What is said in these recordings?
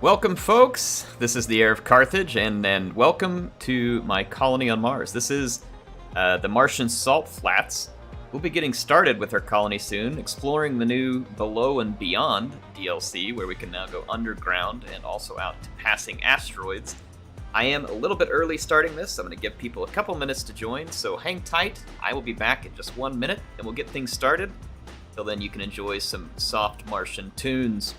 Welcome, folks. This is the Heir of Carthage, and welcome to my colony on Mars. This is the Martian salt flats. We'll be getting started with our colony soon, exploring the new Below and Beyond DLC, where we can now go underground and also out to passing asteroids. I am a little bit early starting this. I'm going to give people a couple minutes to join, so hang tight. I will be back in just 1 minute, and we'll get things started. Till then, you can enjoy some soft Martian tunes.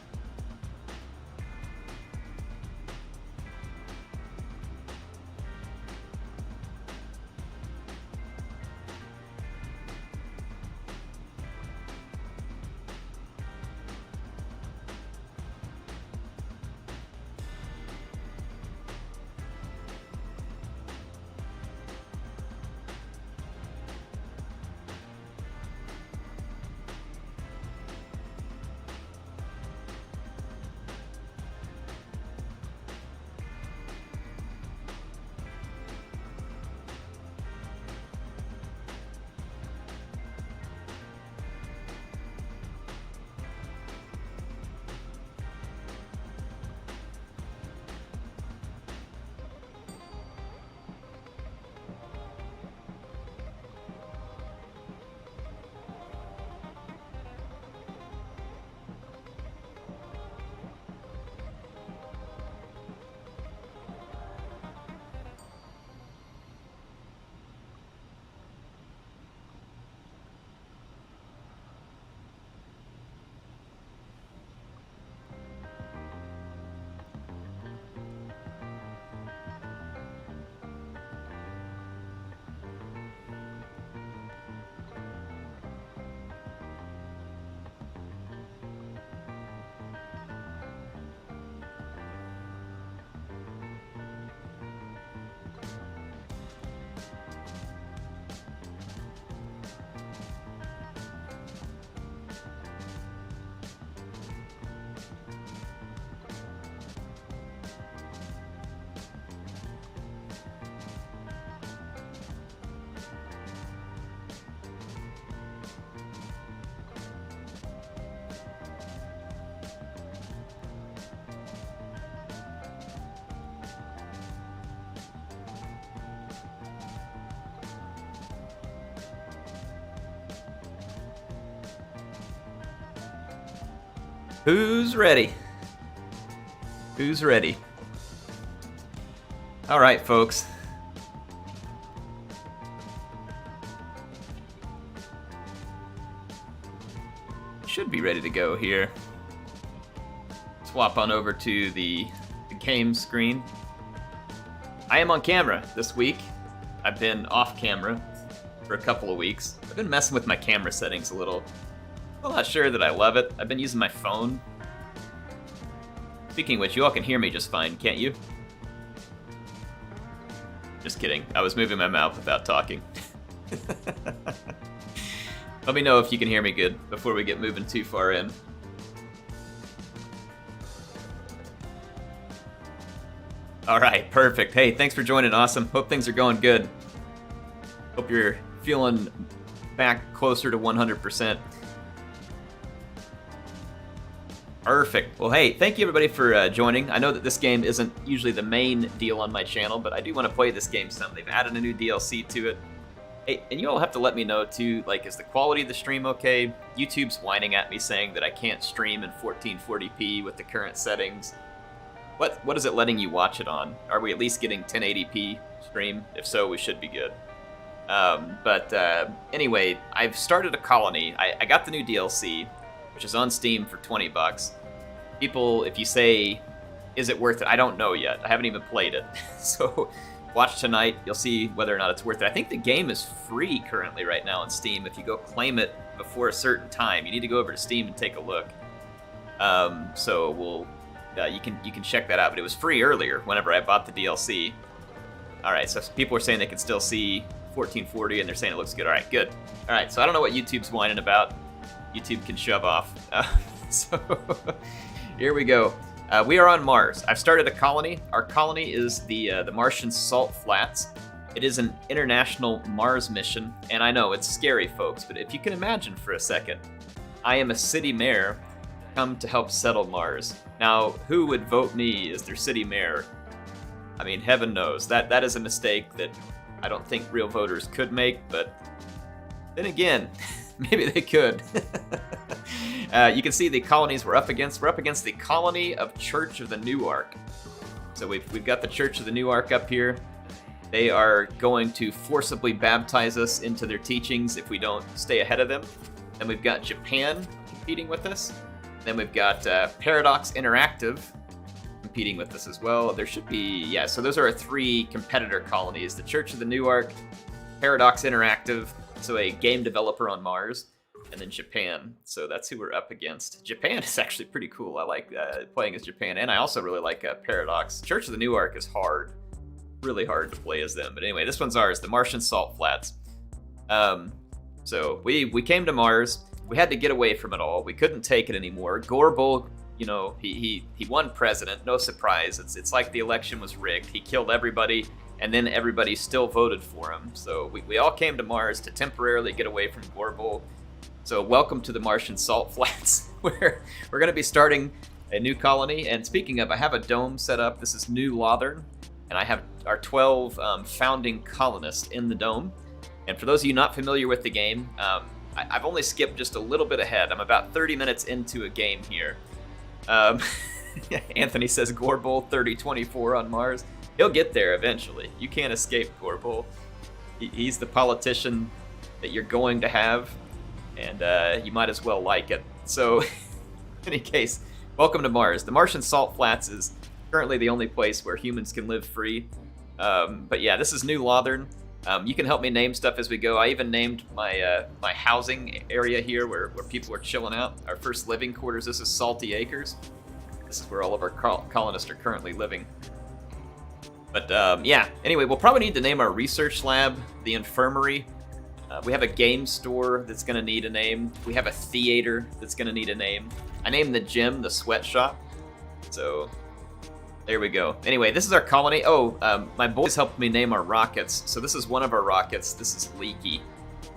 Who's ready? Who's ready? All right, folks. Should be ready to go here. Swap on over to the game screen. I am on camera this week. I've been off camera for a couple of weeks. I've been messing with my camera settings a little. I'm not sure that I love it. I've been using my phone. Speaking of which, you all can hear me just fine, can't you? Just kidding. I was moving my mouth without talking. Let me know if you can hear me good before we get moving too far in. All right, perfect. Hey, thanks for joining. Awesome. Hope things are going good. Hope you're feeling back closer to 100%. Perfect. Well, hey, thank you everybody for joining. I know that this game isn't usually the main deal on my channel, but I do want to play this game some. They've added a new DLC to it. Hey, and you all have to let me know too, like, is the quality of the stream okay? YouTube's whining at me saying that I can't stream in 1440p with the current settings. What is it letting you watch it on? Are we at least getting 1080p stream? If so, we should be good. Anyway, I've started a colony. I got the new DLC, which is on Steam for $20. People, if you say, is it worth it? I don't know yet. I haven't even played it. So watch tonight. You'll see whether or not it's worth it. I think the game is free currently right now on Steam. If you go claim it before a certain time, you need to go over to Steam and take a look. You can check that out. But it was free earlier whenever I bought the DLC. All right, so people are saying they can still see 1440, and they're saying it looks good. All right, good. All right, so I don't know what YouTube's whining about. YouTube can shove off. So here we go. We are on Mars. I've started a colony. Our colony is the Martian salt flats. It is an international Mars mission, and I know it's scary, folks, but if you can imagine for a second, I am a city mayor come to help settle Mars. Now, who would vote me as their city mayor? I mean, heaven knows. That is a mistake that I don't think real voters could make, but then again, maybe they could. You can see the colonies we're up against. We're up against the colony of Church of the New Ark. So we've got the Church of the New Ark up here. They are going to forcibly baptize us into their teachings if we don't stay ahead of them. Then we've got Japan competing with us. Then we've got Paradox Interactive competing with us as well. There should be, yeah, so those are our 3 competitor colonies. The Church of the New Ark, Paradox Interactive, so a game developer on Mars, and then Japan. So that's who we're up against. Japan is actually pretty cool. I like playing as Japan, and I also really like Paradox. Church of the New Ark is hard. Really hard to play as them. But anyway, this one's ours, the Martian Salt Flats. So we came to Mars. We had to get away from it all. We couldn't take it anymore. Gorbel, you know, he won president. No surprise. It's like the election was rigged. He killed everybody, and then everybody still voted for him. So we all came to Mars to temporarily get away from Gorbel. So welcome to the Martian Salt Flats, where we're going to be starting a new colony. And speaking of, I have a dome set up. This is New Lothern, and I have our 12 founding colonists in the dome. And for those of you not familiar with the game, I've only skipped just a little bit ahead. I'm about 30 minutes into a game here. Anthony says Gorbel 3024 on Mars. He'll get there eventually. You can't escape Gorbel. He's the politician that you're going to have, and you might as well like it. So, in any case, welcome to Mars. The Martian Salt Flats is currently the only place where humans can live free. But yeah, this is New Lothern. You can help me name stuff as we go. I even named my my housing area here where people are chilling out. Our first living quarters. This is Salty Acres. This is where all of our colonists are currently living. But yeah, anyway, we'll probably need to name our research lab the infirmary. We have a game store that's going to need a name. We have a theater that's going to need a name. I named the gym the sweatshop. So there we go. Anyway, this is our colony. Oh, my boys helped me name our rockets. So this is one of our rockets. This is Leaky,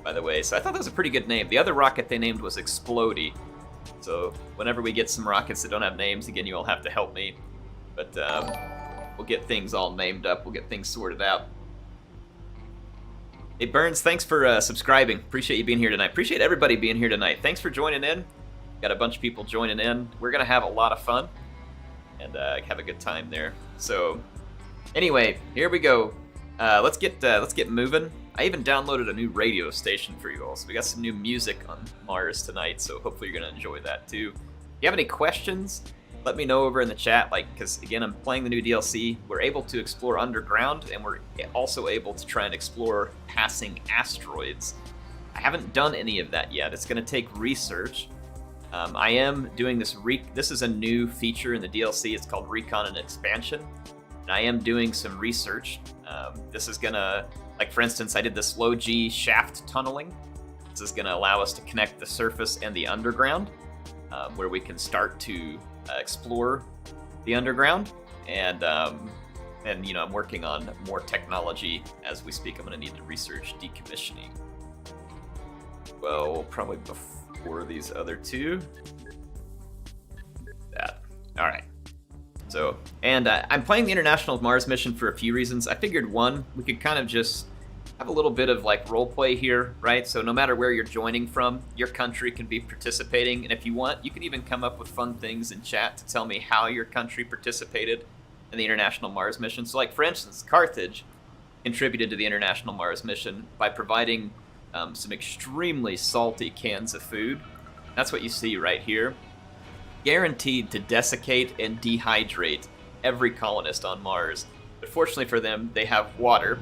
by the way. So I thought that was a pretty good name. The other rocket they named was Explodey. So whenever we get some rockets that don't have names, again, you all have to help me. But we'll get things all named up. We'll get things sorted out. Hey, Burns, thanks for subscribing. Appreciate you being here tonight. Appreciate everybody being here tonight. Thanks for joining in. Got a bunch of people joining in. We're going to have a lot of fun and have a good time there. So anyway, here we go. Let's get moving. I even downloaded a new radio station for you all, so we got some new music on Mars tonight, so hopefully you're going to enjoy that too. If you have any questions, let me know over in the chat, because again, I'm playing the new DLC. We're able to explore underground, and we're also able to try and explore passing asteroids. I haven't done any of that yet. It's going to take research. I am doing this. This is a new feature in the DLC. It's called Recon and Expansion, and I am doing some research. This is gonna, like for instance, I did this low G shaft tunneling. This is gonna allow us to connect the surface and the underground, where we can start to explore the underground. And you know, I'm working on more technology as we speak. I'm gonna need to research decommissioning. Well, probably before these other two. That. All right. So, and I'm playing the International Mars mission for a few reasons. I figured, one, we could kind of just have a little bit of like role play here, right? So no matter where you're joining from, your country can be participating. And if you want, you can even come up with fun things in chat to tell me how your country participated in the International Mars mission. So like, for instance, Carthage contributed to the International Mars mission by providing some extremely salty cans of food. That's what you see right here. Guaranteed to desiccate and dehydrate every colonist on Mars. But fortunately for them, they have water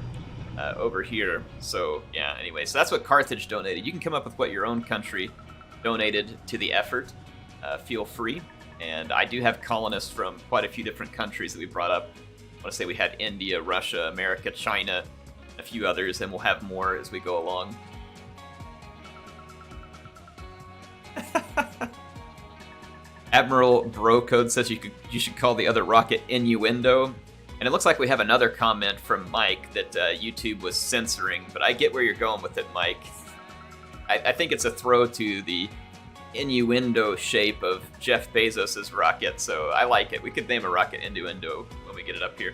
over here. So yeah, anyway, so that's what Carthage donated. You can come up with what your own country donated to the effort. Feel free. And I do have colonists from quite a few different countries that we brought up. I want to say we had India, Russia, America, China, a few others, and we'll have more as we go along. Admiral Bro Code says you should call the other rocket Innuendo. And it looks like we have another comment from Mike that YouTube was censoring, but I get where you're going with it, Mike. I think it's a throw to the innuendo shape of Jeff Bezos's rocket, so I like it. We could name a rocket innuendo when we get it up here.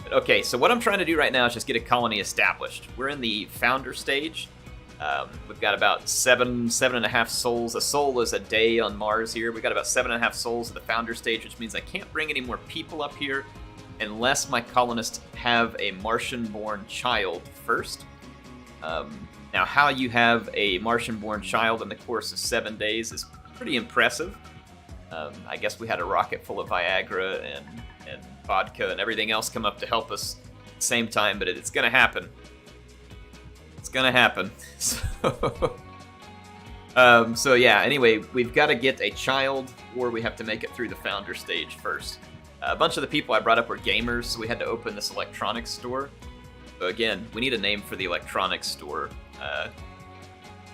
But okay, so what I'm trying to do right now is just get a colony established. We're in the founder stage. We've got about 7.5 souls. A soul is a day on Mars here. We've got about 7.5 souls at the founder stage, which means I can't bring any more people up here unless my colonists have a Martian-born child first. Now, how you have a Martian-born child in the course of 7 days is pretty impressive. I guess we had a rocket full of Viagra and vodka and everything else come up to help us at the same time, but it's gonna happen. It's gonna happen. So yeah, anyway, we've got to get a child, or we have to make it through the founder stage first. A bunch of the people I brought up were gamers, so we had to open this electronics store. So again, we need a name for the electronics store.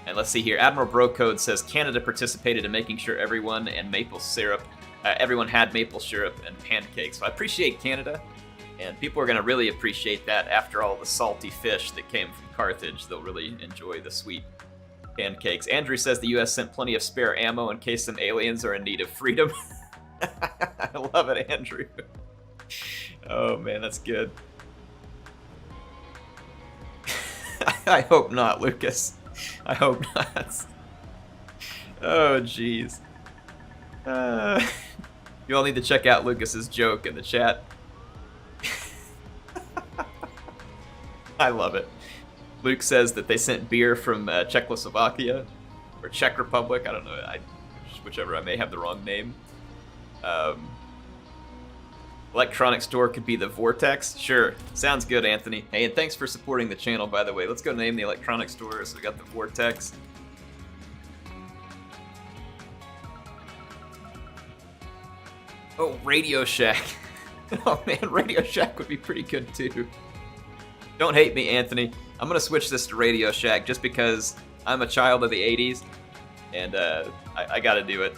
And let's see here. Admiral Brocode says Canada participated in making sure everyone had maple syrup and pancakes. So I appreciate Canada, and people are going to really appreciate that after all the salty fish that came from Carthage. They'll really enjoy the sweet pancakes. Andrew says the U.S. sent plenty of spare ammo in case some aliens are in need of freedom. I love it, Andrew. Oh man, that's good. I hope not, Lucas. I hope not. Oh, jeez. You all need to check out Lucas's joke in the chat. I love it. Luke says that they sent beer from Czechoslovakia or Czech Republic. I don't know. Whichever. I may have the wrong name. Electronic store could be the Vortex. Sure. Sounds good, Anthony. Hey, and thanks for supporting the channel, by the way. Let's go name the electronic store. So we got the Vortex. Oh, Radio Shack. Oh man, Radio Shack would be pretty good too. Don't hate me, Anthony. I'm gonna switch this to Radio Shack just because I'm a child of the 80s, and I gotta do it.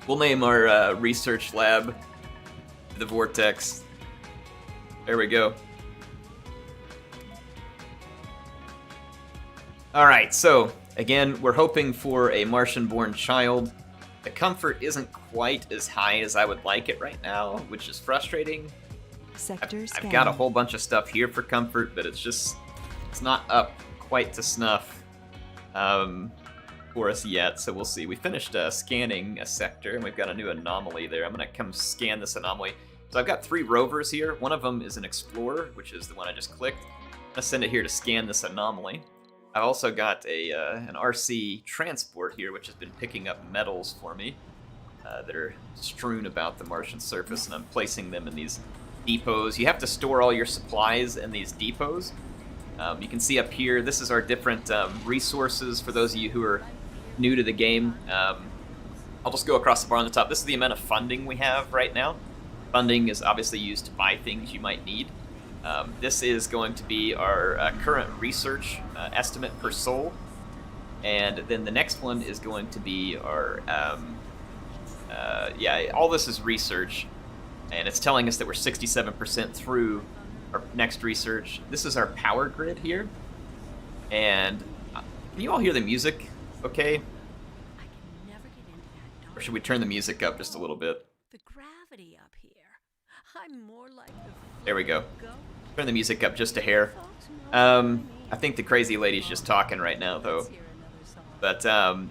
We'll name our research lab the Vortex. There we go. Alright, so again, we're hoping for a Martian-born child. The comfort isn't quite as high as I would like it right now, which is frustrating. I've got a whole bunch of stuff here for comfort, but it's not up quite to snuff for us yet, so we'll see. We finished scanning a sector, and we've got a new anomaly there. I'm going to come scan this anomaly. So I've got 3 rovers here. One of them is an explorer, which is the one I just clicked. I'm going to send it here to scan this anomaly. I've also got an RC transport here, which has been picking up metals for me that are strewn about the Martian surface, and I'm placing them in these depots. You have to store all your supplies in these depots. You can see up here, this is our different resources for those of you who are new to the game. I'll just go across the bar on the top. This is the amount of funding we have right now. Funding is obviously used to buy things you might need. This is going to be our current research estimate per soul. And then the next one is going to be our, all this is research. And it's telling us that we're 67% through our next research. This is our power grid here. And can you all hear the music okay? Or should we turn the music up just a little bit? The gravity up here. I'm more like there we go. Turn the music up just a hair. I think the crazy lady's just talking right now, though. But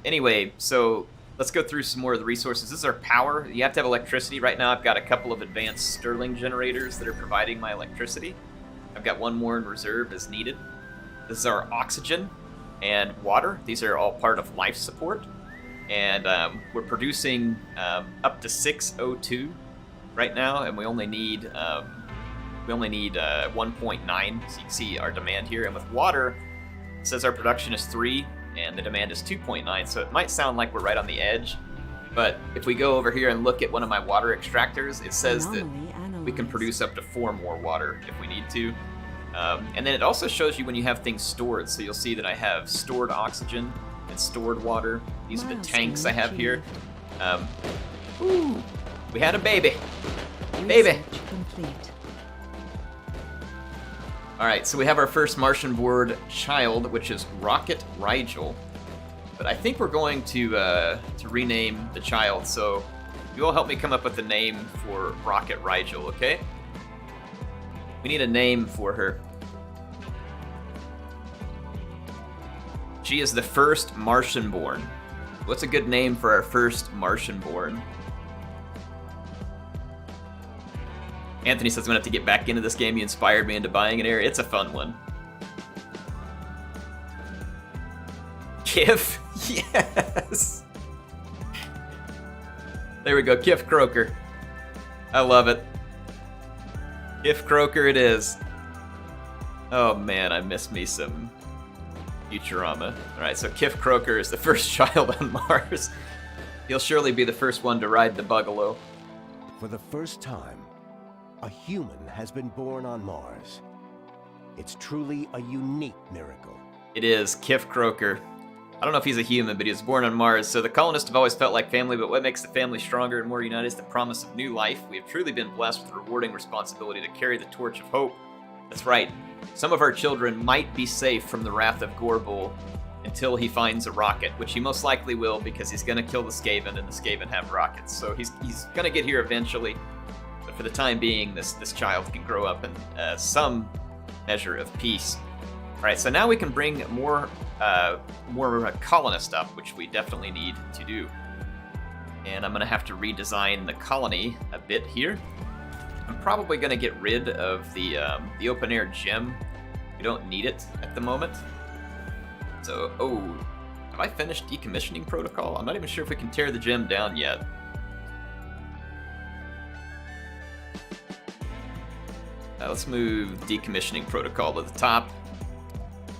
anyway, so let's go through some more of the resources. This is our power. You have to have electricity. Right now I've got a couple of advanced Stirling generators that are providing my electricity. I've got one more in reserve as needed. This is our oxygen and water. These are all part of life support. And we're producing up to 6 O2 right now, and we only need 1.9, so you can see our demand here. And with water, it says our production is 3, and the demand is 2.9, so it might sound like we're right on the edge, but if we go over here and look at one of my water extractors, it says that we can produce up to 4 more water if we need to. And then it also shows you when you have things stored, so you'll see that I have stored oxygen and stored water. These are the tanks I have here. Ooh, we had a baby. Baby. Alright, so we have our first Martian-born child, which is Rocket Rigel. But I think we're going to rename the child, so you all help me come up with a name for Rocket Rigel, okay? We need a name for her. She is the first Martian-born. What's a good name for our first Martian-born? Anthony says I'm gonna have to get back into this game. You inspired me into buying an Heir. It's a fun one. Kif? Yes! There we go, Kif Croaker. I love it. Kif Croaker it is. Oh man, I miss me some Futurama. Alright, so Kif Croaker is the first child on Mars. He'll surely be the first one to ride the Bugalo. For the first time, a human has been born on Mars. It's truly a unique miracle. It is, Kif Croaker. I don't know if he's a human, but he was born on Mars, so the colonists have always felt like family, but what makes the family stronger and more united is the promise of new life. We have truly been blessed with the rewarding responsibility to carry the torch of hope. That's right. Some of our children might be safe from the wrath of Gorbul until he finds a rocket, which he most likely will because he's going to kill the Skaven, and the Skaven have rockets. So he's going to get here eventually, but for the time being, this child can grow up in some measure of peace. All right, so now we can bring more colonists up, which we definitely need to do. And I'm going to have to redesign the colony a bit here. I'm probably going to get rid of the open-air gym. We don't need it at the moment. So, oh, have I finished decommissioning protocol? I'm not even sure if we can tear the gym down yet. Let's move decommissioning protocol to the top.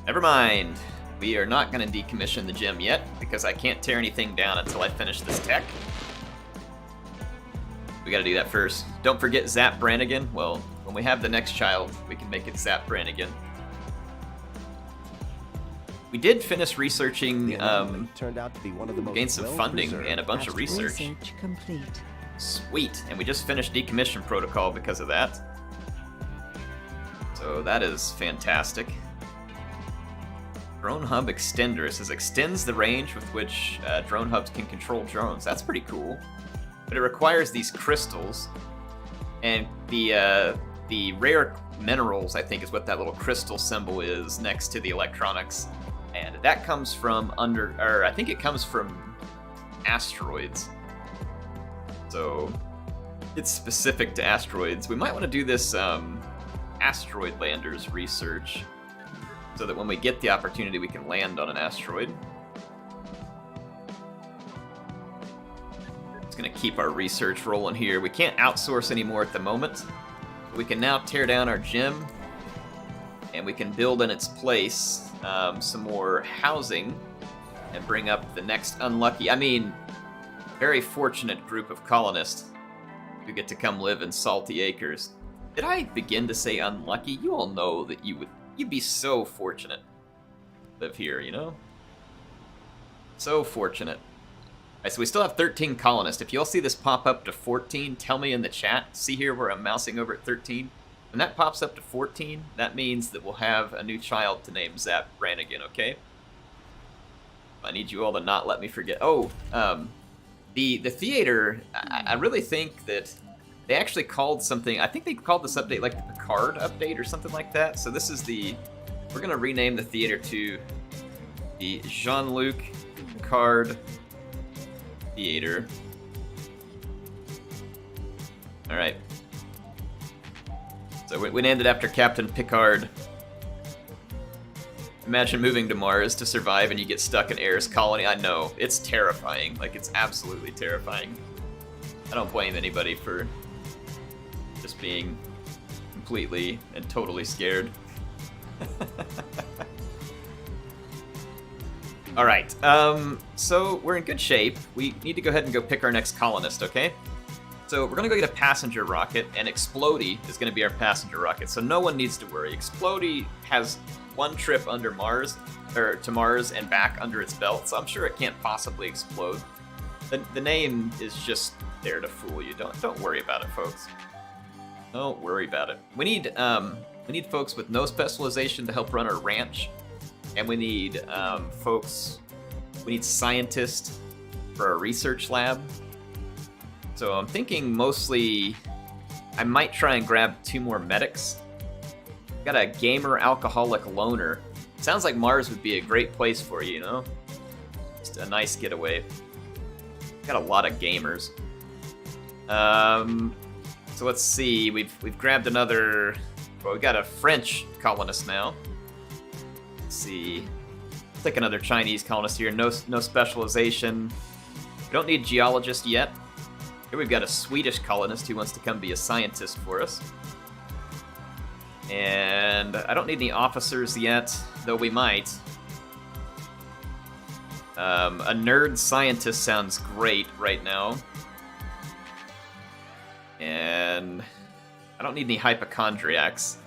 Never mind. We are not going to decommission the gym yet because I can't tear anything down until I finish this tech. We got to do that first. Don't forget Zap Brannigan. Well, when we have the next child, we can make it Zap Brannigan. We did finish researching, turned out to be one of the most gained some funding and a bunch of research. Research complete. Sweet, and we just finished decommission protocol because of that. So that is fantastic. Drone hub extender. It says extends the range with which drone hubs can control drones. That's pretty cool. But it requires these crystals, and the rare minerals, I think, is what that little crystal symbol is next to the electronics, and that comes from I think it comes from asteroids. So it's specific to asteroids. We might want to do this asteroid landers research, so that when we get the opportunity, we can land on an asteroid. It's going to keep our research rolling here. We can't outsource anymore at the moment. We can now tear down our gym, and we can build in its place some more housing and bring up the next very fortunate group of colonists who get to come live in Salty Acres. Did I begin to say unlucky? You all know that you'd be so fortunate to live here, you know? So fortunate. All right, so we still have 13 colonists. If you all see this pop up to 14, tell me in the chat. See here where I'm mousing over at 13? When that pops up to 14, that means that we'll have a new child to name Zap Brannigan, okay? I need you all to not let me forget. Oh, the theater, I really think that they actually called something, I think they called this update like the Picard update or something like that. So this is we're going to rename the theater to the Jean-Luc Picard Theater. All right. So we named it after Captain Picard. Imagine moving to Mars to survive and you get stuck in Heir's colony. I know, it's terrifying. Like, it's absolutely terrifying. I don't blame anybody for just being completely and totally scared. All right, so we're in good shape. We need to go ahead and go pick our next colonist, okay? So we're gonna go get a passenger rocket, and Explodey is gonna be our passenger rocket, so no one needs to worry. Explodey has one trip under Mars, or to Mars and back under its belt, so I'm sure it can't possibly explode. The name is just there to fool you. Don't worry about it, folks. Don't worry about it. We need folks with no specialization to help run our ranch. And we need folks We need scientists for our research lab. So I'm thinking mostly I might try and grab 2 more medics. Got a gamer alcoholic loner. Sounds like Mars would be a great place for you, you know? Just a nice getaway. Got a lot of gamers. So let's see. We've grabbed another. Well, we got a French colonist now. Let's see. Take another Chinese colonist here. No specialization. We don't need geologist yet. Here we've got a Swedish colonist who wants to come be a scientist for us. And I don't need any officers yet, though we might. A nerd scientist sounds great right now. And I don't need any hypochondriacs.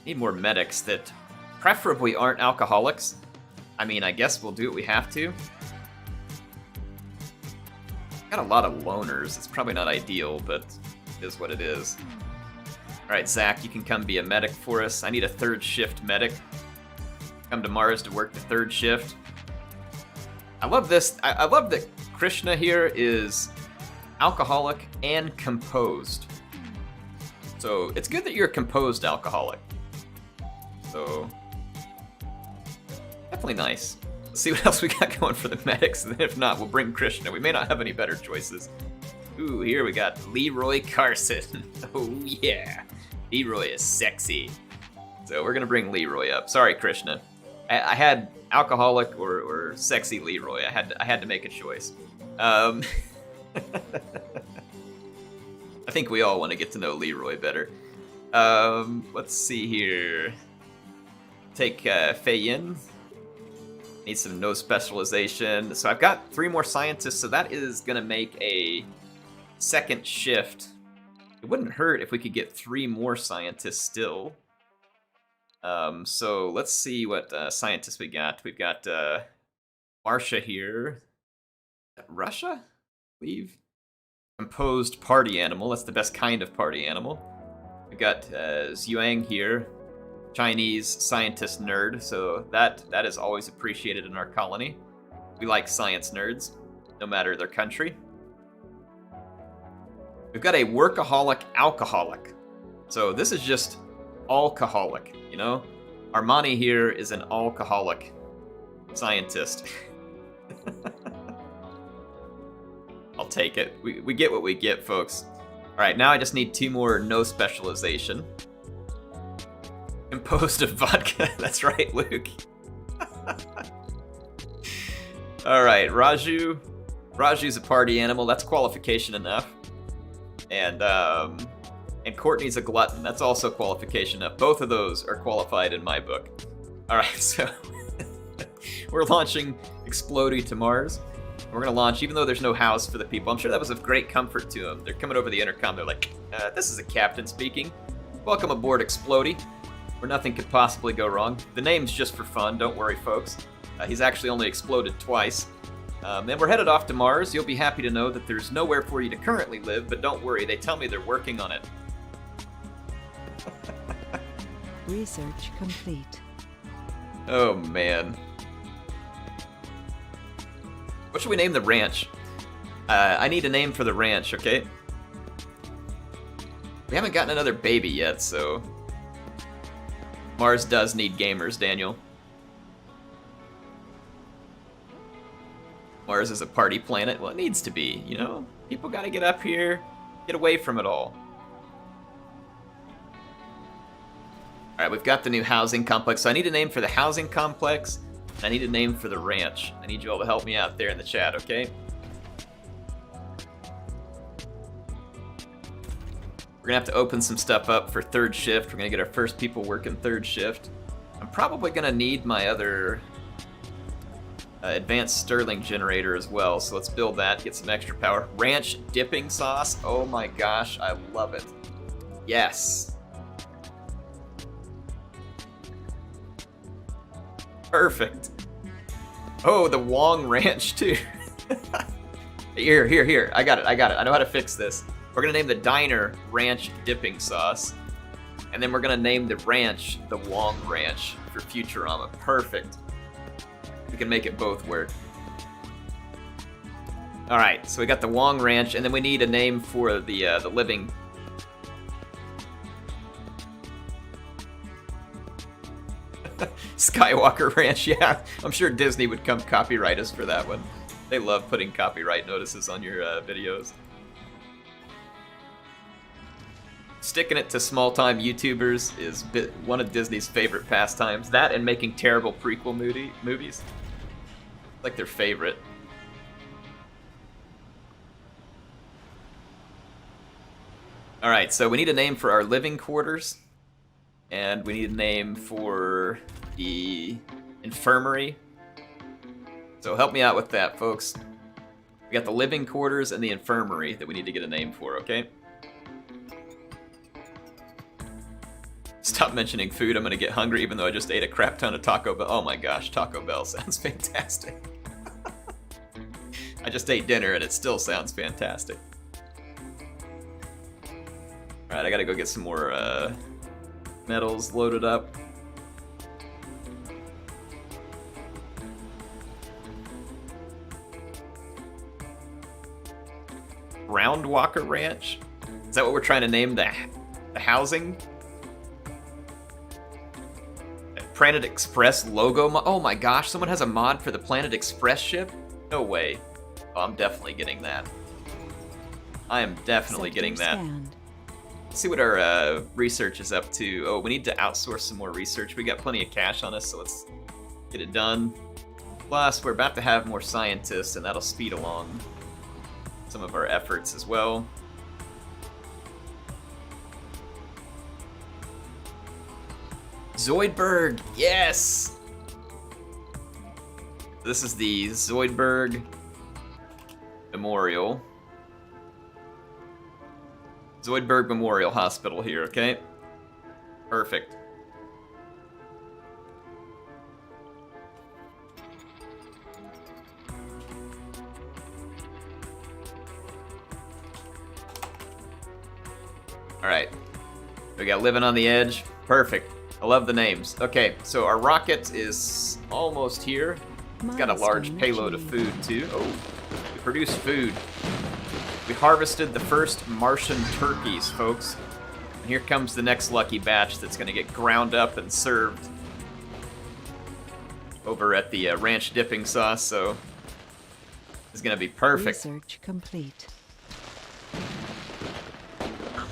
Need more medics that preferably aren't alcoholics. I mean, I guess we'll do what we have to. Got a lot of loners. It's probably not ideal, but it is what it is. Alright, Zach, you can come be a medic for us. I need a 3rd shift medic. Come to Mars to work the 3rd shift. I love this. I love that Krishna here is alcoholic and composed. So it's good that you're a composed alcoholic. So definitely nice. Let's see what else we got going for the medics, and if not, we'll bring Krishna. We may not have any better choices. Ooh, here we got Leroy Carson. Oh yeah, Leroy is sexy. So we're gonna bring Leroy up. Sorry, Krishna. I had alcoholic or sexy Leroy. I had to make a choice. I think we all want to get to know Leroy better. Let's see here. Take Fei Yin. Need some no specialization. So I've got 3 more scientists, so that is gonna make a 2nd shift. It wouldn't hurt if we could get 3 more scientists still. So let's see what scientists we got. We've got Marcia here. Russia? Leave. Composed party animal. That's the best kind of party animal. We've got Zhuang here. Chinese scientist nerd. So that is always appreciated in our colony. We like science nerds, no matter their country. We've got a workaholic alcoholic. So this is just alcoholic, you know? Armani here is an alcoholic scientist. I'll take it. We get what we get, folks. Alright, now I just need 2 more no specialization. Composed of vodka. That's right, Luke. Alright, Raju. Raju's a party animal. That's qualification enough. And Courtney's a glutton. That's also qualification enough. Both of those are qualified in my book. Alright, so we're launching Explodey to Mars. We're going to launch, even though there's no house for the people. I'm sure that was of great comfort to them. They're coming over the intercom. They're like, this is a captain speaking. Welcome aboard Explodey, where nothing could possibly go wrong. The name's just for fun. Don't worry, folks. He's actually only exploded twice. And we're headed off to Mars. You'll be happy to know that there's nowhere for you to currently live, but don't worry. They tell me they're working on it. Research complete. Oh, man. What should we name the ranch? I need a name for the ranch, okay? We haven't gotten another baby yet, so... Mars does need gamers, Daniel. Mars is a party planet. Well, it needs to be, you know? People gotta get up here, get away from it all. Alright, we've got the new housing complex. So I need a name for the housing complex. I need a name for the ranch. I need you all to help me out there in the chat, okay? We're gonna have to open some stuff up for 3rd shift. We're gonna get our first people working 3rd shift. I'm probably gonna need my other advanced Stirling generator as well, so let's build that, get some extra power. Ranch dipping sauce, oh my gosh, I love it. Yes. Perfect. Oh, the Wong Ranch too. Here. I got it. I know how to fix this. We're gonna name the diner Ranch Dipping Sauce. And then we're gonna name the ranch the Wong Ranch for Futurama. Perfect. We can make it both work. Alright, so we got the Wong Ranch, and then we need a name for the living... Skywalker Ranch, yeah. I'm sure Disney would come copyright us for that one. They love putting copyright notices on your videos. Sticking it to small-time YouTubers is one of Disney's favorite pastimes. That and making terrible prequel movies. Like their favorite. Alright, so we need a name for our living quarters. And we need a name for the infirmary. So help me out with that, folks. We got the living quarters and the infirmary that we need to get a name for, okay? Stop mentioning food, I'm gonna get hungry even though I just ate a crap ton of Taco Bell. Oh my gosh, Taco Bell sounds fantastic. I just ate dinner and it still sounds fantastic. Alright, I gotta go get some more metals loaded up. Roundwalker Ranch? Is that what we're trying to name the housing? Planet Express logo mod? Oh my gosh, someone has a mod for the Planet Express ship? No way. Oh, I'm definitely getting that. I am definitely getting that. Let's see what our research is up to. Oh, we need to outsource some more research. We got plenty of cash on us, so let's get it done. Plus, we're about to have more scientists, and that'll speed along some of our efforts as well. Zoidberg, yes! This is the Zoidberg Memorial. Zoidberg Memorial Hospital here, okay? Perfect. Alright. We got Living on the Edge. Perfect. I love the names. Okay, so our rocket is almost here. It's got a large payload of food, too. Oh, we produced food. We harvested the first Martian turkeys, folks. And here comes the next lucky batch that's going to get ground up and served over at the ranch dipping sauce, so it's going to be perfect. Research complete.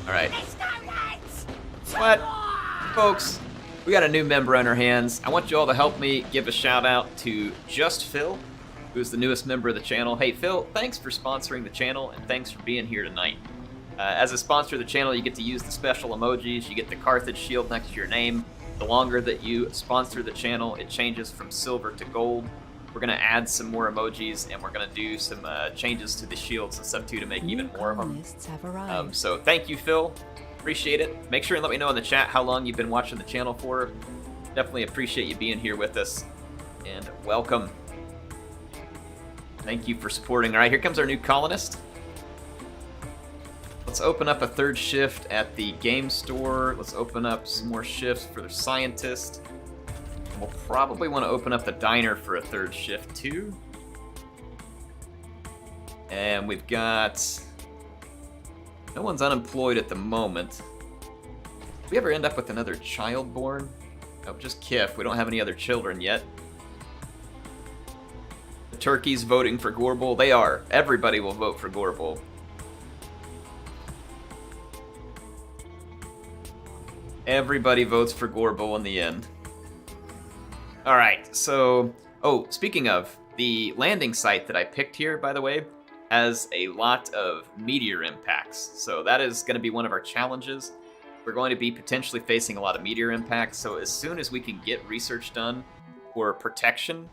Alright. What? Folks, we got a new member on our hands. I want you all to help me give a shout out to Just Phil, who's the newest member of the channel. Hey Phil, thanks for sponsoring the channel and thanks for being here tonight. As a sponsor of the channel, you get to use the special emojis. You get the Carthage shield next to your name. The longer that you sponsor the channel, it changes from silver to gold. We're going to add some more emojis, and we're going to do some changes to the shields and stuff too to make even more of them. So thank you, Phil. Appreciate it. Make sure and let me know in the chat how long you've been watching the channel for. Definitely appreciate you being here with us. And welcome. Thank you for supporting. All right, here comes our new colonist. Let's open up a third shift at the game store. Let's open up some more shifts for the scientist. We'll probably want to open up the diner for a third shift too. And we've got... no one's unemployed at the moment. Did we ever end up with another child born? Nope, just Kif. We don't have any other children yet. The turkeys voting for Gorbel. They are. Everybody will vote for Gorbel. Everybody votes for Gorbel in the end. Alright, so... oh, speaking of, the landing site that I picked here, by the way, has a lot of meteor impacts. So that is going to be one of our challenges. We're going to be potentially facing a lot of meteor impacts, so as soon as we can get research done for protection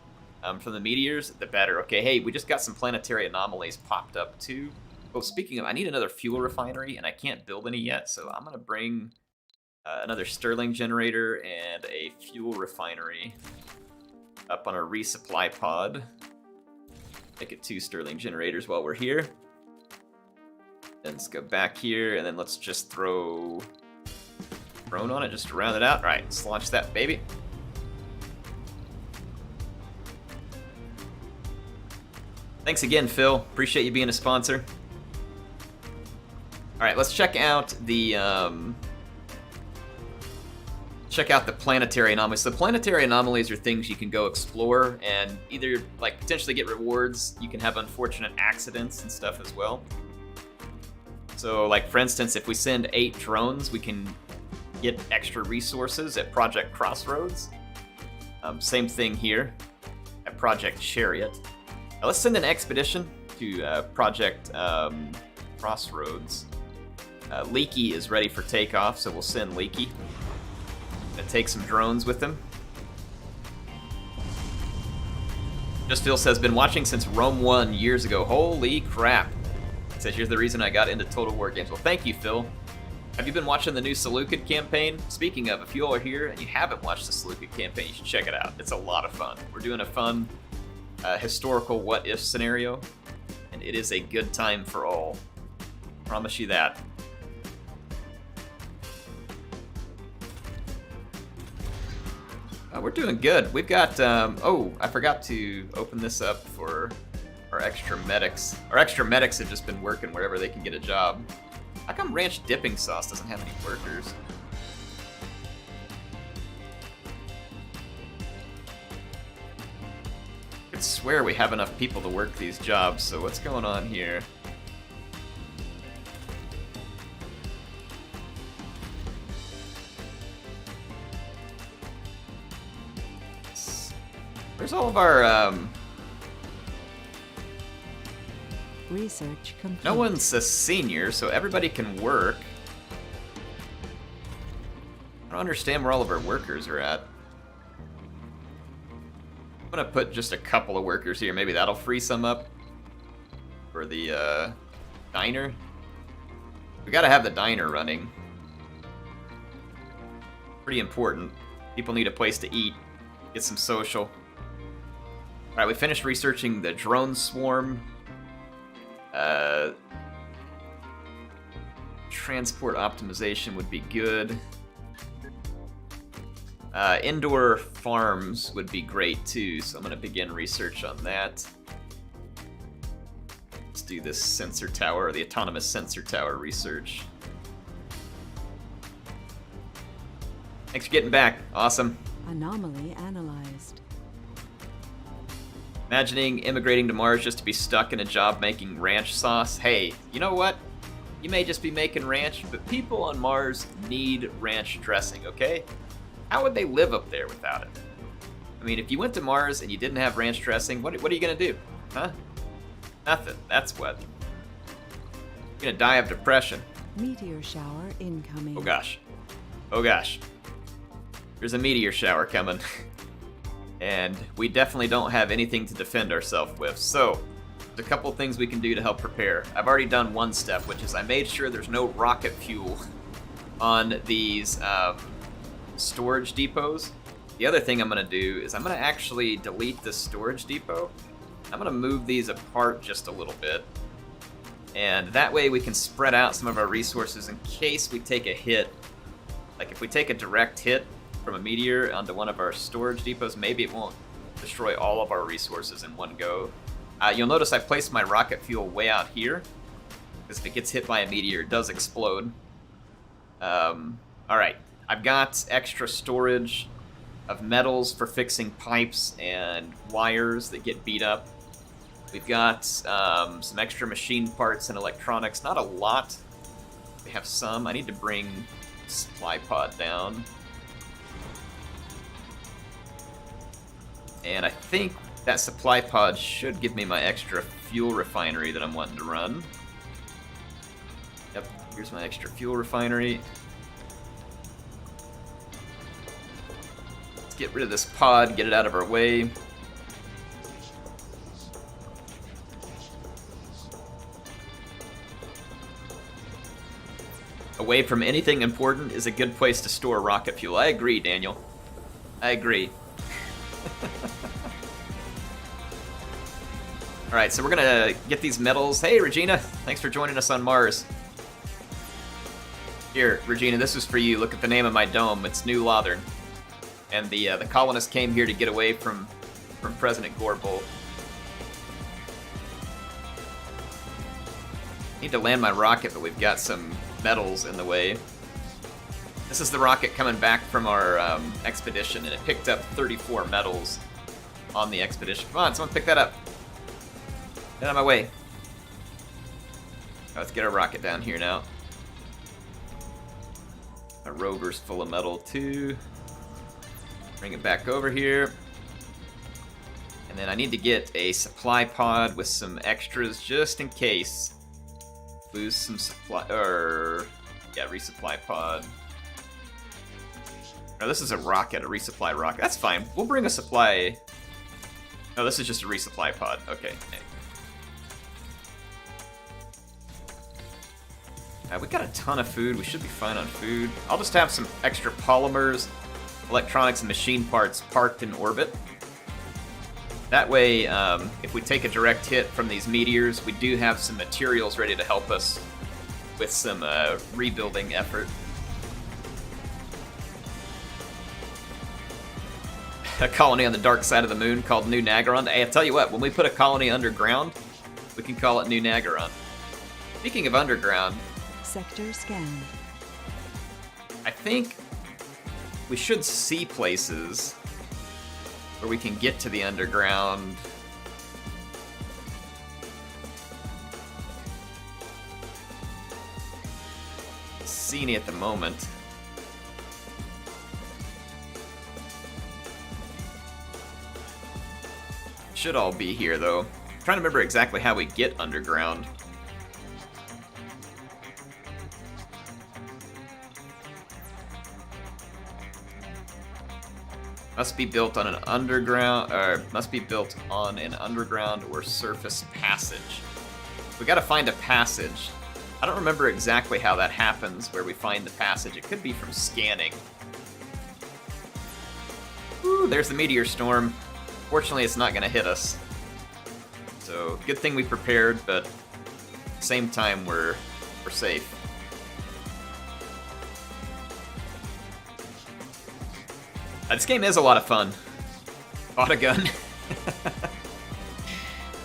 from the meteors, the better. Okay, hey, we just got some planetary anomalies popped up too. Oh, speaking of, I need another fuel refinery, and I can't build any yet, so I'm going to bring another Stirling generator and a fuel refinery up on a resupply pod. Make it 2 Stirling generators while we're here. Then let's go back here, and then let's just throw drone on it just to round it out. All right, let's launch that baby. Thanks again, Phil. Appreciate you being a sponsor. All right, let's check out the planetary anomalies. So the planetary anomalies are things you can go explore and either like potentially get rewards. You can have unfortunate accidents and stuff as well. So like for instance, if we send 8 drones, we can get extra resources at Project Crossroads. Same thing here at Project Chariot. Now let's send an expedition to Project Crossroads. Leaky is ready for takeoff, so we'll send Leaky. Gonna take some drones with him. Just Phil says, been watching since Rome 1 years ago. Holy crap. Says, here's the reason I got into Total War games. Well, thank you, Phil. Have you been watching the new Seleucid campaign? Speaking of, if you all are here and you haven't watched the Seleucid campaign, you should check it out. It's a lot of fun. We're doing a fun historical what-if scenario, and it is a good time for all. Promise you that. We're doing good. We've got, oh, I forgot to open this up for our extra medics. Our extra medics have just been working wherever they can get a job. How come Ranch Dipping Sauce doesn't have any workers? I could swear we have enough people to work these jobs, so what's going on here? Where's all of our, Research complete. No one's a senior, so everybody can work. I don't understand where all of our workers are at. I'm gonna put just a couple of workers here. Maybe that'll free some up for the diner. We gotta have the diner running. Pretty important. People need a place to eat, get some social. Alright, we finished researching the drone swarm. Transport optimization would be good. Indoor farms would be great too, so I'm going to begin research on that. Let's do this sensor tower, or the autonomous sensor tower research. Thanks for getting back. Awesome. Anomaly analyzed. Imagining immigrating to Mars just to be stuck in a job making ranch sauce. Hey, you know what? You may just be making ranch, but people on Mars need ranch dressing, okay? How would they live up there without it? I mean, if you went to Mars and you didn't have ranch dressing, what are you gonna do? Huh? Nothing. That's what. You're gonna die of depression. Meteor shower incoming. Oh gosh. Oh gosh. There's a meteor shower coming. And we definitely don't have anything to defend ourselves with. So, there's a couple things we can do to help prepare. I've already done one step, which is I made sure there's no rocket fuel on these storage depots. The other thing I'm going to do is I'm going to actually delete this storage depot. I'm going to move these apart just a little bit. And that way we can spread out some of our resources in case we take a hit. Like if we take a direct hit from a meteor onto one of our storage depots, maybe it won't destroy all of our resources in one go. You'll notice I placed my rocket fuel way out here, because if it gets hit by a meteor, it does explode. Alright, I've got extra storage of metals for fixing pipes and wires that get beat up. We've got some extra machine parts and electronics, not a lot. We have some. I need to bring supply pod down. And I think that supply pod should give me my extra fuel refinery that I'm wanting to run. Yep, here's my extra fuel refinery. Let's get rid of this pod, get it out of our way. Away from anything important is a good place to store rocket fuel. I agree, Daniel. I agree. Alright, so we're gonna get these metals. Hey, Regina! Thanks for joining us on Mars. Here, Regina, this is for you. Look at the name of my dome. It's New Lothern. And the colonists came here to get away from President Gorbel. Need to land my rocket, but we've got some metals in the way. This is the rocket coming back from our expedition, and it picked up 34 metals on the expedition. Come on, someone pick that up. Get out of my way. Let's get our rocket down here now. Our rover's full of metal too. Bring it back over here. And then I need to get a supply pod with some extras just in case. Lose some supply, yeah, resupply pod. No, this is a rocket, a resupply rocket. That's fine. We'll bring a supply. No, this is just a resupply pod. Okay. We got a ton of food. We should be fine on food. I'll just have some extra polymers, electronics, and machine parts parked in orbit. That way, if we take a direct hit from these meteors, we do have some materials ready to help us with some rebuilding effort. A colony on the dark side of the moon called New Nagaron. Hey, I'll tell you what, when we put a colony underground, we can call it New Nagaron. Speaking of underground, Sector scanned. I think we should see places where we can get to the underground. See any at the moment. Should all be here though. I'm trying to remember exactly how we get underground. Must be built on an underground, or must be built on an underground or surface passage. We gotta find a passage. I don't remember exactly how that happens, where we find the passage. It could be from scanning. Ooh, there's the meteor storm. Fortunately, it's not gonna hit us. So, good thing we prepared, but at the same time, we're safe. This game is a lot of fun. Bought a gun.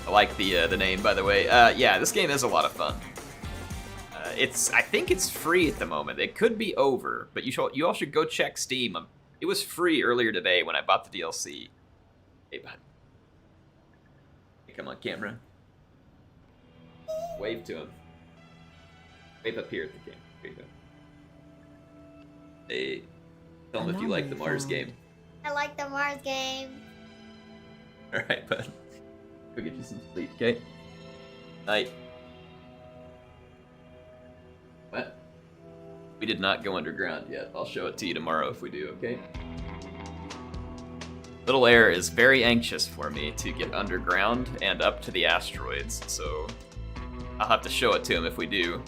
I like the name, by the way. Yeah, this game is a lot of fun. I think it's free at the moment. It could be over, but you all should go check Steam. It was free earlier today when I bought the DLC. Hey, bud. Hey, come on, camera. Wave to him. Wave up here at the camera. There you go. Hey. Tell them if you like the Mars game. I like the Mars game. Alright, bud. Go get you some sleep, okay? Night. What? We did not go underground yet. I'll show it to you tomorrow if we do, okay? Little Heir is very anxious for me to get underground and up to the asteroids, so I'll have to show it to him if we do.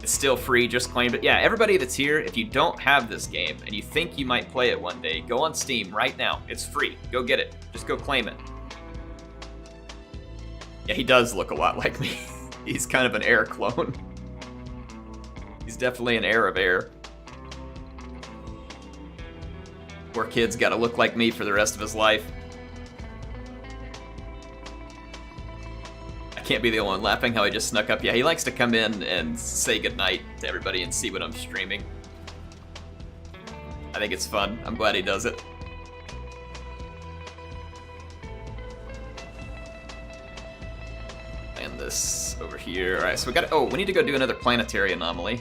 It's still free, just claimed it. Yeah, everybody that's here, if you don't have this game and you think you might play it one day, go on Steam right now. It's free. Go get it. Just go claim it. Yeah, he does look a lot like me. He's kind of an Heir clone. He's definitely an heir of Heir. Poor kid's gotta look like me for the rest of his life. I can't be the only one laughing how he just snuck up. Yeah, he likes to come in and say goodnight to everybody and see what I'm streaming. I think it's fun. I'm glad he does it. And this over here. Alright, so we need to go do another planetary anomaly.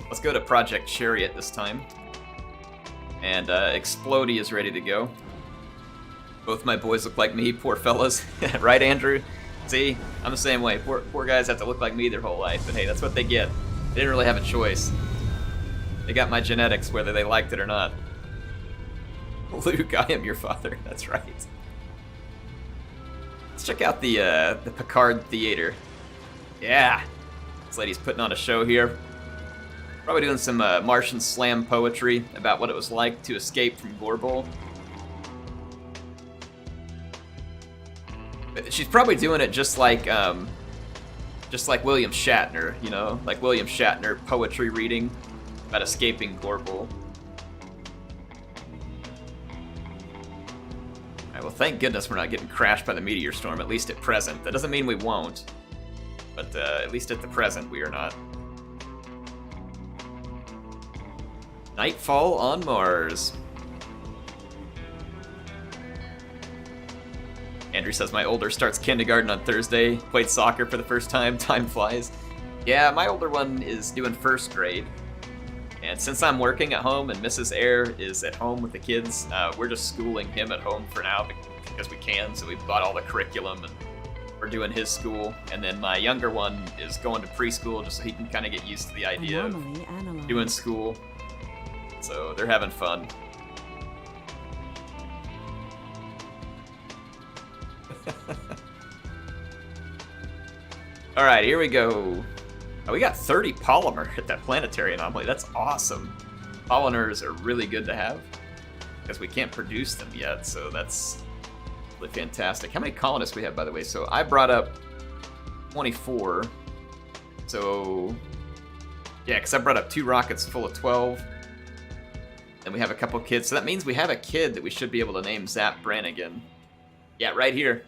Let's go to Project Chariot this time. And Explodey is ready to go. Both my boys look like me, poor fellas. Right, Andrew? See, I'm the same way. Poor guys have to look like me their whole life, but hey, that's what they get. They didn't really have a choice. They got my genetics, whether they liked it or not. Luke, I am your father. That's right. Let's check out the Picard Theater. Yeah, this lady's putting on a show here. Probably doing some Martian slam poetry about what it was like to escape from Gorbel. She's probably doing it just like William Shatner, you know, like William Shatner poetry reading about escaping Gorbel. Alright, well, thank goodness we're not getting crashed by the meteor storm, at least at present. That doesn't mean we won't. But at least at the present, we are not. Nightfall on Mars. Andrew says my older starts kindergarten on Thursday. Played soccer for the first time. Time flies. Yeah, my older one is doing first grade. And since I'm working at home and Mrs. Heir is at home with the kids, we're just schooling him at home for now because we can. So we bought all the curriculum and we're doing his school. And then my younger one is going to preschool just so he can kind of get used to the idea of doing school. So they're having fun. Alright, here we go. Oh, we got 30 polymer at that planetary anomaly. That's awesome. Polymers are really good to have because we can't produce them yet, so that's really fantastic. How many colonists we have, by the way? So I brought up 24. So, yeah, because I brought up 2 rockets full of 12. And we have a couple kids. So that means we have a kid that we should be able to name Zap Brannigan. Yeah, right here.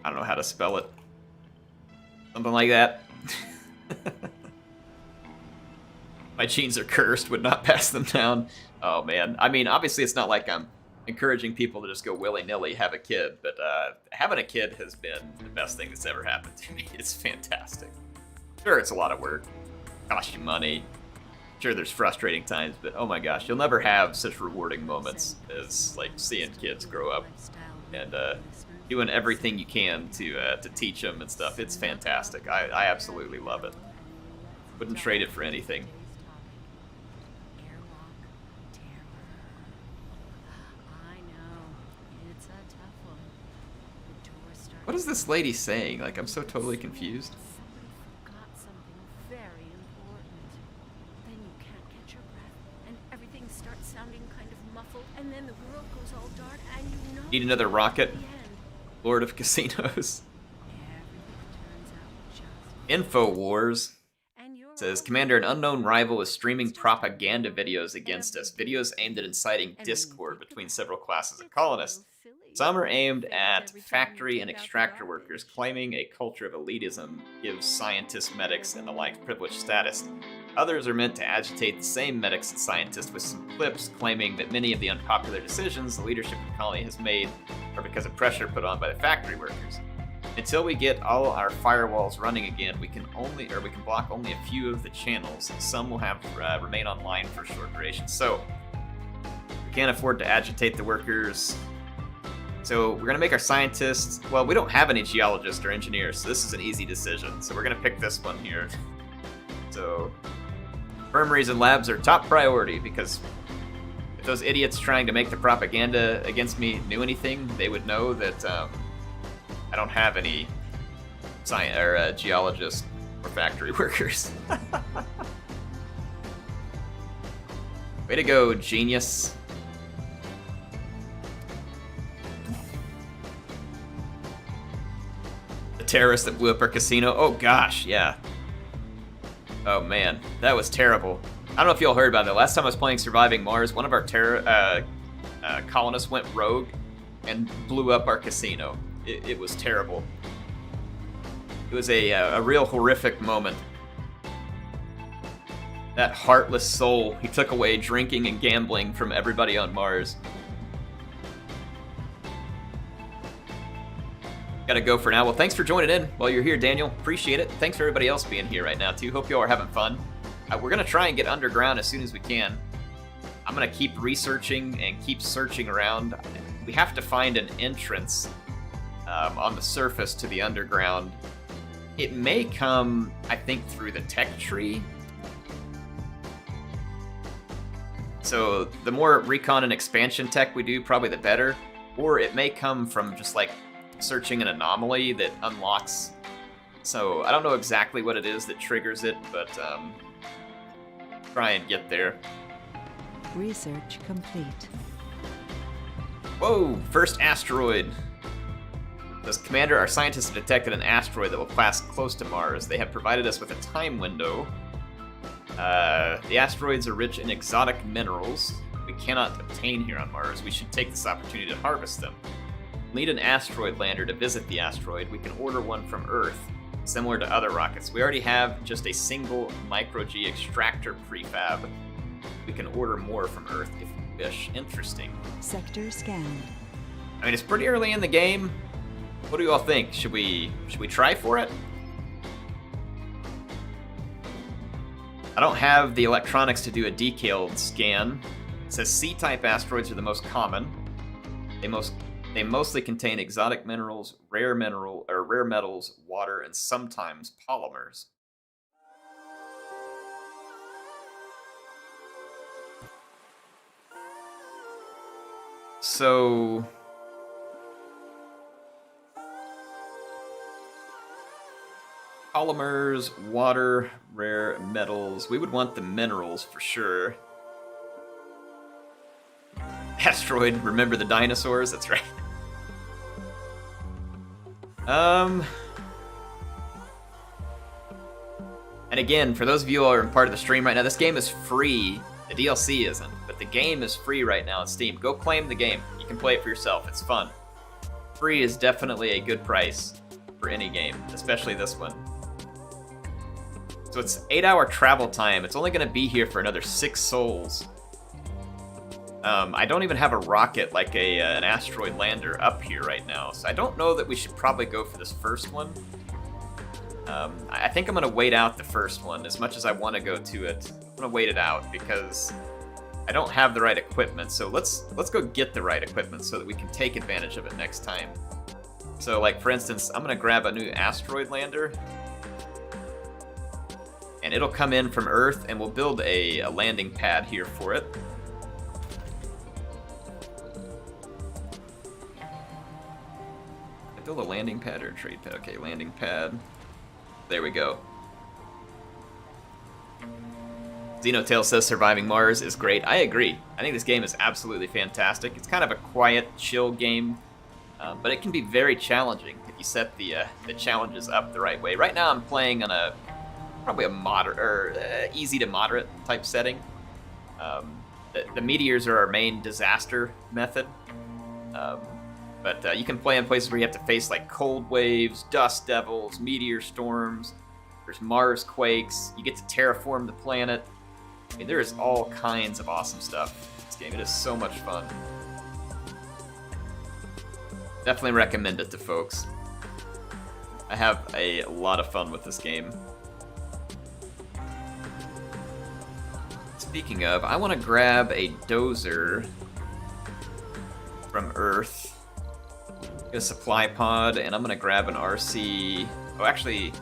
I don't know how to spell it. Something like that. My genes are cursed, would not pass them down. Oh, man. I mean, obviously it's not like I'm encouraging people to just go willy-nilly have a kid, but having a kid has been the best thing that's ever happened to me. It's fantastic. Sure, it's a lot of work. Costs you money. Sure, there's frustrating times, but oh my gosh, you'll never have such rewarding moments as like seeing kids grow up and doing everything you can to teach them and stuff. It's fantastic. I absolutely love it. Wouldn't trade it for anything. What is this lady saying? Like, I'm so totally confused. Need another rocket? Lord of Casinos. InfoWars says, Commander, an unknown rival is streaming propaganda videos against us. Videos aimed at inciting discord between several classes of colonists. Some are aimed at factory and extractor workers, claiming a culture of elitism gives scientists, medics, and the like privileged status. Others are meant to agitate the same medics and scientists with some clips claiming that many of the unpopular decisions the leadership of the colony has made are because of pressure put on by the factory workers. Until we get all our firewalls running again, we can block only a few of the channels. Some will have remain online for short durations. So we can't afford to agitate the workers. So we're gonna make our scientists. Well, we don't have any geologists or engineers, so this is an easy decision. So we're gonna pick this one here. So infirmaries and labs are top priority because if those idiots trying to make the propaganda against me knew anything, they would know that I don't have any geologists or factory workers. Way to go, genius. The terrorist that blew up our casino. Oh gosh, yeah. Oh man, that was terrible. I don't know if y'all heard about that. Last time I was playing Surviving Mars, one of our colonists went rogue and blew up our casino. It was terrible. It was a real horrific moment. That heartless soul, he took away drinking and gambling from everybody on Mars. Gotta go for now. Well, thanks for joining in while you're here, Daniel. Appreciate it. Thanks for everybody else being here right now, too. Hope y'all are having fun. We're gonna try and get underground as soon as we can. I'm gonna keep researching and keep searching around. We have to find an entrance on the surface to the underground. It may come, I think, through the tech tree. So the more recon and expansion tech we do, probably the better. Or it may come from just like searching an anomaly that unlocks. So I don't know exactly what it is that triggers it, but try and get there. Research complete. Whoa, first asteroid. Says, Commander, our scientists have detected an asteroid that will pass close to Mars. They have provided us with a time window. The asteroids are rich in exotic minerals we cannot obtain here on Mars. We should take this opportunity to harvest them. need an asteroid lander to visit the asteroid. We can order one from Earth, similar to other rockets. We already have just a single micro-G extractor prefab. We can order more from Earth if we wish. Interesting. Sector scanned. I mean, it's pretty early in the game. What do you all think? Should we try for it? I don't have the electronics to do a detailed scan. It says C-type asteroids are the most common. They mostly contain exotic minerals, rare metals, water, and sometimes polymers. So polymers, water, rare metals. We would want the minerals for sure. Asteroid, remember the dinosaurs? That's right. And again, for those of you who are part of the stream right now, this game is free. The DLC isn't, but the game is free right now on Steam. Go claim the game. You can play it for yourself. It's fun. Free is definitely a good price for any game, especially this one. So it's 8-hour travel time. It's only going to be here for another 6 souls. I don't even have a rocket like an asteroid lander up here right now, so I don't know that we should probably go for this first one. I think I'm going to wait out the first one as much as I want to go to it. I'm going to wait it out because I don't have the right equipment, so let's go get the right equipment so that we can take advantage of it next time. So, like, for instance, I'm going to grab a new asteroid lander, and it'll come in from Earth, and we'll build a landing pad here for it. Build a landing pad or a trade pad? Okay, landing pad. There we go. Xenotail says surviving Mars is great. I agree. I think this game is absolutely fantastic. It's kind of a quiet, chill game, but it can be very challenging if you set the challenges up the right way. Right now I'm playing on probably a moderate or easy to moderate type setting. The meteors are our main disaster method. But you can play in places where you have to face like cold waves, dust devils, meteor storms. There's Mars quakes. You get to terraform the planet. I mean, there is all kinds of awesome stuff in this game. It is so much fun. Definitely recommend it to folks. I have a lot of fun with this game. Speaking of, I want to grab a dozer from Earth. Get a supply pod, and I'm gonna grab an RC. Oh, actually,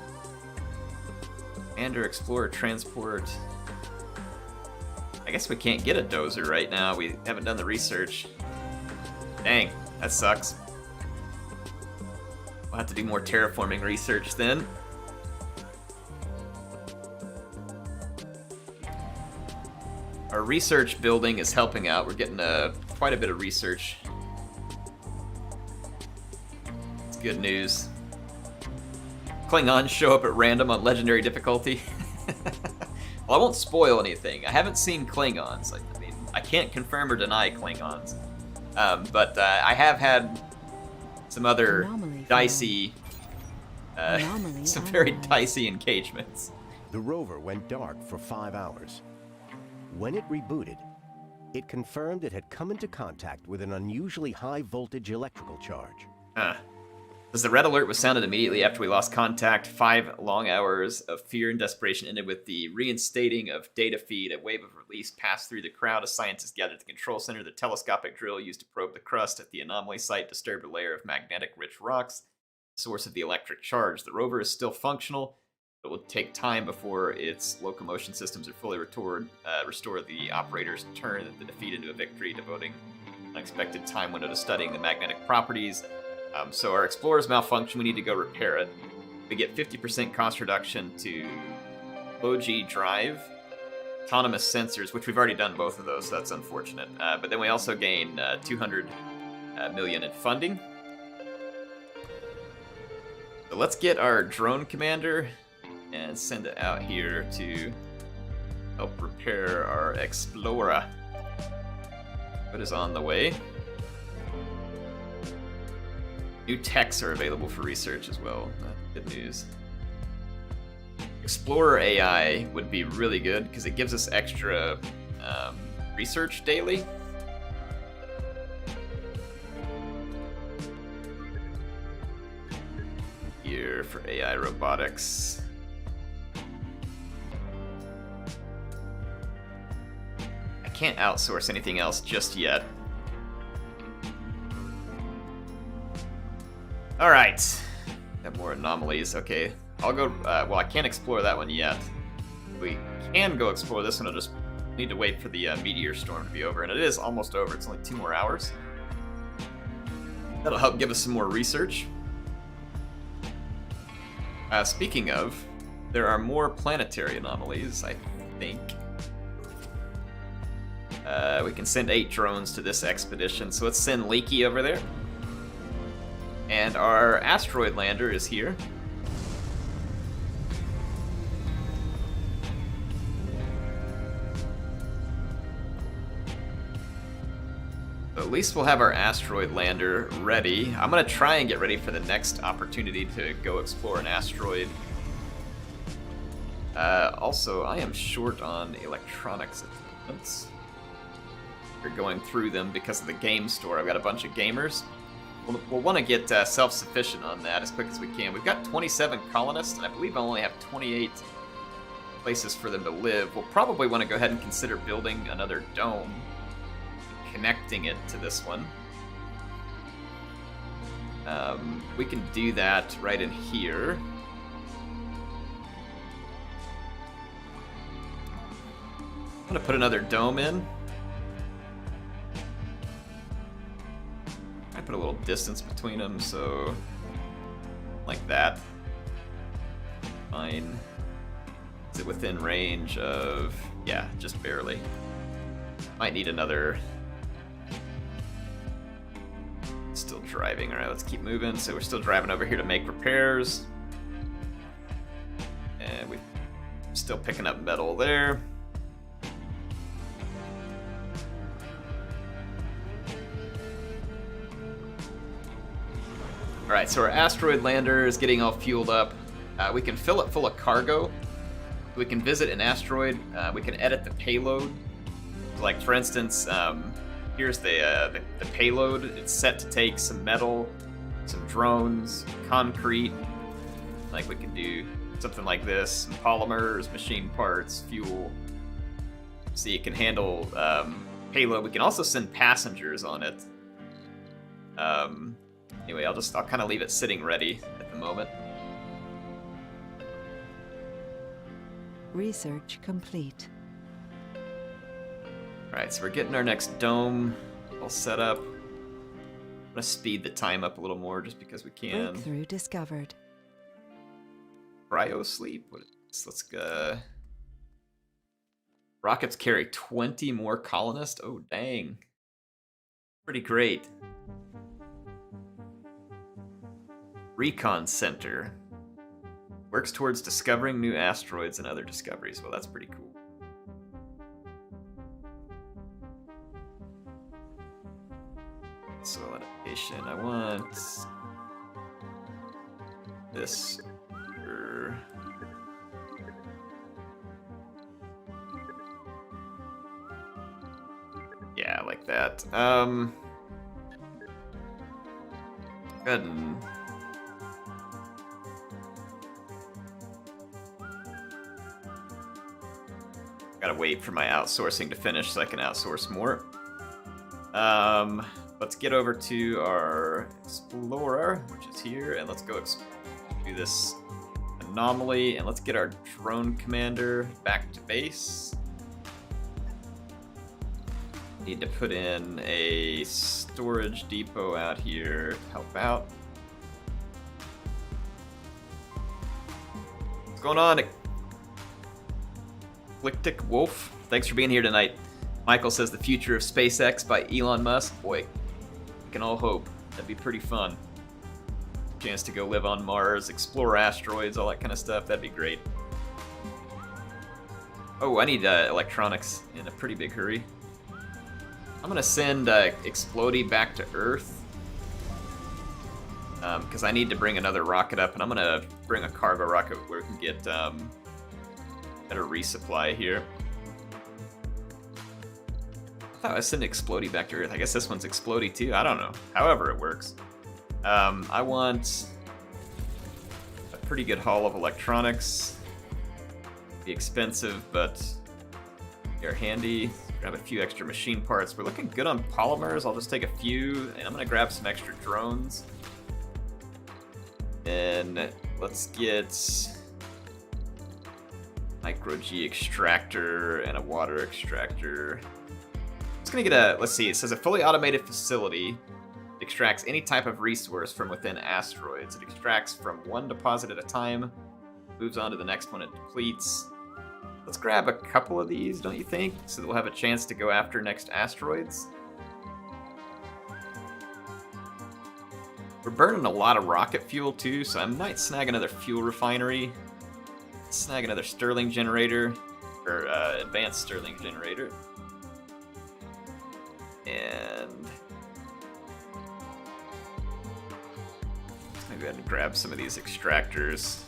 Commander, Explorer, Transport. I guess we can't get a dozer right now. We haven't done the research. Dang, that sucks. We'll have to do more terraforming research then. Our research building is helping out. We're getting quite a bit of research. Good news. Klingons show up at random on legendary difficulty. Well, I won't spoil anything. I haven't seen Klingons. I mean, I can't confirm or deny Klingons. But I have had some other dicey, some very dicey engagements. The rover went dark for 5 hours. When it rebooted, it confirmed it had come into contact with an unusually high voltage electrical charge. As the red alert was sounded immediately after we lost contact, 5 long hours of fear and desperation ended with the reinstating of data feed. A wave of release passed through the crowd as scientists gathered at the control center. The telescopic drill used to probe the crust at the anomaly site disturbed a layer of magnetic-rich rocks, the source of the electric charge. The rover is still functional, but it will take time before its locomotion systems are fully restored. The operators turn the defeat into a victory, devoting an unexpected time window to studying the magnetic properties. So our Explorer's malfunction, we need to go repair it. We get 50% cost reduction to low-G drive, autonomous sensors, which we've already done both of those, so that's unfortunate. But then we also gain 200 million in funding. So let's get our drone commander and send it out here to help repair our Explorer. It is on the way. New techs are available for research as well. Good news. Explorer AI would be really good because it gives us extra research daily. Here for AI robotics. I can't outsource anything else just yet. Alright. Got more anomalies. Okay. I'll go. Well, I can't explore that one yet. We can go explore this one. I'll just need to wait for the meteor storm to be over. And it is almost over. It's only 2 more hours. That'll help give us some more research. Speaking of, there are more planetary anomalies, I think. We can send 8 drones to this expedition. So let's send Leaky over there. And our asteroid lander is here. At least we'll have our asteroid lander ready. I'm gonna try and get ready for the next opportunity to go explore an asteroid. Also, I am short on electronics at the moment. We're going through them because of the game store. I've got a bunch of gamers. We'll want to get self-sufficient on that as quick as we can. We've got 27 colonists, and I believe I only have 28 places for them to live. We'll probably want to go ahead and consider building another dome, connecting it to this one. We can do that right in here. I'm gonna put another dome in. I put a little distance between them, so like that. Fine. Is it within range of? Yeah, just barely. Might need another. Still driving. All right, let's keep moving. So we're still driving over here to make repairs, and we're still picking up metal there. Alright, so our asteroid lander is getting all fueled up. We can fill it full of cargo. We can visit an asteroid. We can edit the payload. Like, for instance, here's the payload. It's set to take some metal, some drones, concrete. Like, we can do something like this. Some polymers, machine parts, fuel. So you can handle payload. We can also send passengers on it. Anyway, I'll kind of leave it sitting ready at the moment. Research complete. Alright, so we're getting our next dome all set up. I'm gonna speed the time up a little more just because we can. Breakthrough discovered. Cryo sleep? What is this? Let's go. Rockets carry 20 more colonists? Oh, dang. Pretty great. Recon Center. Works towards discovering new asteroids and other discoveries. Well, that's pretty cool. So adaptation. I want this. Yeah, like that. Go ahead and gotta wait for my outsourcing to finish so I can outsource more. Let's get over to our explorer, which is here, and let's go do this anomaly, and let's get our drone commander back to base. Need to put in a storage depot out here to help out. What's going on, Eclectic Wolf? Thanks for being here tonight. Michael says the future of SpaceX by Elon Musk. Boy, we can all hope. That'd be pretty fun. Chance to go live on Mars, explore asteroids, all that kind of stuff. That'd be great. Oh, I need electronics in a pretty big hurry. I'm gonna send Explodey back to Earth. because I need to bring another rocket up, and I'm gonna bring a cargo rocket where we can get better resupply here. I thought I sent explodey back to Earth. I guess this one's explodey too. I don't know. However it works. I want a pretty good haul of electronics. Be expensive, but they're handy. Grab a few extra machine parts. We're looking good on polymers. I'll just take a few, and I'm gonna grab some extra drones. And let's get micro G extractor and a water extractor. It's gonna get a, let's see, it says a fully automated facility extracts any type of resource from within asteroids. It extracts from one deposit at a time, moves on to the next one, it depletes. Let's grab a couple of these, don't you think? So that we'll have a chance to go after next asteroids. We're burning a lot of rocket fuel too, so I might snag another fuel refinery. Snag another Stirling generator, or advanced Stirling generator. And maybe I can grab some of these extractors.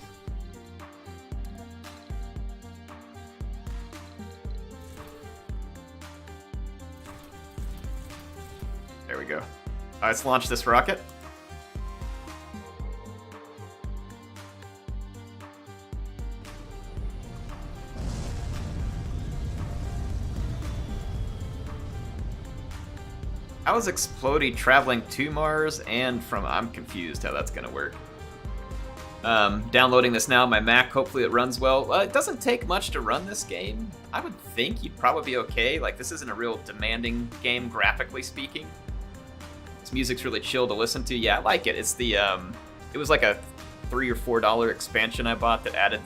There we go. Let's launch this rocket. How is Explodey traveling to Mars and from... I'm confused how that's gonna work. Downloading this now on my Mac, hopefully it runs well. It doesn't take much to run this game. I would think you'd probably be okay. Like, this isn't a real demanding game, graphically speaking. This music's really chill to listen to. Yeah, I like it. It's the, it was like a $3 or $4 expansion I bought that added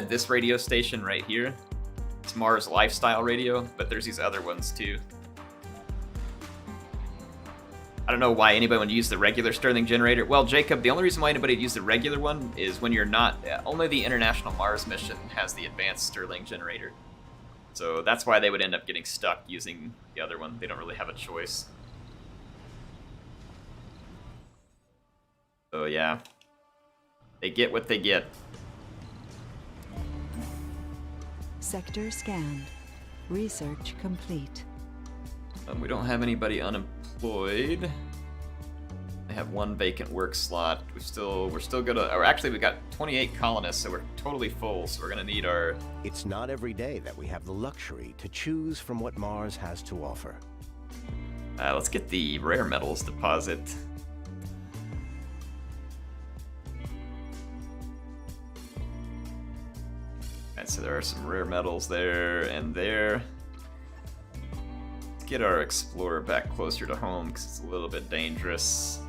this radio station right here. It's Mars Lifestyle Radio, but there's these other ones too. I don't know why anybody would use the regular Stirling generator. Well, Jacob, the only reason why anybody would use the regular one is when you're not... only the International Mars mission has the advanced Stirling generator. So that's why they would end up getting stuck using the other one. They don't really have a choice. So yeah. They get what they get. Sector scanned. Research complete. We don't have anybody unemployed. I have one vacant work slot. We're still gonna, or actually we got 28 colonists, so we're totally full, so we're gonna need our... It's not every day that we have the luxury to choose from what Mars has to offer. Let's get the rare metals deposit. Alright, so there are some rare metals there and there. Get our explorer back closer to home because it's a little bit dangerous.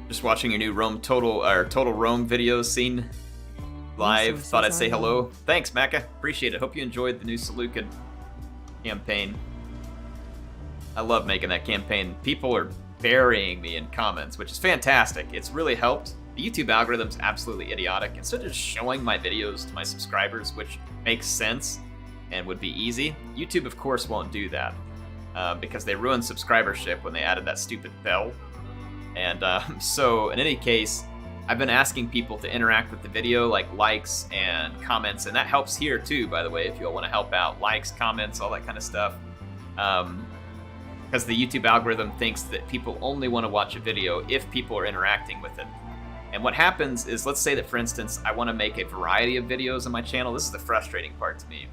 Just watching your new Total Rome videos seen live. Thought I'd say hello. Thanks, Macca. Appreciate it. Hope you enjoyed the new Seleucid campaign. I love making that campaign. People are burying me in comments, which is fantastic. It's really helped. The YouTube algorithm's absolutely idiotic. Instead of just showing my videos to my subscribers, which makes sense and would be easy, YouTube of course won't do that because they ruined subscribership when they added that stupid bell. And so in any case, I've been asking people to interact with the video, like likes and comments, and that helps here too, by the way, if you all want to help out. Likes, comments, all that kind of stuff. Because the YouTube algorithm thinks that people only want to watch a video if people are interacting with it. And what happens is, let's say that, for instance, I want to make a variety of videos on my channel. This is the frustrating part to me.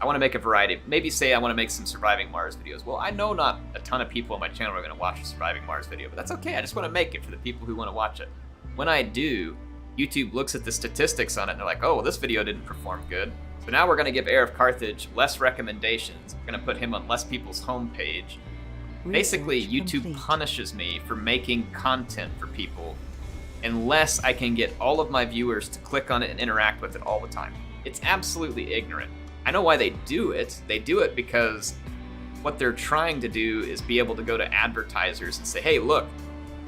I want to make a variety. Maybe say I want to make some Surviving Mars videos. Well, I know not a ton of people on my channel are going to watch a Surviving Mars video, but that's okay. I just want to make it for the people who want to watch it. When I do, YouTube looks at the statistics on it and they're like, oh, well, this video didn't perform good. So now we're going to give HeirofCarthage less recommendations. We're going to put him on less people's homepage. Basically, YouTube punishes me for making content for people unless I can get all of my viewers to click on it and interact with it all the time. It's absolutely ignorant. I know why they do it. They do it because what they're trying to do is be able to go to advertisers and say, hey, look,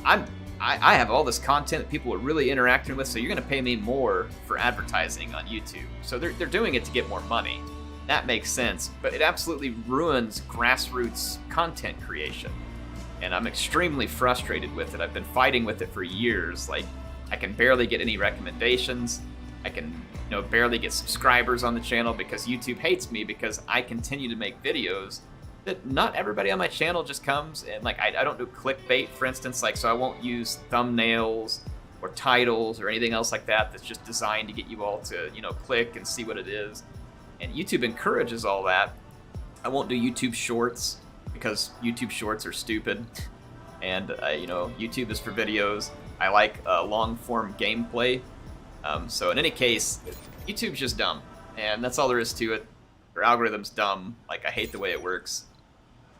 I have all this content that people are really interacting with, so you're going to pay me more for advertising on YouTube. So they're doing it to get more money. That makes sense, but it absolutely ruins grassroots content creation. and I'm extremely frustrated with it. I've been fighting with it for years. Like, I can barely get any recommendations. I can, barely get subscribers on the channel because YouTube hates me because I continue to make videos that not everybody on my channel just comes and, like, I don't do clickbait, for instance, like, so I won't use thumbnails or titles or anything else like that that's just designed to get you all to, click and see what it is. And YouTube encourages all that. I won't do YouTube Shorts because YouTube Shorts are stupid. And, YouTube is for videos. I like long-form gameplay. So in any case, YouTube's just dumb. And that's all there is to it. Their algorithm's dumb. Like, I hate the way it works.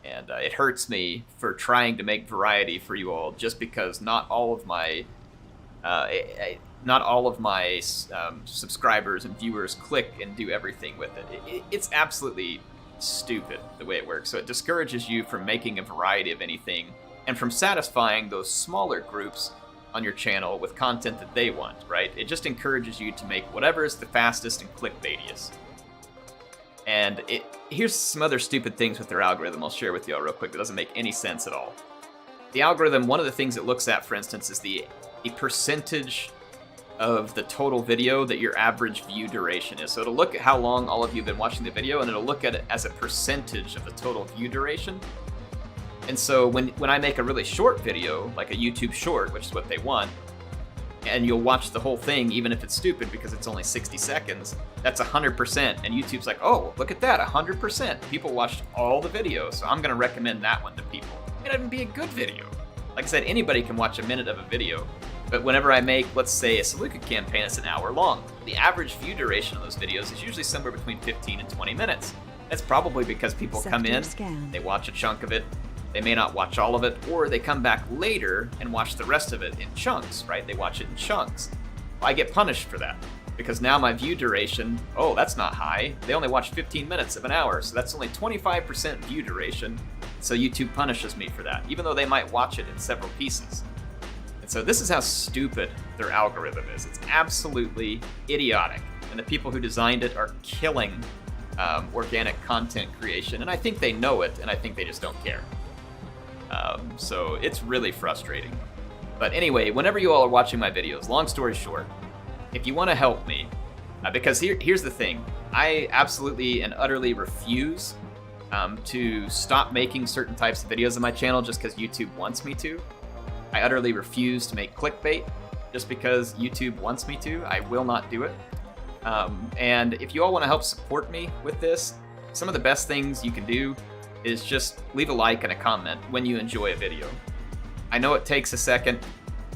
And it hurts me for trying to make variety for you all just because not all of my subscribers and viewers click and do everything with it. It's absolutely stupid the way it works. So it discourages you from making a variety of anything and from satisfying those smaller groups on your channel with content that they want, right? It just encourages you to make whatever is the fastest and clickbaitiest. And here's some other stupid things with their algorithm I'll share with you all real quick that doesn't make any sense at all. The algorithm, one of the things it looks at, for instance, is the percentage of the total video that your average view duration is. So it'll look at how long all of you have been watching the video, and it'll look at it as a percentage of the total view duration. And so when I make a really short video, like a YouTube short, which is what they want, and you'll watch the whole thing, even if it's stupid because it's only 60 seconds, that's 100%. And YouTube's like, oh, look at that, 100%. People watched all the video, so I'm going to recommend that one to people. It might even be a good video. Like I said, anybody can watch a minute of a video. But whenever I make, let's say, a Saluka campaign that's an hour long, the average view duration of those videos is usually somewhere between 15 and 20 minutes. That's probably because people come in, they watch a chunk of it, they may not watch all of it, or they come back later and watch the rest of it in chunks, right? They watch it in chunks. I get punished for that, because now my view duration, oh, that's not high. They only watch 15 minutes of an hour, so that's only 25% view duration, so YouTube punishes me for that, even though they might watch it in several pieces. And so this is how stupid their algorithm is. It's absolutely idiotic, and the people who designed it are killing organic content creation, and I think they know it, and I think they just don't care. So it's really frustrating. But anyway, whenever you all are watching my videos, long story short, if you want to help me, because here's the thing, I absolutely and utterly refuse to stop making certain types of videos on my channel just because YouTube wants me to. I utterly refuse to make clickbait just because YouTube wants me to. I will not do it. And if you all want to help support me with this, some of the best things you can do is just leave a like and a comment when you enjoy a video. I know it takes a second,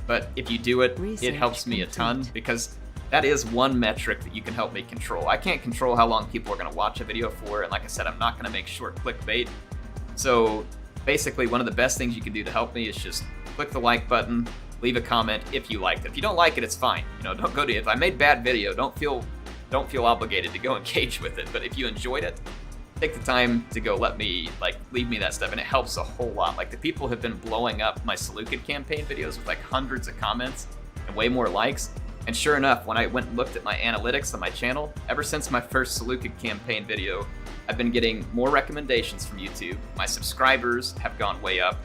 but if you do it, it helps me a ton because that is one metric that you can help me control. I can't control how long people are going to watch a video for, and like I said, I'm not going to make short clickbait. So basically, one of the best things you can do to help me is just click the like button, leave a comment if you liked it. If you don't like it, it's fine. Don't go to it. If I made bad video, don't feel obligated to go engage with it. But if you enjoyed it, take the time to go leave me that stuff, and it helps a whole lot. Like, the people have been blowing up my Saluka campaign videos with like hundreds of comments and way more likes. And sure enough, when I went and looked at my analytics on my channel, ever since my first Saluka campaign video, I've been getting more recommendations from YouTube. My subscribers have gone way up.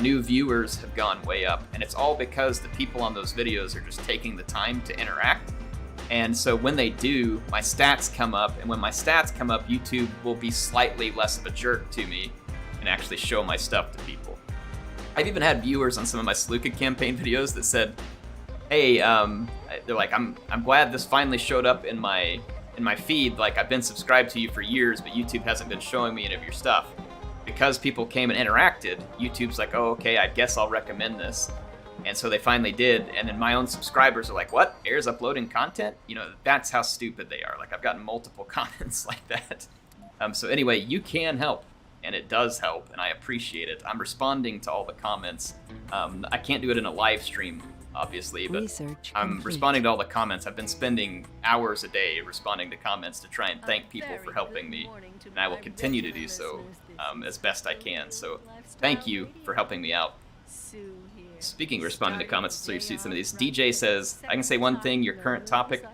New viewers have gone way up. And it's all because the people on those videos are just taking the time to interact. And so when they do, my stats come up. And when my stats come up, YouTube will be slightly less of a jerk to me and actually show my stuff to people. I've even had viewers on some of my Saluka campaign videos that said, hey, they're like, I'm glad this finally showed up in my feed. Like, I've been subscribed to you for years, but YouTube hasn't been showing me any of your stuff. Because people came and interacted, YouTube's like, oh, okay, I guess I'll recommend this. And so they finally did, and then my own subscribers are like, what? Heir's uploading content? That's how stupid they are. Like, I've gotten multiple comments like that. So anyway, you can help, and it does help, and I appreciate it. I'm responding to all the comments. I can't do it in a live stream, obviously, but I'm responding to all the comments. I've been spending hours a day responding to comments to try and thank people for helping me, and I will continue to do so as best I can. So thank you for helping me out. Speaking of responding to comments, so you see some of these. DJ says, I can say one thing, your current topic.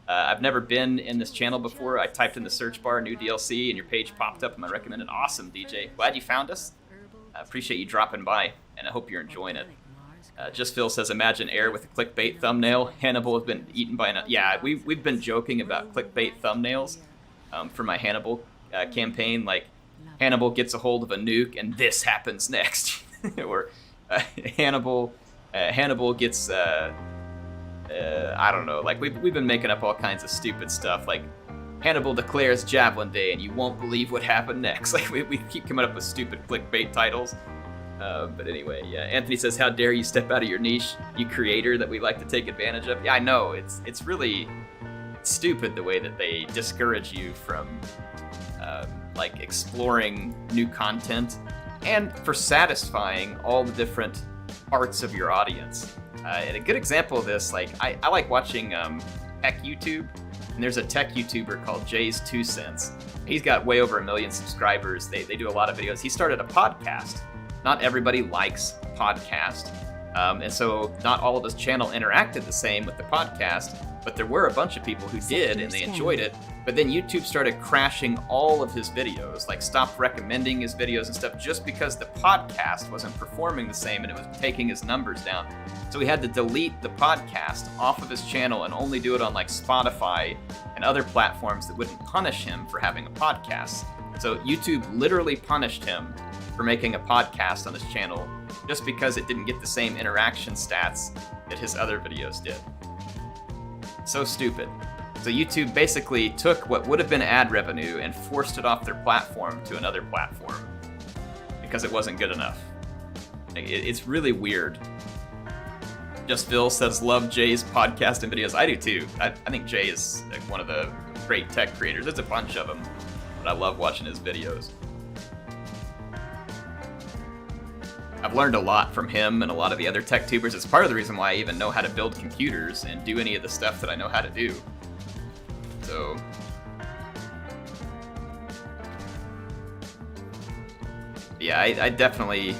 I've never been in this channel before. I typed in the search bar, new DLC, and your page popped up, and I recommended. Awesome, DJ. Glad you found us. I appreciate you dropping by, and I hope you're enjoying it. Just Phil says, imagine Heir with a clickbait thumbnail. Hannibal has been eaten by an... Yeah, we've been joking about clickbait thumbnails for my Hannibal campaign. Like, Hannibal gets a hold of a nuke, and this happens next. Or Hannibal gets... I don't know. Like, we've been making up all kinds of stupid stuff. Like, Hannibal declares Javelin Day, and you won't believe what happened next. Like, we keep coming up with stupid clickbait titles. But anyway, yeah. Anthony says, how dare you step out of your niche, you creator that we like to take advantage of. Yeah, I know. It's really stupid the way that they discourage you from, like, exploring new content and for satisfying all the different parts of your audience. And a good example of this, like, I like watching tech YouTube, and there's a tech YouTuber called Jay's 2 Cents. He's got way over 1 million subscribers. They do a lot of videos. He started a podcast. Not everybody likes podcast, and so not all of his channel interacted the same with the podcast, but there were a bunch of people who did, and they enjoyed it. But then YouTube started crashing all of his videos, like stopped recommending his videos and stuff just because the podcast wasn't performing the same and it was taking his numbers down. So he had to delete the podcast off of his channel and only do it on like Spotify and other platforms that wouldn't punish him for having a podcast. So YouTube literally punished him for making a podcast on his channel just because it didn't get the same interaction stats that his other videos did. So stupid. So YouTube basically took what would have been ad revenue and forced it off their platform to another platform because it wasn't good enough. It's really weird. Just Phil says, love Jay's podcast and videos. I do too. I think Jay is like one of the great tech creators. There's a bunch of them, but I love watching his videos. I've learned a lot from him and a lot of the other tech tubers. It's part of the reason why I even know how to build computers and do any of the stuff that I know how to do. So, yeah, I definitely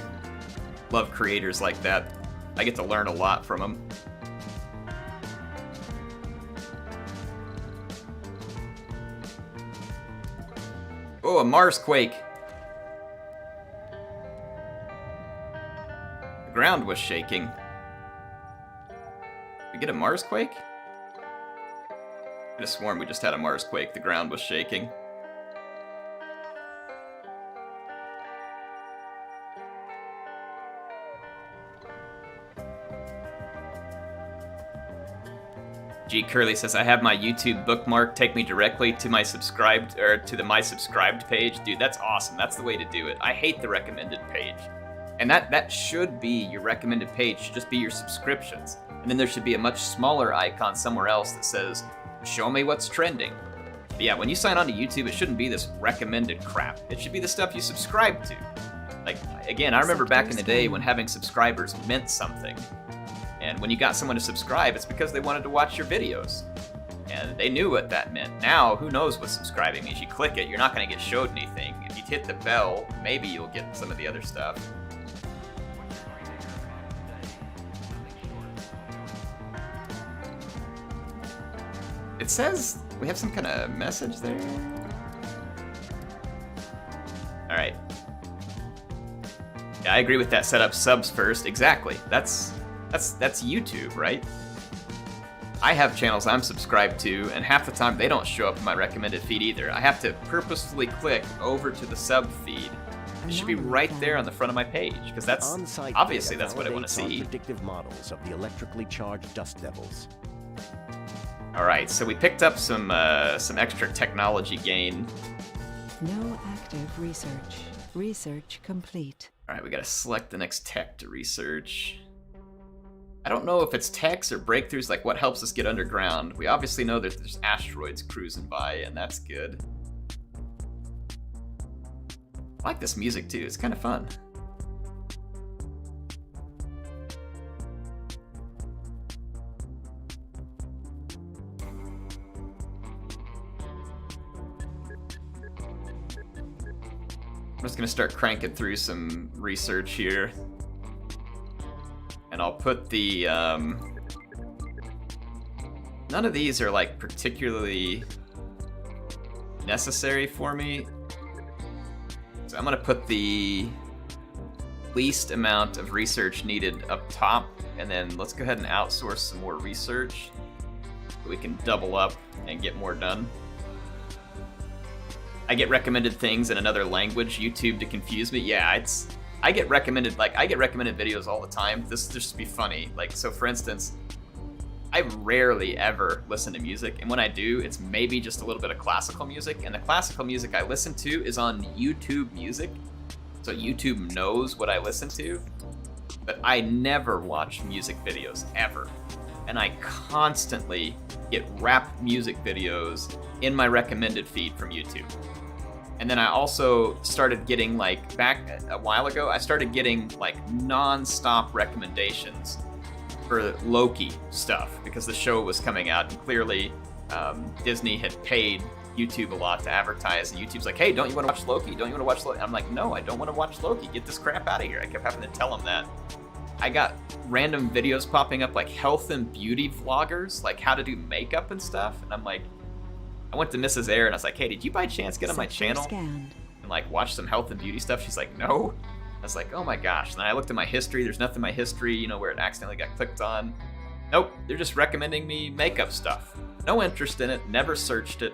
love creators like that. I get to learn a lot from them. Oh, a Mars quake. The ground was shaking. Did we get a Mars quake? I could have sworn we just had a Mars quake. The ground was shaking. G Curly says, I have my YouTube bookmark. Take me directly to my subscribed, or to the my subscribed page. Dude, that's awesome. That's the way to do it. I hate the recommended page. And that should be your recommended page. Should just be your subscriptions. And then there should be a much smaller icon somewhere else that says, show me what's trending. But yeah, when you sign on to YouTube, it shouldn't be this recommended crap. It should be the stuff you subscribe to. Like, again, I remember back in the day when having subscribers meant something. And when you got someone to subscribe, it's because they wanted to watch your videos. And they knew what that meant. Now, who knows what subscribing means? You click it, you're not going to get showed anything. If you hit the bell, maybe you'll get some of the other stuff. It says we have some kind of message there. All right. Yeah, I agree with that. Set up subs first. Exactly. That's YouTube, right? I have channels I'm subscribed to, and half the time they don't show up in my recommended feed either. I have to purposefully click over to the sub feed. It should be right there on the front of my page, because that's obviously that's what I want to see. Predictive models of the electrically charged dust devils. All right, so we picked up some extra technology gain. No active research. Research complete. All right, we got to select the next tech to research. I don't know if it's techs or breakthroughs, like what helps us get underground. We obviously know that there's asteroids cruising by, and that's good. I like this music too, it's kind of fun. I'm just gonna start cranking through some research here. And I'll put the, none of these are like particularly necessary for me. So I'm gonna put the least amount of research needed up top, and then let's go ahead and outsource some more research so we can double up and get more done. I get recommended things in another language, YouTube, to confuse me. Yeah, I get recommended videos all the time. This just to be funny. Like, so for instance, I rarely ever listen to music, and when I do, it's maybe just a little bit of classical music, and the classical music I listen to is on YouTube Music, so YouTube knows what I listen to, but I never watch music videos, ever. And I constantly get rap music videos in my recommended feed from YouTube. And then I also started getting, like, back a while ago, I started getting, like, non-stop recommendations for Loki stuff because the show was coming out, and clearly Disney had paid YouTube a lot to advertise, and YouTube's like, hey, don't you want to watch Loki? Don't you want to watch Loki? I'm like, no, I don't want to watch Loki. Get this crap out of here. I kept having to tell them that. I got random videos popping up, like health and beauty vloggers, like how to do makeup and stuff, and I'm like, I went to Mrs. Heir and I was like, hey, did you by chance get on my channel and like watch some health and beauty stuff? She's like, no. I was like, oh my gosh. And then I looked at my history. There's nothing in my history, you know, where it accidentally got clicked on. Nope, they're just recommending me makeup stuff. No interest in it, never searched it,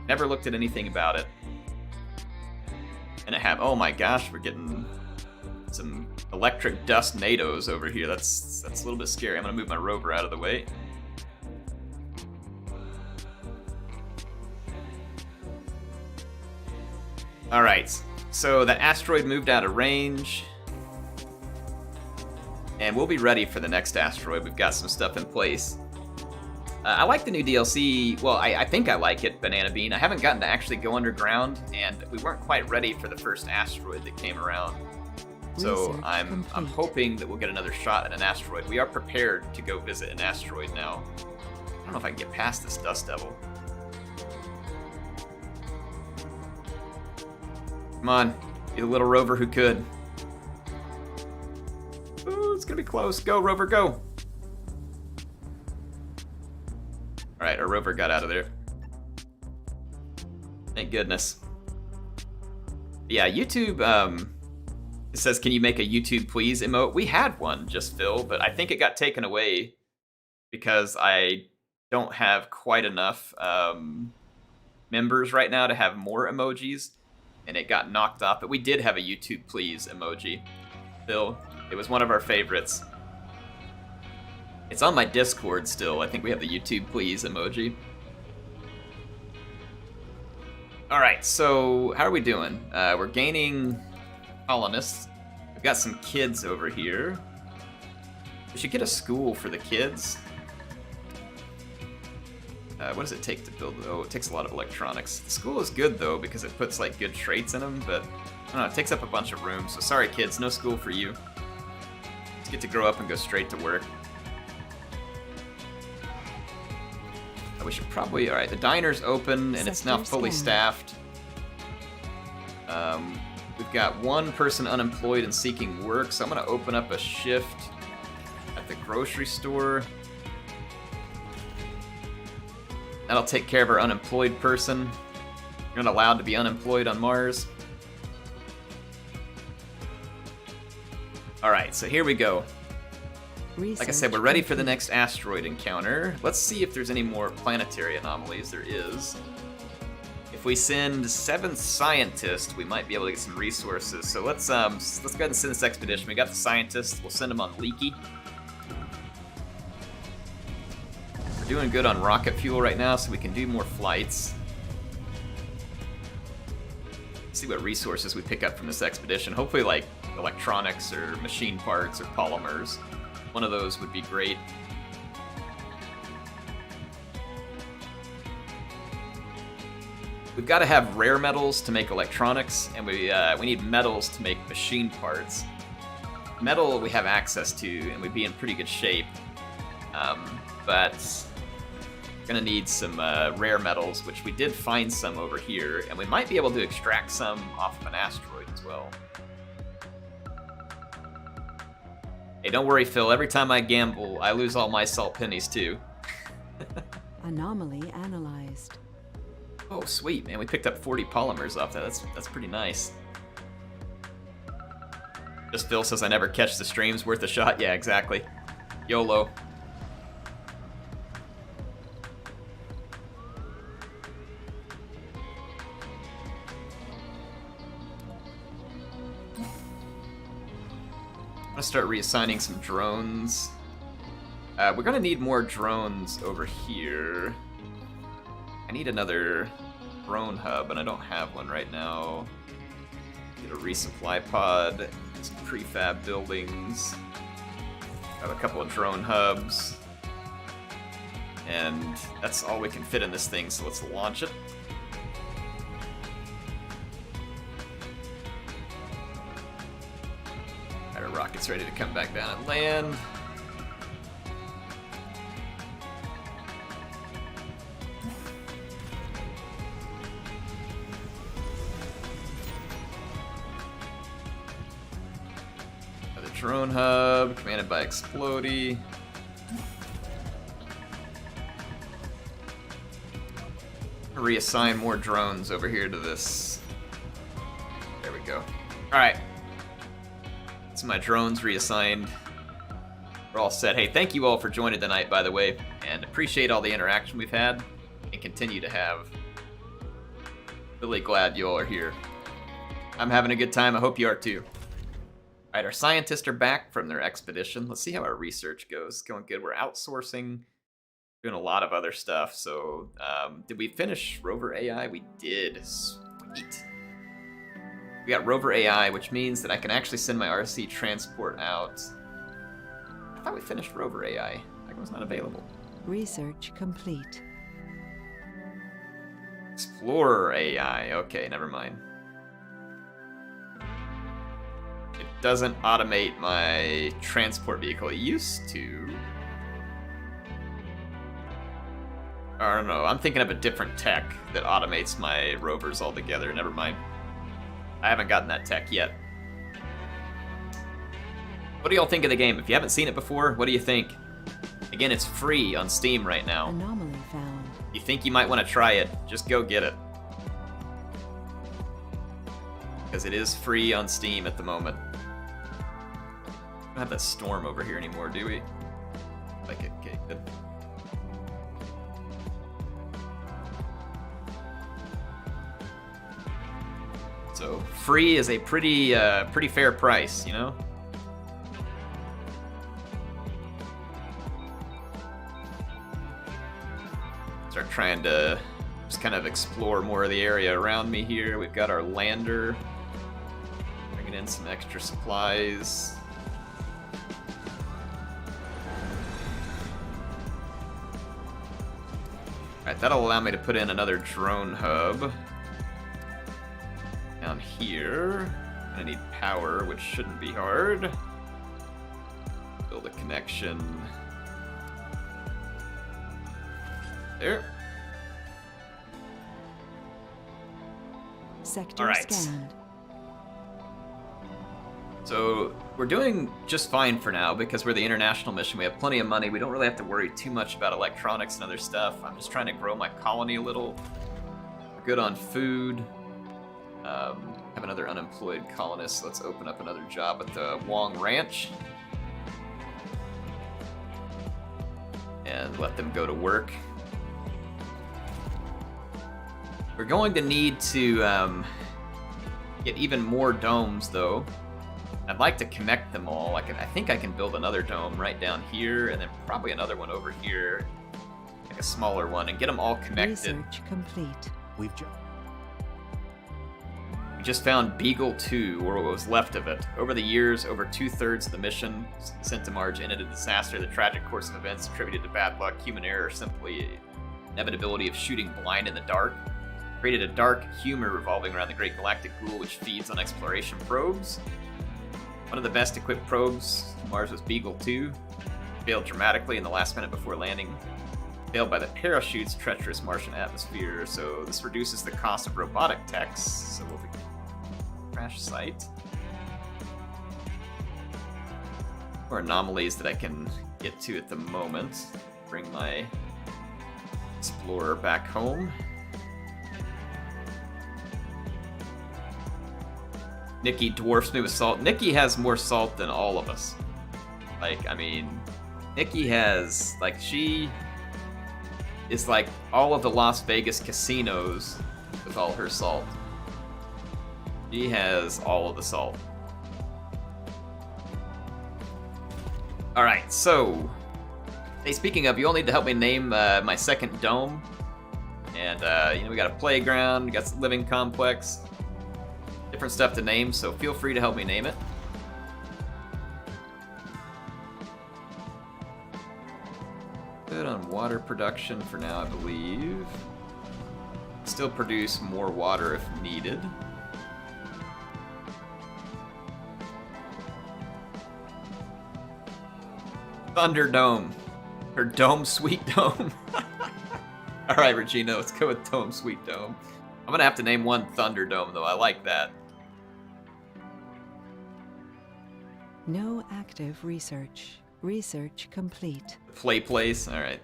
never looked at anything about it. And oh my gosh, we're getting some electric dust NATOs over here. That's a little bit scary. I'm gonna move my rover out of the way. All right, so that asteroid moved out of range, and we'll be ready for the next asteroid. We've got some stuff in place. I like the new DLC. Well, I think I like it, Banana Bean. I haven't gotten to actually go underground, and we weren't quite ready for the first asteroid that came around. So I'm hoping that we'll get another shot at an asteroid. We are prepared to go visit an asteroid now. I don't know if I can get past this dust devil. Come on, be the little rover who could. Ooh, it's gonna be close. Go, rover, go. Alright, our rover got out of there. Thank goodness. Yeah, YouTube, it says, can you make a YouTube please emote? We had one, just Phil, but I think it got taken away because I don't have quite enough members right now to have more emojis. And it got knocked off, but we did have a YouTube please emoji. Phil, it was one of our favorites. It's on my Discord still. I think we have the YouTube please emoji. Alright, so how are we doing? We're gaining colonists. We've got some kids over here. We should get a school for the kids. What does it take to build? Oh, it takes a lot of electronics. The school is good, though, because it puts, like, good traits in them, but, I don't know, it takes up a bunch of room, so sorry, kids, no school for you. Just get to grow up and go straight to work. We should probably... Alright, the diner's open, and it's now fully staffed. We've got one person unemployed and seeking work, so I'm going to open up a shift at the grocery store. That'll take care of our unemployed person. You're not allowed to be unemployed on Mars. Alright, so here we go. Like I said, we're ready for the next asteroid encounter. Let's see if there's any more planetary anomalies. There is. If we send 7 scientists, we might be able to get some resources. So let's go ahead and send this expedition. We got the scientists. We'll send them on Leaky. We're doing good on rocket fuel right now, so we can do more flights. Let's see what resources we pick up from this expedition. Hopefully, like, electronics or machine parts or polymers. One of those would be great. We've got to have rare metals to make electronics, and we need metals to make machine parts. Metal we have access to, and we'd be in pretty good shape. But we're gonna need some rare metals, which we did find some over here, and we might be able to extract some off of an asteroid as well. Hey, don't worry, Phil. Every time I gamble, I lose all my salt pennies, too. Anomaly analyzed. Oh, sweet, man. We picked up 40 polymers off that. That's pretty nice. Just Phil says I never catch the streams worth a shot. Yeah, exactly. YOLO. I'm gonna start reassigning some drones. We're gonna need more drones over here. I need another drone hub, and I don't have one right now. Get a resupply pod, some prefab buildings. Have a couple of drone hubs. And that's all we can fit in this thing, so let's launch it. Our rocket's ready to come back down and land. Another drone hub, commanded by Explodey. Reassign more drones over here to this. There we go. Alright. So my drones reassigned. We're all set. Hey, thank you all for joining tonight, by the way, and appreciate all the interaction we've had and continue to have. Really glad you all are here. I'm having a good time. I hope you are too. Alright, our scientists are back from their expedition. Let's see how our research goes. It's going good. We're outsourcing, doing a lot of other stuff. So, did we finish rover AI? We did. Sweet. We got rover AI, which means that I can actually send my RC transport out. I thought we finished rover AI. That was not available. Research complete. Explorer AI. Okay, never mind. It doesn't automate my transport vehicle. It used to. I don't know. I'm thinking of a different tech that automates my rovers altogether. Never mind. I haven't gotten that tech yet. What do y'all think of the game? If you haven't seen it before, what do you think? Again, it's free on Steam right now. Anomaly found. You think you might want to try it, just go get it. Because it is free on Steam at the moment. We don't have that storm over here anymore, do we? Like it, okay, good. So free is a pretty fair price, you know? Start trying to just kind of explore more of the area around me here. We've got our lander, bringing in some extra supplies. Alright, that'll allow me to put in another drone hub. Down here, I need power, which shouldn't be hard. Build a connection. There. Sector All right. scanned. So we're doing just fine for now because we're the international mission. We have plenty of money. We don't really have to worry too much about electronics and other stuff. I'm just trying to grow my colony a little. We're good on food. Have another unemployed colonist. Let's open up another job at the Wong Ranch. And let them go to work. We're going to need to get even more domes, though. I'd like to connect them all. I think I can build another dome right down here, and then probably another one over here, like a smaller one, and get them all connected. Research complete. We've Just found Beagle 2, or what was left of it. Over the years, over 2/3 of the mission sent to Mars ended in disaster. The tragic course of events attributed to bad luck, human error, or simply inevitability of shooting blind in the dark created a dark humor revolving around the great galactic ghoul, which feeds on exploration probes. One of the best equipped probes to Mars was Beagle 2. Failed dramatically in the last minute before landing. Failed by the parachute's treacherous Martian atmosphere, so this reduces the cost of robotic techs. So we'll be crash site. Or anomalies that I can get to at the moment. Bring my explorer back home. Nikki dwarfs me with salt. Nikki has more salt than all of us. Like, I mean, Nikki has, like, she is like all of the Las Vegas casinos with all her salt. She has all of the salt. Alright, so... Hey, speaking of, you all need to help me name my second dome. And, you know, we got a playground, we got some living complex. Different stuff to name, so feel free to help me name it. Good on water production for now, I believe. Still produce more water if needed. Thunderdome. Or Dome Sweet Dome. Alright, Regina, let's go with Dome Sweet Dome. I'm gonna have to name one Thunderdome, though. I like that. No active research. Research complete. Play place? Alright.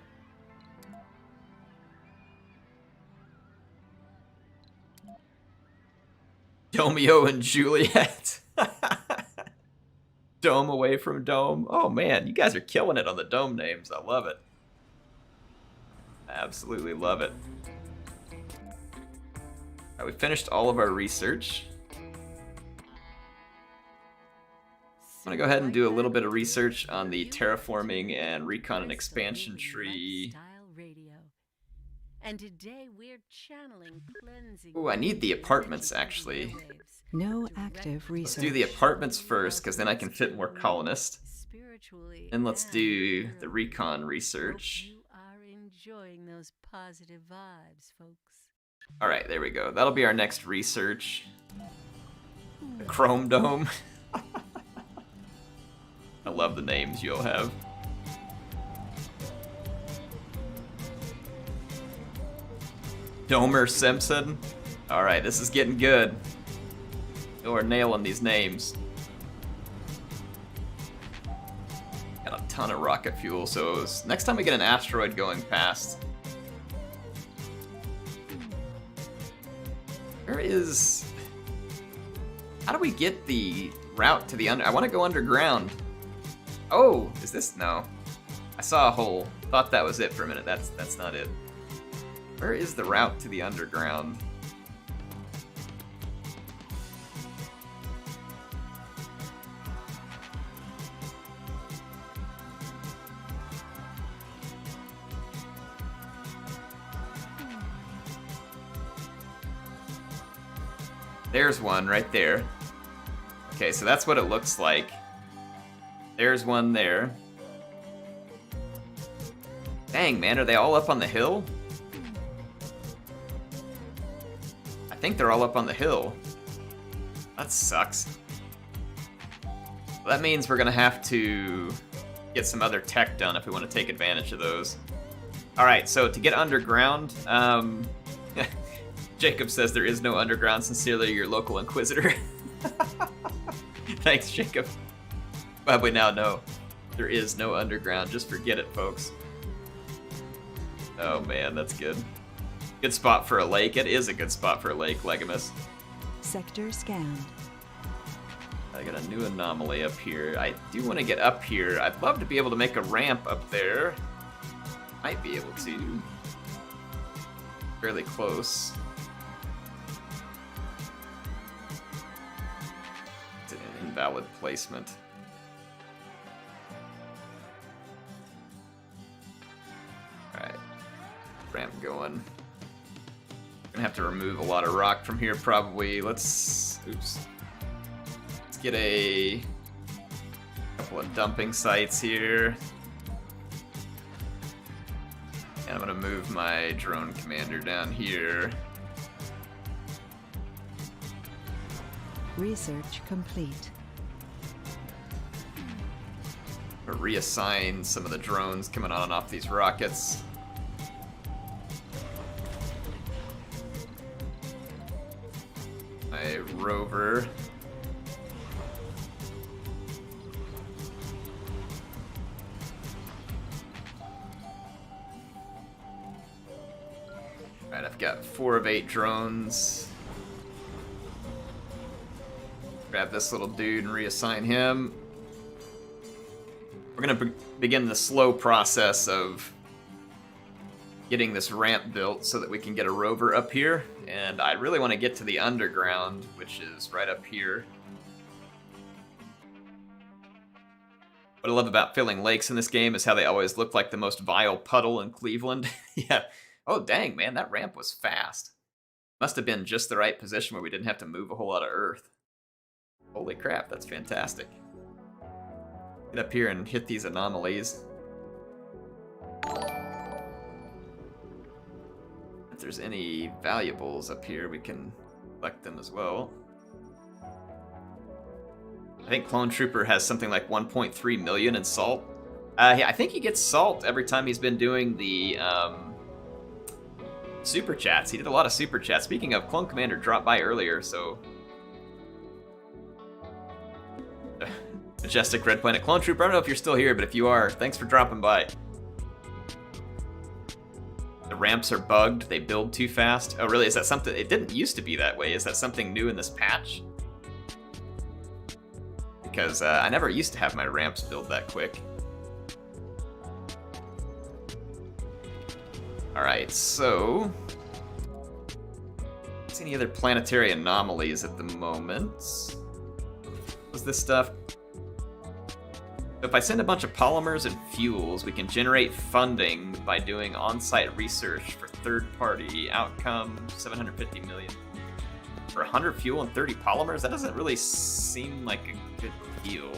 Domeo and Juliet. Dome away from Dome. Oh man, you guys are killing it on the Dome names. I love it. I absolutely love it. Alright, we finished all of our research. I'm gonna go ahead and do a little bit of research on the terraforming and recon and expansion tree. And today we're channeling cleansing. Ooh, I need the apartments actually. No active research. Let's do the apartments first, because then I can fit more colonists. And let's do the recon research. You are enjoying those positive vibes, folks. Alright, there we go. That'll be our next research. The Chrome Dome. I love the names you all have. Domer Simpson. Alright, this is getting good. We're nailing these names. Got a ton of rocket fuel, so next time we get an asteroid going past. Where is... How do we get the route to the under... I want to go underground. Oh, is this... No. I saw a hole. Thought that was it for a minute. That's not it. Where is the route to the underground? There's one right there. Okay, so that's what it looks like. There's one there. Dang, man, are they all up on the hill? I think they're all up on the hill. That sucks. Well, that means we're gonna have to get some other tech done if we want to take advantage of those. Alright, so to get underground, Jacob says there is no underground. Sincerely, your local inquisitor. Thanks, Jacob. But we now know there is no underground. Just forget it, folks. Oh man, that's good. Good spot for a lake. It is a good spot for a lake, Legamus. Sector scanned. I got a new anomaly up here. I do want to get up here. I'd love to be able to make a ramp up there. Might be able to. Fairly close. It's an invalid placement. Alright. Ramp going. Gonna have to remove a lot of rock from here probably. Let's get a couple of dumping sites here. And I'm gonna move my drone commander down here. Research complete. Or reassign some of the drones coming on and off these rockets. My rover. Alright, I've got 4 of 8 drones. Grab this little dude and reassign him. We're gonna begin the slow process of getting this ramp built so that we can get a rover up here. And I really want to get to the underground, which is right up here. What I love about filling lakes in this game is how they always look like the most vile puddle in Cleveland. Yeah. Oh, dang, man, that ramp was fast. Must have been just the right position where we didn't have to move a whole lot of earth. Holy crap, that's fantastic. Get up here and hit these anomalies. If there's any valuables up here, we can collect them as well. I think Clone Trooper has something like 1.3 million in salt. Yeah, I think he gets salt every time he's been doing the super chats. He did a lot of super chats. Speaking of, Clone Commander dropped by earlier, so... Majestic Red Planet Clone Trooper, I don't know if you're still here, but if you are, thanks for dropping by. The ramps are bugged. They build too fast. Oh, really? Is that something... It didn't used to be that way. Is that something new in this patch? Because I never used to have my ramps build that quick. Alright, so... See any other planetary anomalies at the moment? What's this stuff? If I send a bunch of polymers and fuels, we can generate funding by doing on-site research for third-party outcome, 750 million. For 100 fuel and 30 polymers? That doesn't really seem like a good deal.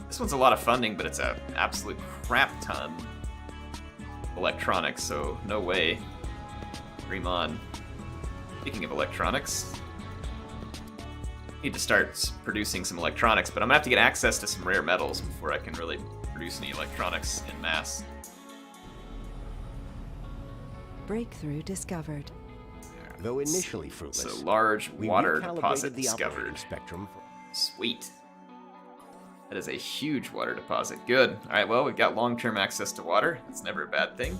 This one's a lot of funding, but it's an absolute crap ton of electronics, so no way. Dream on. Speaking of electronics, need to start producing some electronics, but I'm gonna have to get access to some rare metals before I can really produce any electronics in mass. Breakthrough discovered. Though initially fruitless, So large we water recalibrated deposit the discovered. operating spectrum. Sweet. That is a huge water deposit. Good. All right, well, we've got long-term access to water. That's never a bad thing.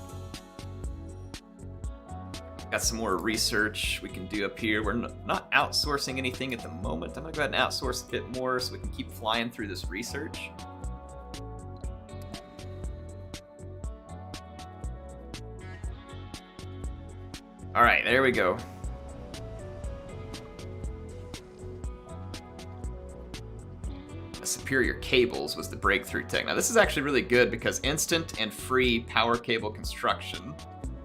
Got some more research we can do up here. We're not outsourcing anything at the moment. I'm gonna go ahead and outsource a bit more so we can keep flying through this research. All right, there we go. Superior cables was the breakthrough tech. Now this is actually really good because instant and free power cable construction,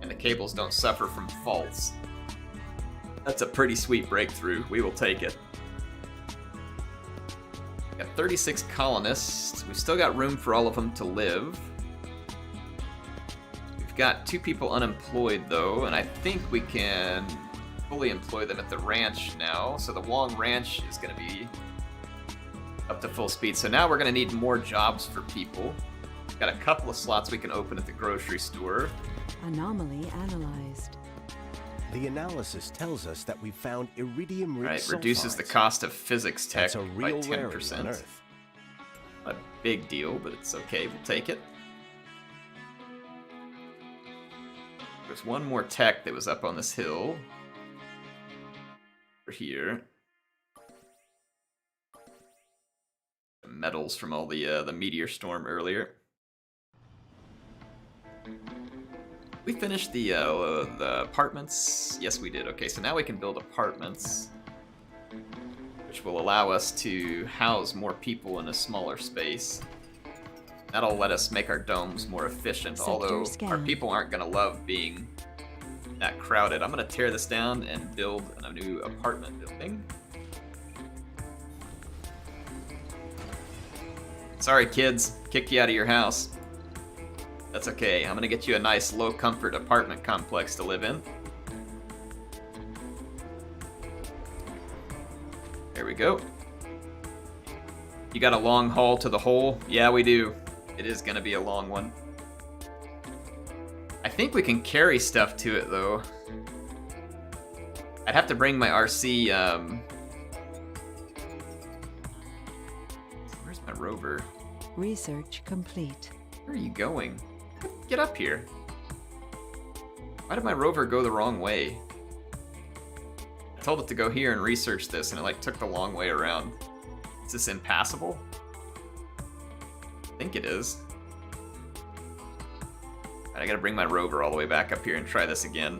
and the cables don't suffer from faults. That's a pretty sweet breakthrough. We will take it. Got 36 colonists. We've still got room for all of them to live. We've got 2 people unemployed though, and I think we can fully employ them at the ranch now. So the Wong Ranch is going to be up to full speed. So now we're going to need more jobs for people. Got a couple of slots we can open at the grocery store. Anomaly analyzed. The analysis tells us that we found iridium-rich Right, reduces the sulfides. cost of physics tech That's a by real rarity on 10%. Earth. A big deal, but it's okay. We'll take it. There's one more tech that was up on this hill. Over here. Metals from all the meteor storm earlier. We finished the apartments. Yes, we did. Okay, so now we can build apartments, which will allow us to house more people in a smaller space. That'll let us make our domes more efficient, Sector although scan. our people aren't going to love being that crowded. I'm going to tear this down and build a new apartment building. Sorry, kids. Kicked you out of your house. That's okay. I'm gonna get you a nice low-comfort apartment complex to live in. There we go. You got a long haul to the hole? Yeah, we do. It is gonna be a long one. I think we can carry stuff to it, though. I'd have to bring my RC, Where's my rover? Research complete. Where are you going? Get up here. Why did my rover go the wrong way? I told it to go here and research this, and it like took the long way around. Is this impassable? I think it is. Alright, I gotta bring my rover all the way back up here and try this again.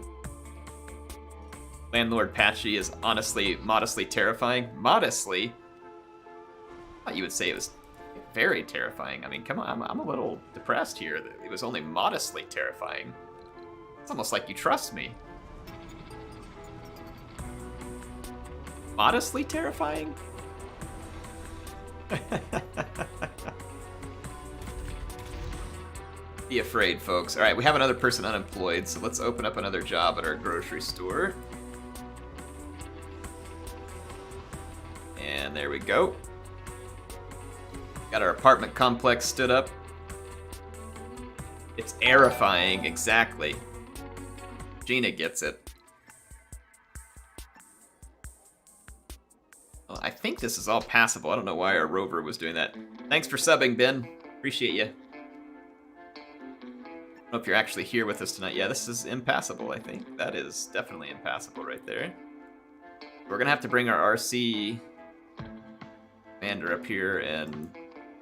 Landlord Patchy is honestly, modestly terrifying. Modestly? I thought you would say it was very terrifying. I mean, come on, I'm a little depressed here. It was only modestly terrifying. It's almost like you trust me. Modestly terrifying? Be afraid, folks. Alright, we have another person unemployed, so let's open up another job at our grocery store. And there we go. Got our apartment complex stood up. It's airifying, exactly. Gina gets it. Well, I think this is all passable. I don't know why our rover was doing that. Thanks for subbing, Ben. Appreciate you. I don't know if you're actually here with us tonight. Yeah, this is impassable, I think. That is definitely impassable right there. We're gonna have to bring our RC commander up here and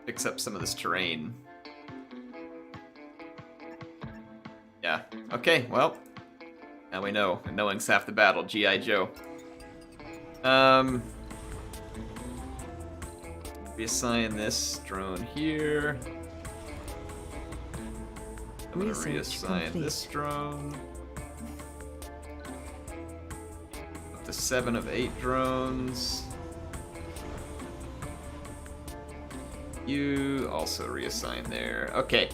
fix up some of this terrain. Yeah, okay, well, now we know. And knowing's half the battle, G.I. Joe. Reassign this drone here. I'm gonna reassign this drone. Up to 7 of 8 drones. You also reassign there. Okay.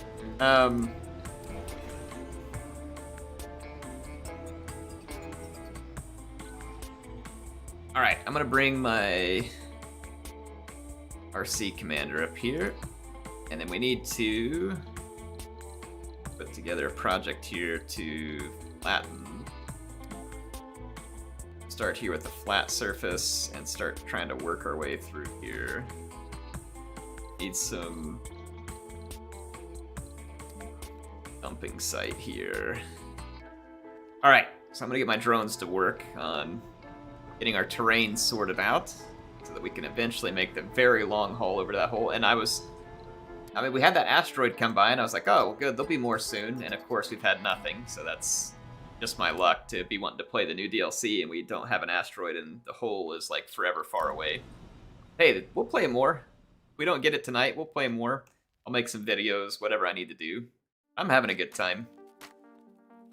Alright, I'm gonna bring my RC commander up here. And then we need to put together a project here to flatten. Start here with the flat surface and start trying to work our way through here. Need some dumping site here. Alright, so I'm gonna get my drones to work on getting our terrain sorted out so that we can eventually make the very long haul over to that hole. And I mean, we had that asteroid come by and I was like, oh, well, good, there'll be more soon. And of course we've had nothing, so that's just my luck to be wanting to play the new DLC and we don't have an asteroid and the hole is like forever far away. Hey, we'll play more. If we don't get it tonight, we'll play more. I'll make some videos, whatever I need to do. I'm having a good time.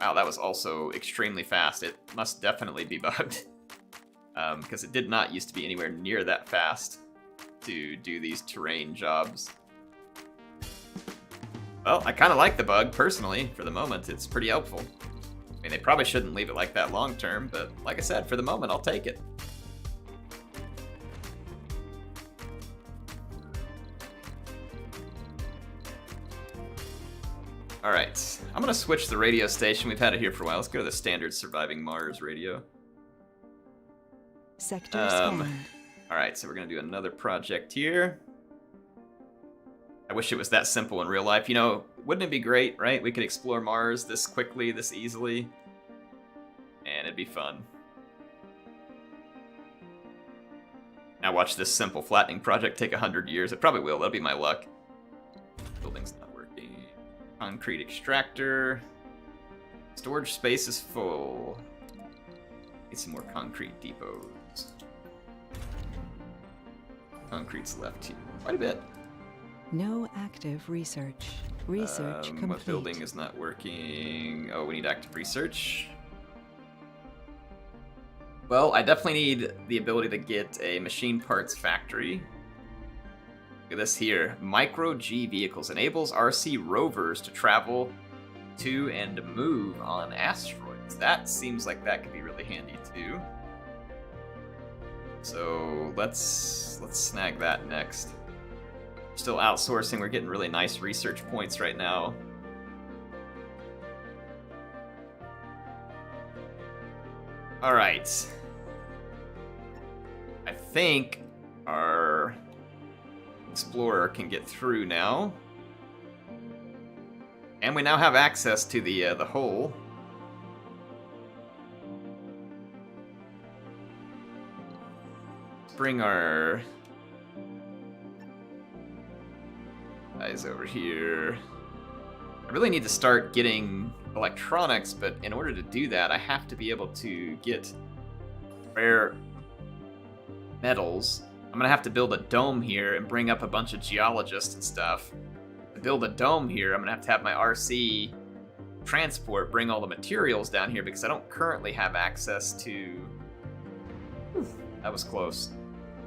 Wow, that was also extremely fast. It must definitely be bugged. Because it did not used to be anywhere near that fast to do these terrain jobs. Well, I kind of like the bug, personally. For the moment, it's pretty helpful. I mean, they probably shouldn't leave it like that long term, but like I said, for the moment, I'll take it. Alright, I'm gonna switch the radio station. We've had it here for a while. Let's go to the standard Surviving Mars radio. Sector scanned. Alright, so we're gonna do another project here. I wish it was that simple in real life. You know, wouldn't it be great, right? We could explore Mars this quickly, this easily. And it'd be fun. Now watch this simple flattening project take 100 years. It probably will, that'll be my luck. Building's not working. Concrete extractor. Storage space is full. Need some more concrete depots. Concrete's left here. Quite a bit. No active research. Research complete. What building is not working? Oh, we need active research. Well, I definitely need the ability to get a machine parts factory. Look at this here. Micro G vehicles enables RC rovers to travel to and move on asteroids. That seems like that could be really handy too. So let's snag that next. Still outsourcing. We're getting really nice research points right now. All right. I think our explorer can get through now. And we now have access to the hole. bring our guys over here. I really need to start getting electronics, but in order to do that, I have to be able to get rare metals. I'm gonna have to build a dome here and bring up a bunch of geologists and stuff. To build a dome here, I'm gonna have my RC transport bring all the materials down here because I don't currently have access to... That was close.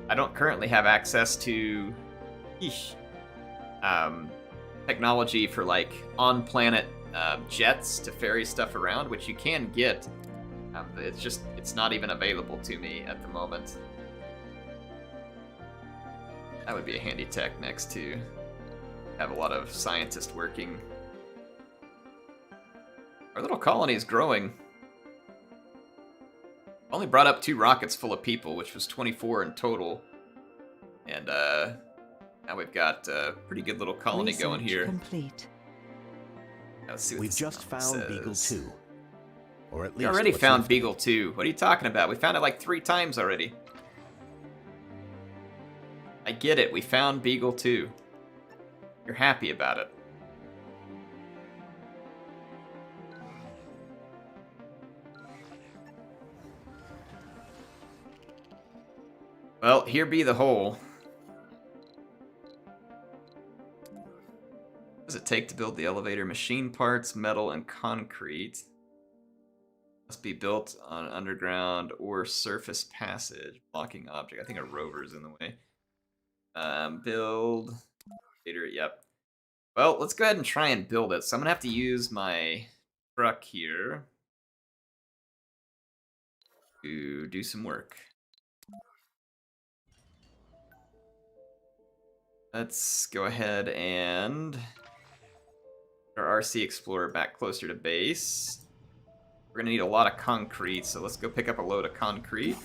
I don't currently have access to technology for like on-planet jets to ferry stuff around, which you can get. It's not even available to me at the moment. That would be a handy tech next to have a lot of scientists working. Our little colony is growing. Only brought up 2 rockets full of people, which was 24 in total. And now we've got a pretty good little colony going here. Complete. Let's see what We've this just found says. Beagle 2. Or at least We already what's found left. Beagle 2. What are you talking about? We found it like 3 times already. I get it. We found Beagle 2. You're happy about it. Well, here be the hole. What does it take to build the elevator? Machine parts, metal, and concrete. Must be built on underground or surface passage. Blocking object. I think a rover's in the way. Build. Elevator, yep. Well, let's go ahead and try and build it. So I'm going to have to use my truck here to do some work. Let's go ahead and get our RC Explorer back closer to base. We're going to need a lot of concrete, so let's go pick up a load of concrete.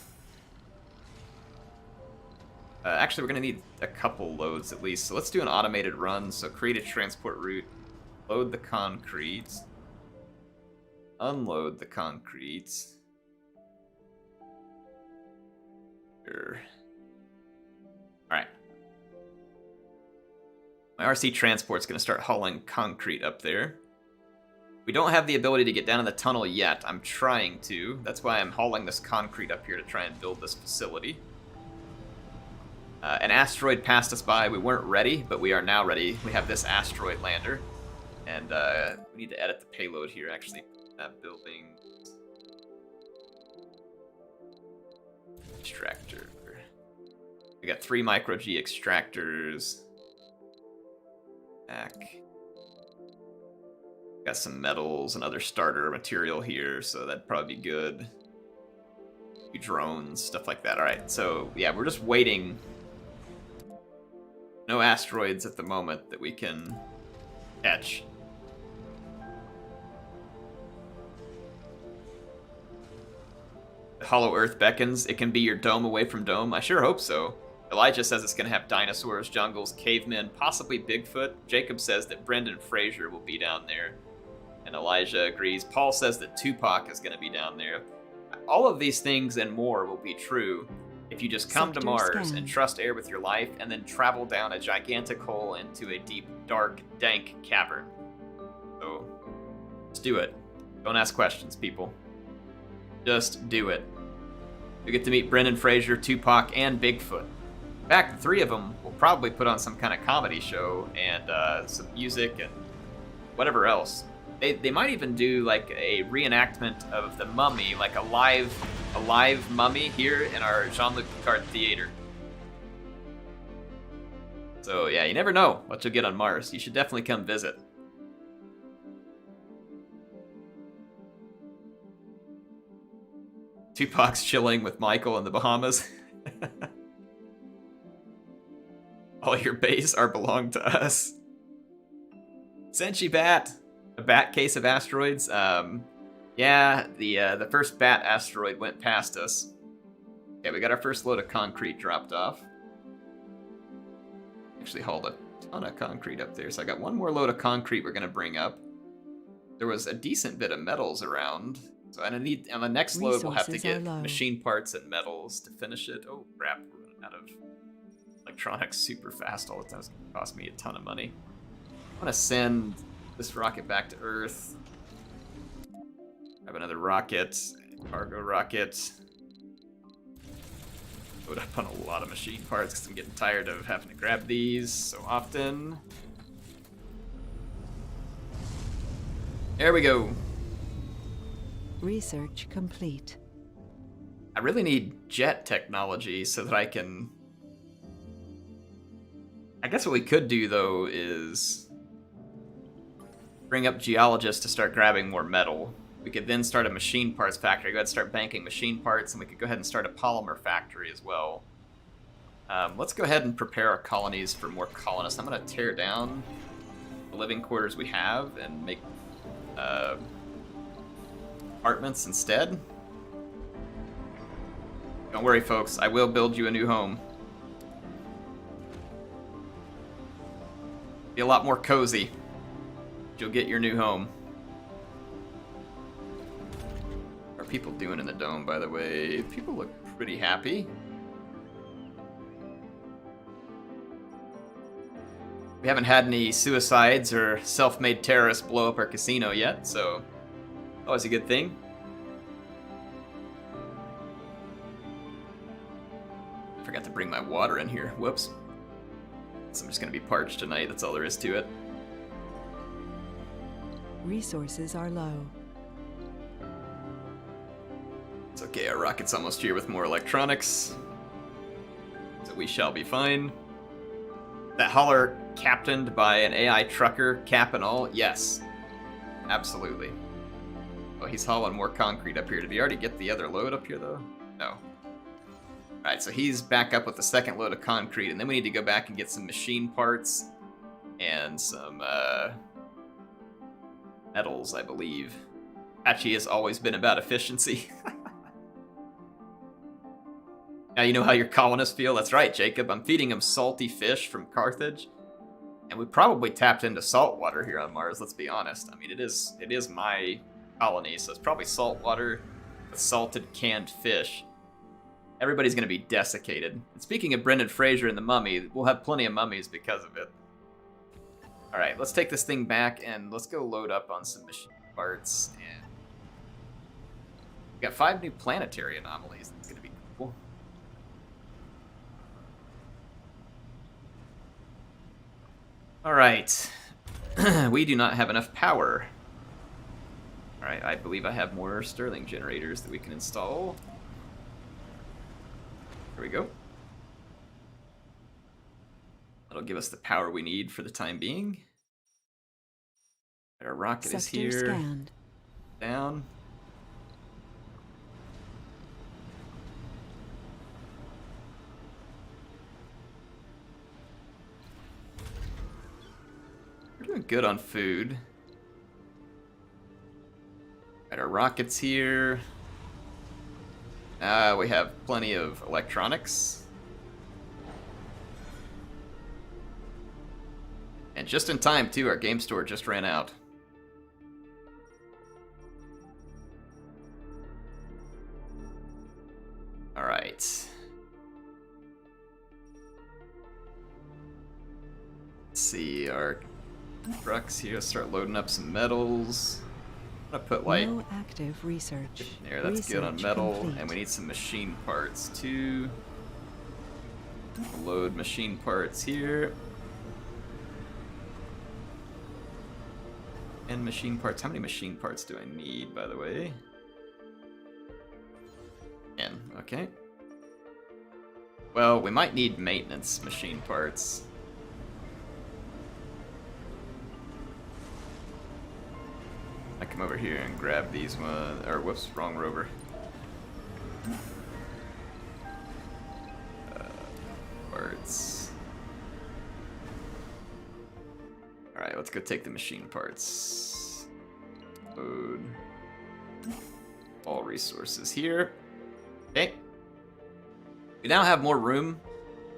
Actually, we're going to need a couple loads at least, so let's do an automated run. So create a transport route, load the concrete, unload the concrete. Sure. Alright. My RC transport's going to start hauling concrete up there. We don't have the ability to get down in the tunnel yet. I'm trying to. That's why I'm hauling this concrete up here to try and build this facility. An asteroid passed us by. We weren't ready, but we are now ready. We have this asteroid lander. And we need to edit the payload here, actually. Building... Extractor. We got 3 micro-G extractors. Back. Got some metals and other starter material here, so that'd probably be good. A few drones, stuff like that. Alright, so yeah, we're just waiting. No asteroids at the moment that we can catch. The Hollow Earth beckons. It can be your dome away from dome. I sure hope so. Elijah says it's going to have dinosaurs, jungles, cavemen, possibly Bigfoot. Jacob says that Brendan Fraser will be down there. And Elijah agrees. Paul says that Tupac is going to be down there. All of these things and more will be true if you just come to Sector Mars scan. and trust Air with your life and then travel down a gigantic hole into a deep, dark, dank cavern. So, let's do it. Don't ask questions, people. Just do it. You get to meet Brendan Fraser, Tupac, and Bigfoot. In fact, the 3 of them will probably put on some kind of comedy show and some music and whatever else. They might even do like a reenactment of the Mummy, like a live Mummy here in our Jean-Luc Picard theater. So yeah, you never know what you'll get on Mars. You should definitely come visit. Tupac's chilling with Michael in the Bahamas. All your base are belong to us. Senshi Bat. A bat case of asteroids. Yeah, the first bat asteroid went past us. Okay, we got our first load of concrete dropped off. Actually hauled a ton of concrete up there, so I got one more load of concrete we're gonna bring up. There was a decent bit of metals around, so I need on the next load we'll have to Resources are get low. machine parts and metals to finish it. Oh crap, we're running out of electronics super fast all the time. It's going to cost me a ton of money. I'm going to send this rocket back to Earth. Grab another rocket, cargo rocket. Load up on a lot of machine parts because I'm getting tired of having to grab these so often. There we go. Research complete. I really need jet technology so that I can... I guess what we could do, though, is bring up geologists to start grabbing more metal. We could then start a machine parts factory. Go ahead and start banking machine parts, and we could go ahead and start a polymer factory as well. Let's go ahead and prepare our colonies for more colonists. I'm going to tear down the living quarters we have and make apartments instead. Don't worry, folks. I will build you a new home. Be a lot more cozy. You'll get your new home. What are people doing in the dome, by the way? People look pretty happy. We haven't had any suicides or self-made terrorists blow up our casino yet, so always a good thing. I forgot to bring my water in here. Whoops. So I'm just going to be parched tonight. That's all there is to it. Resources are low. It's okay, our rocket's almost here with more electronics. So we shall be fine. That hauler captained by an AI trucker, cap and all? Yes. Absolutely. Oh, he's hauling more concrete up here. Did he already get the other load up here, though? No. Alright, so he's back up with the second load of concrete, and then we need to go back and get some machine parts and some metals, I believe. Apache has always been about efficiency. Now you know how your colonists feel? That's right, Jacob. I'm feeding them salty fish from Carthage. And we probably tapped into salt water here on Mars, let's be honest. I mean, it is my colony, so it's probably salt water with salted canned fish. Everybody's going to be desiccated. And speaking of Brendan Fraser and the mummy, we'll have plenty of mummies because of it. Alright, let's take this thing back and let's go load up on some machine parts. And we got 5 new planetary anomalies. That's going to be cool. Alright. We do not have enough power. Alright, I believe I have more Stirling generators that we can install. There we go. That'll give us the power we need for the time being. Our rocket is here. Scanned. Down. We're doing good on food. Got our rockets here. We have plenty of electronics. And just in time, too, our game store just ran out. Alright. Let's see, our trucks here. Let's start loading up some metals. I'm gonna put like No active research. there, that's good on Research metal, complete. and we need some machine parts too. Load machine parts here. And machine parts. How many machine parts do I need, by the way? 10, okay. Well, we might need maintenance machine parts. I come over here and grab these one, or whoops, wrong rover. Parts. Alright, let's go take the machine parts. Load. All resources here. Okay. We now have more room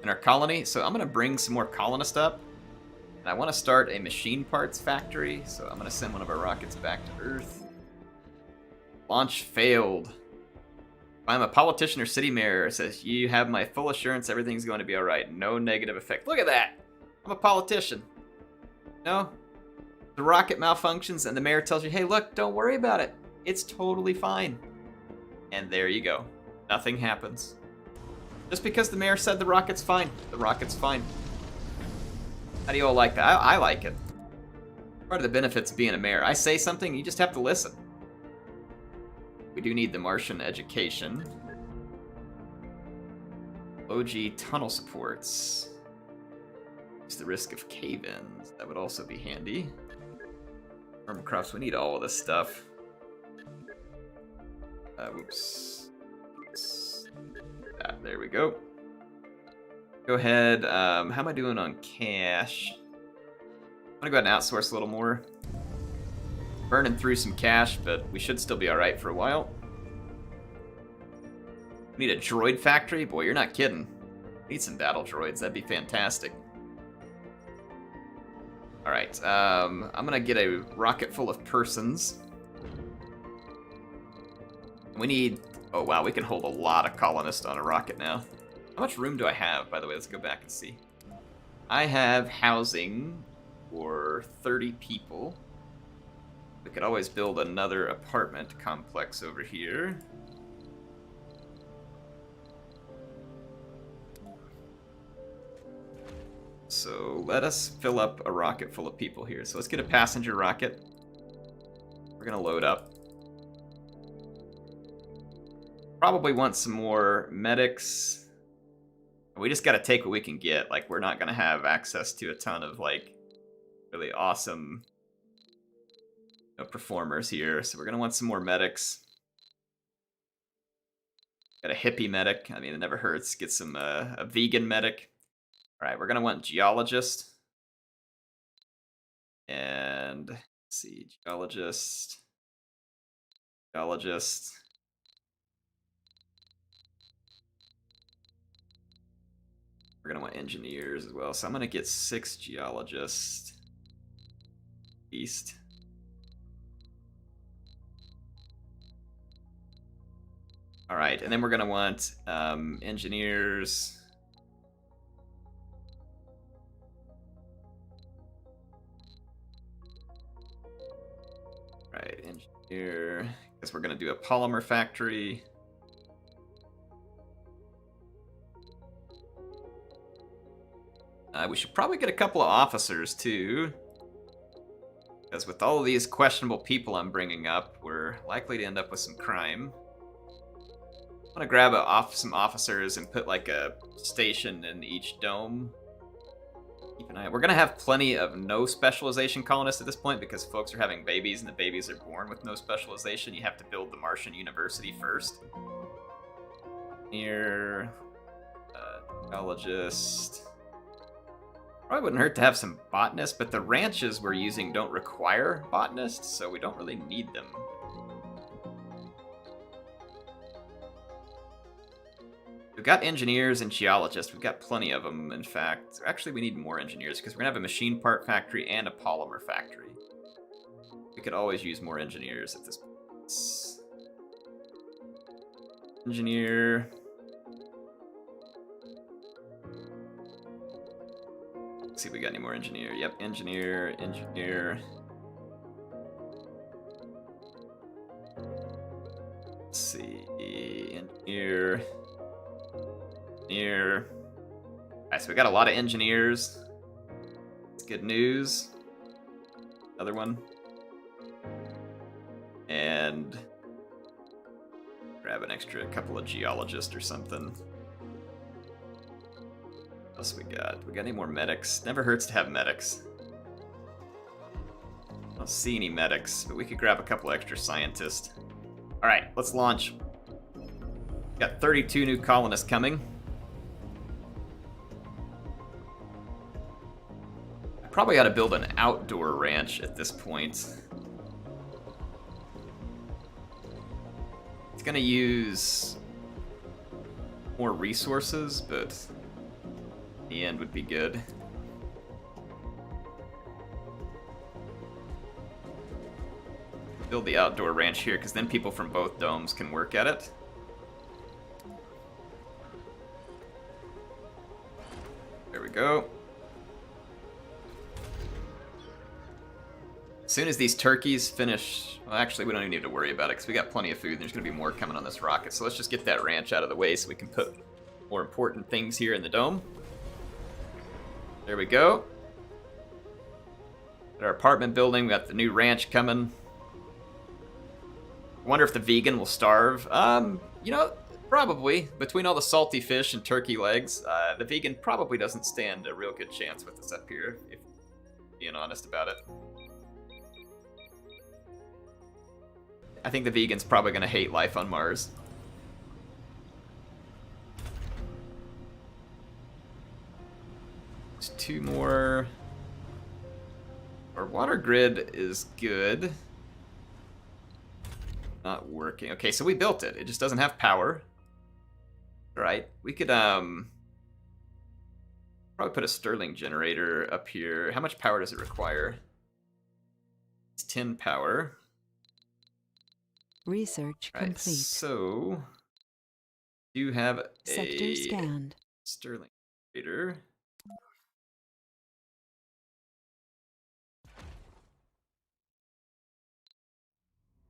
in our colony, so I'm going to bring some more colonists up. And I want to start a machine parts factory, so I'm going to send one of our rockets back to Earth. Launch failed. I'm a politician or city mayor. It says, you have my full assurance everything's going to be alright. No negative effect. Look at that! I'm a politician. No? The rocket malfunctions and the mayor tells you, hey, look, don't worry about it. It's totally fine. And there you go. Nothing happens. Just because the mayor said the rocket's fine. The rocket's fine. How do you all like that? I like it. Part of the benefits of being a mayor. I say something, you just have to listen. We do need the Martian education. OG tunnel supports. It's the risk of cave-ins. That would also be handy. Permacrops, we need all of this stuff. Whoops. There we go. Go ahead. How am I doing on cash? I'm gonna go ahead and outsource a little more. Burning through some cash, but we should still be alright for a while. We need a droid factory? Boy, you're not kidding. We need some battle droids. That'd be fantastic. Alright, I'm gonna get a rocket full of persons. We need... Oh wow, we can hold a lot of colonists on a rocket now. How much room do I have, by the way? Let's go back and see. I have housing for 30 people. We could always build another apartment complex over here. So let us fill up a rocket full of people here. So let's get a passenger rocket. We're gonna load up. Probably want some more medics. We just gotta take what we can get. Like, we're not gonna have access to a ton of, like, really awesome performers here. So we're gonna want some more medics. Got a hippie medic. I mean, it never hurts. Get some, a vegan medic. Alright, we're gonna want geologist. And, let's see, geologist. Geologist. We're gonna want engineers as well. So I'm gonna get 6 geologists. East. Alright, and then we're gonna want engineers. Right, engineer. Guess we're gonna do a polymer factory. We should probably get a couple of officers too, because with all of these questionable people I'm bringing up, we're likely to end up with some crime. I'm gonna grab some officers and put like a station in each dome. Keep an eye. We're gonna have plenty of no specialization colonists at this point because folks are having babies and the babies are born with no specialization. You have to build the Martian University first. Near geologist. Probably wouldn't hurt to have some botanists, but the ranches we're using don't require botanists, so we don't really need them. We've got engineers and geologists. We've got plenty of them, in fact. Actually, we need more engineers because we're going to have a machine part factory and a polymer factory. We could always use more engineers at this point. Engineer. Let's see if we got any more engineer. Yep, engineer, engineer. Let's see, engineer, engineer. Alright, so we got a lot of engineers. That's good news. Another one. And grab an extra couple of geologists or something. What else we got? We got any more medics? Never hurts to have medics. I don't see any medics, but we could grab a couple extra scientists. Alright, let's launch. Got 32 new colonists coming. I probably ought to build an outdoor ranch at this point. It's gonna use more resources, but the end would be good. Build the outdoor ranch here, because then people from both domes can work at it. go. As soon as these turkeys finish... Well, actually, we don't even need to worry about it because we got plenty of food and there's going to be more coming on this rocket. So let's just get that ranch out of the way so we can put more important things here in the dome. There we go. At our apartment building, we got the new ranch coming. I wonder if the vegan will starve. You know, probably. Between all the salty fish and turkey legs, the vegan probably doesn't stand a real good chance with us up here, if being honest about it. I think the vegan's probably going to hate life on Mars. There's 2 more. Our water grid is good. Not working. Okay, so we built it. It just doesn't have power. Alright, we could probably put a Stirling generator up here. How much power does it require? It's 10 power. Research Right, complete. so you have a Sector scanned. Stirling generator.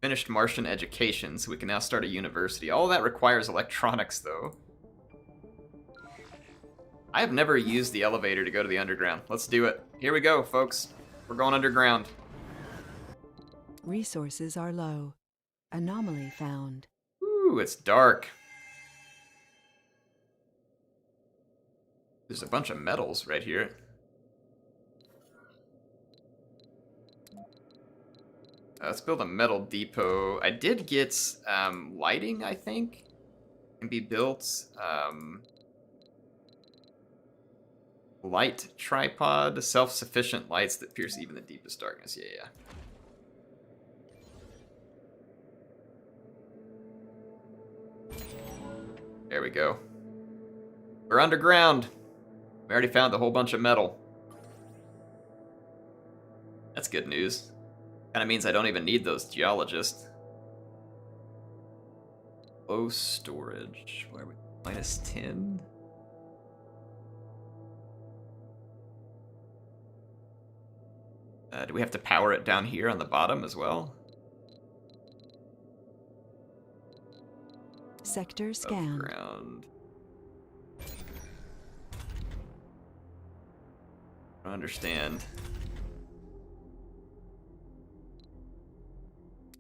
Finished Martian education, so we can now start a university. All of that requires electronics, though. I have never used the elevator to go to the underground. Let's do it. Here we go, folks. We're going underground. Resources are low. Anomaly found. Ooh, it's dark. There's a bunch of metals right here. Let's build a metal depot. I did get lighting, I think, can be built. Light tripod, self-sufficient lights that pierce even the deepest darkness. Yeah. There we go. We're underground. We already found a whole bunch of metal. That's good news. Kinda means I don't even need those geologists. Low storage. Where are we? Minus 10? Do we have to power it down here on the bottom as well? Sector scanned. Ground. I don't understand.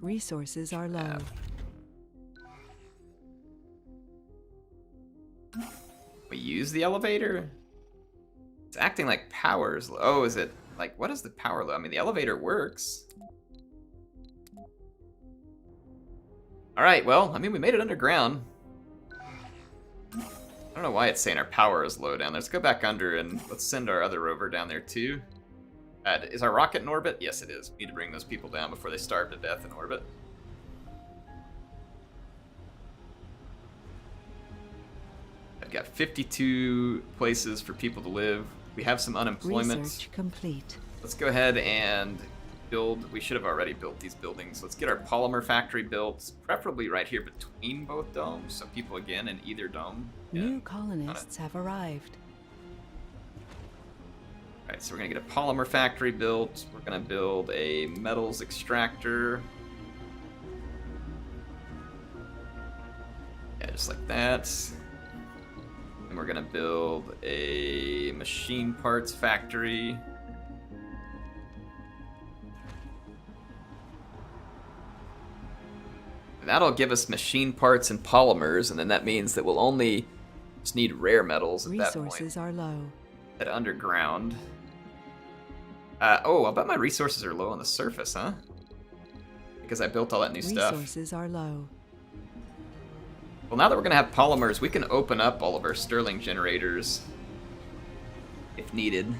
Resources are low. We use the elevator? It's acting like power's low. Oh, is it like, what is the power low? I mean, the elevator works. All right, well, I mean, we made it underground. I don't know why it's saying our power is low down there. Let's go back under and let's send our other rover down there too. Is our rocket in orbit? Yes, it is. We need to bring those people down before they starve to death in orbit. I've got 52 places for people to live. We have some unemployment. Research complete. Let's go ahead and build. We should have already built these buildings. Let's get our polymer factory built, preferably right here between both domes, so people again in either dome. New colonists have arrived. Alright, so we're gonna get a polymer factory built. We're gonna build a metals extractor. Yeah, just like that. And we're gonna build a machine parts factory. And that'll give us machine parts and polymers, and then that means that we'll only just need rare metals at that point. Resources are low. At underground. Oh, I bet my resources are low on the surface, huh? Because I built all that new stuff. Resources are low. Well, now that we're gonna have polymers, we can open up all of our Stirling generators if needed.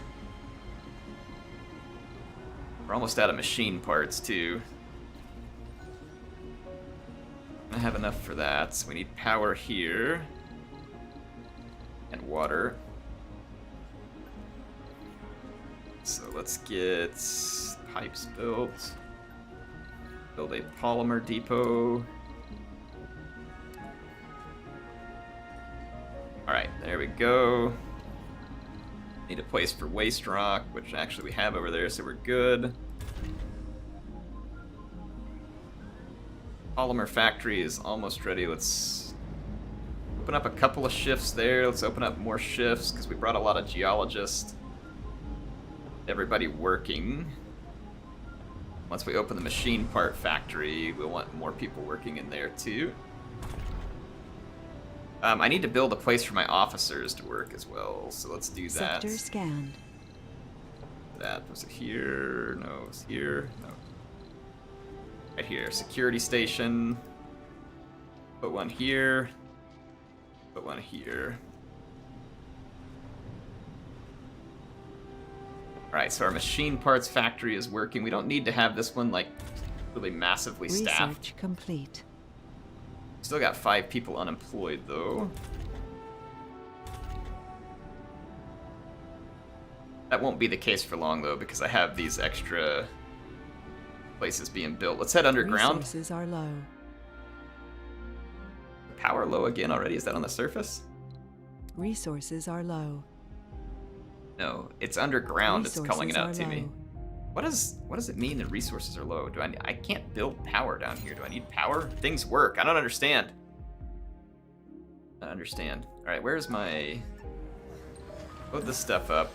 We're almost out of machine parts too. I have enough for that. So we need power here and water. So let's get pipes built. Build a polymer depot. Alright, there we go. Need a place for waste rock, which actually we have over there, so we're good. Polymer factory is almost ready. Let's open up a couple of shifts there. Let's open up more shifts because we brought a lot of geologists. Everybody working. Once we open the machine part factory, we'll want more people working in there too. I need to build a place for my officers to work as well, so let's do that. Sector scanned. That was it here? No, it was here. No. Right here, security station. Put one here. Put one here. Alright, so our machine parts factory is working. We don't need to have this one, like, really massively staffed. Research complete. Still got 5 people unemployed, though. That won't be the case for long, though, because I have these extra places being built. Let's head underground. Resources are low. Power low again already? Is that on the surface? Resources are low. No, it's underground. It's calling it out Resources to are me. low. What does it mean that resources are low? I can't build power down here. Do I need power? Things work. I don't understand. I don't understand. All right, where's my... Load this stuff up.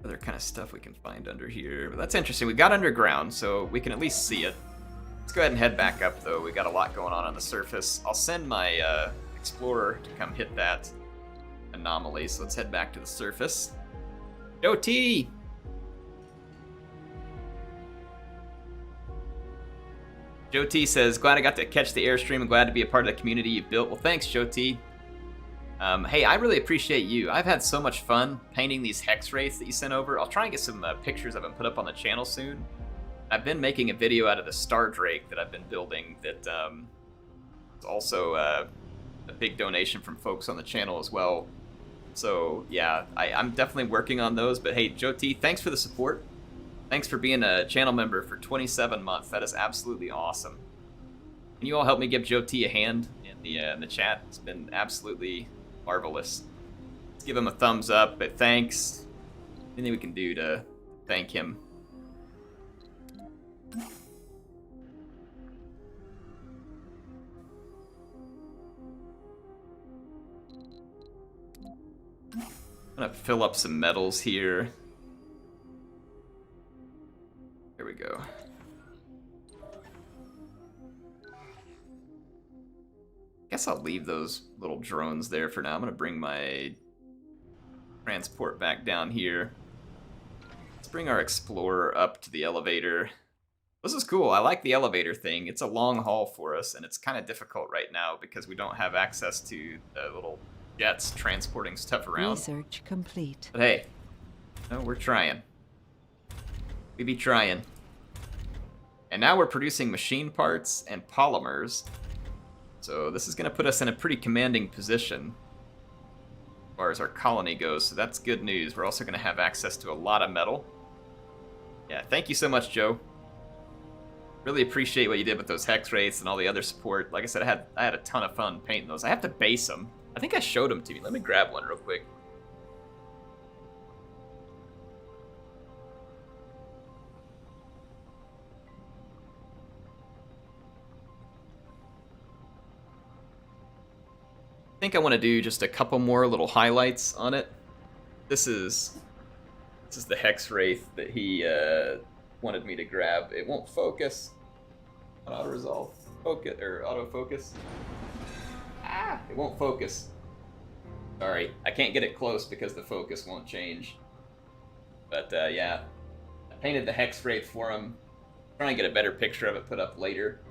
Other kind of stuff we can find under here. But that's interesting. We got underground, so we can at least see it. Let's go ahead and head back up, though. We got a lot going on the surface. I'll send my explorer to come hit that anomaly. So let's head back to the surface. Joe T! Joe T says, glad I got to catch the airstream and glad to be a part of the community you've built. Well, thanks, Joe T. Hey, I really appreciate you. I've had so much fun painting these hex wraiths that you sent over. I'll try and get some pictures of them put up on the channel soon. I've been making a video out of the Star Drake that I've been building that is also a big donation from folks on the channel as well. So, yeah, I'm definitely working on those. But hey, Joe T, thanks for the support. Thanks for being a channel member for 27 months. That is absolutely awesome. Can you all help me give Joe T a hand in the chat? It's been absolutely marvelous. Let's give him a thumbs up, but thanks. Anything we can do to thank him. I'm gonna fill up some metals here. Here we go. Guess I'll leave those little drones there for now. I'm gonna bring my transport back down here. Let's bring our explorer up to the elevator. This is cool. I like the elevator thing. It's a long haul for us, and it's kind of difficult right now because we don't have access to the little jets transporting stuff around. Research complete. But hey, no, we're trying. We be trying. And now we're producing machine parts and polymers. So this is going to put us in a pretty commanding position as far as our colony goes. So that's good news. We're also going to have access to a lot of metal. Yeah, thank you so much, Joe. Really appreciate what you did with those hex wraiths and all the other support. Like I said, I had a ton of fun painting those. I have to base them. I think I showed them to you. Let me grab one real quick. I think I want to do just a couple more little highlights on it. This is the hex wraith that he wanted me to grab. It won't focus on auto resolve. Focus or autofocus. Ah, it won't focus. Sorry, I can't get it close because the focus won't change. But yeah, I painted the hex wraith for him. Trying to get a better picture of it put up later.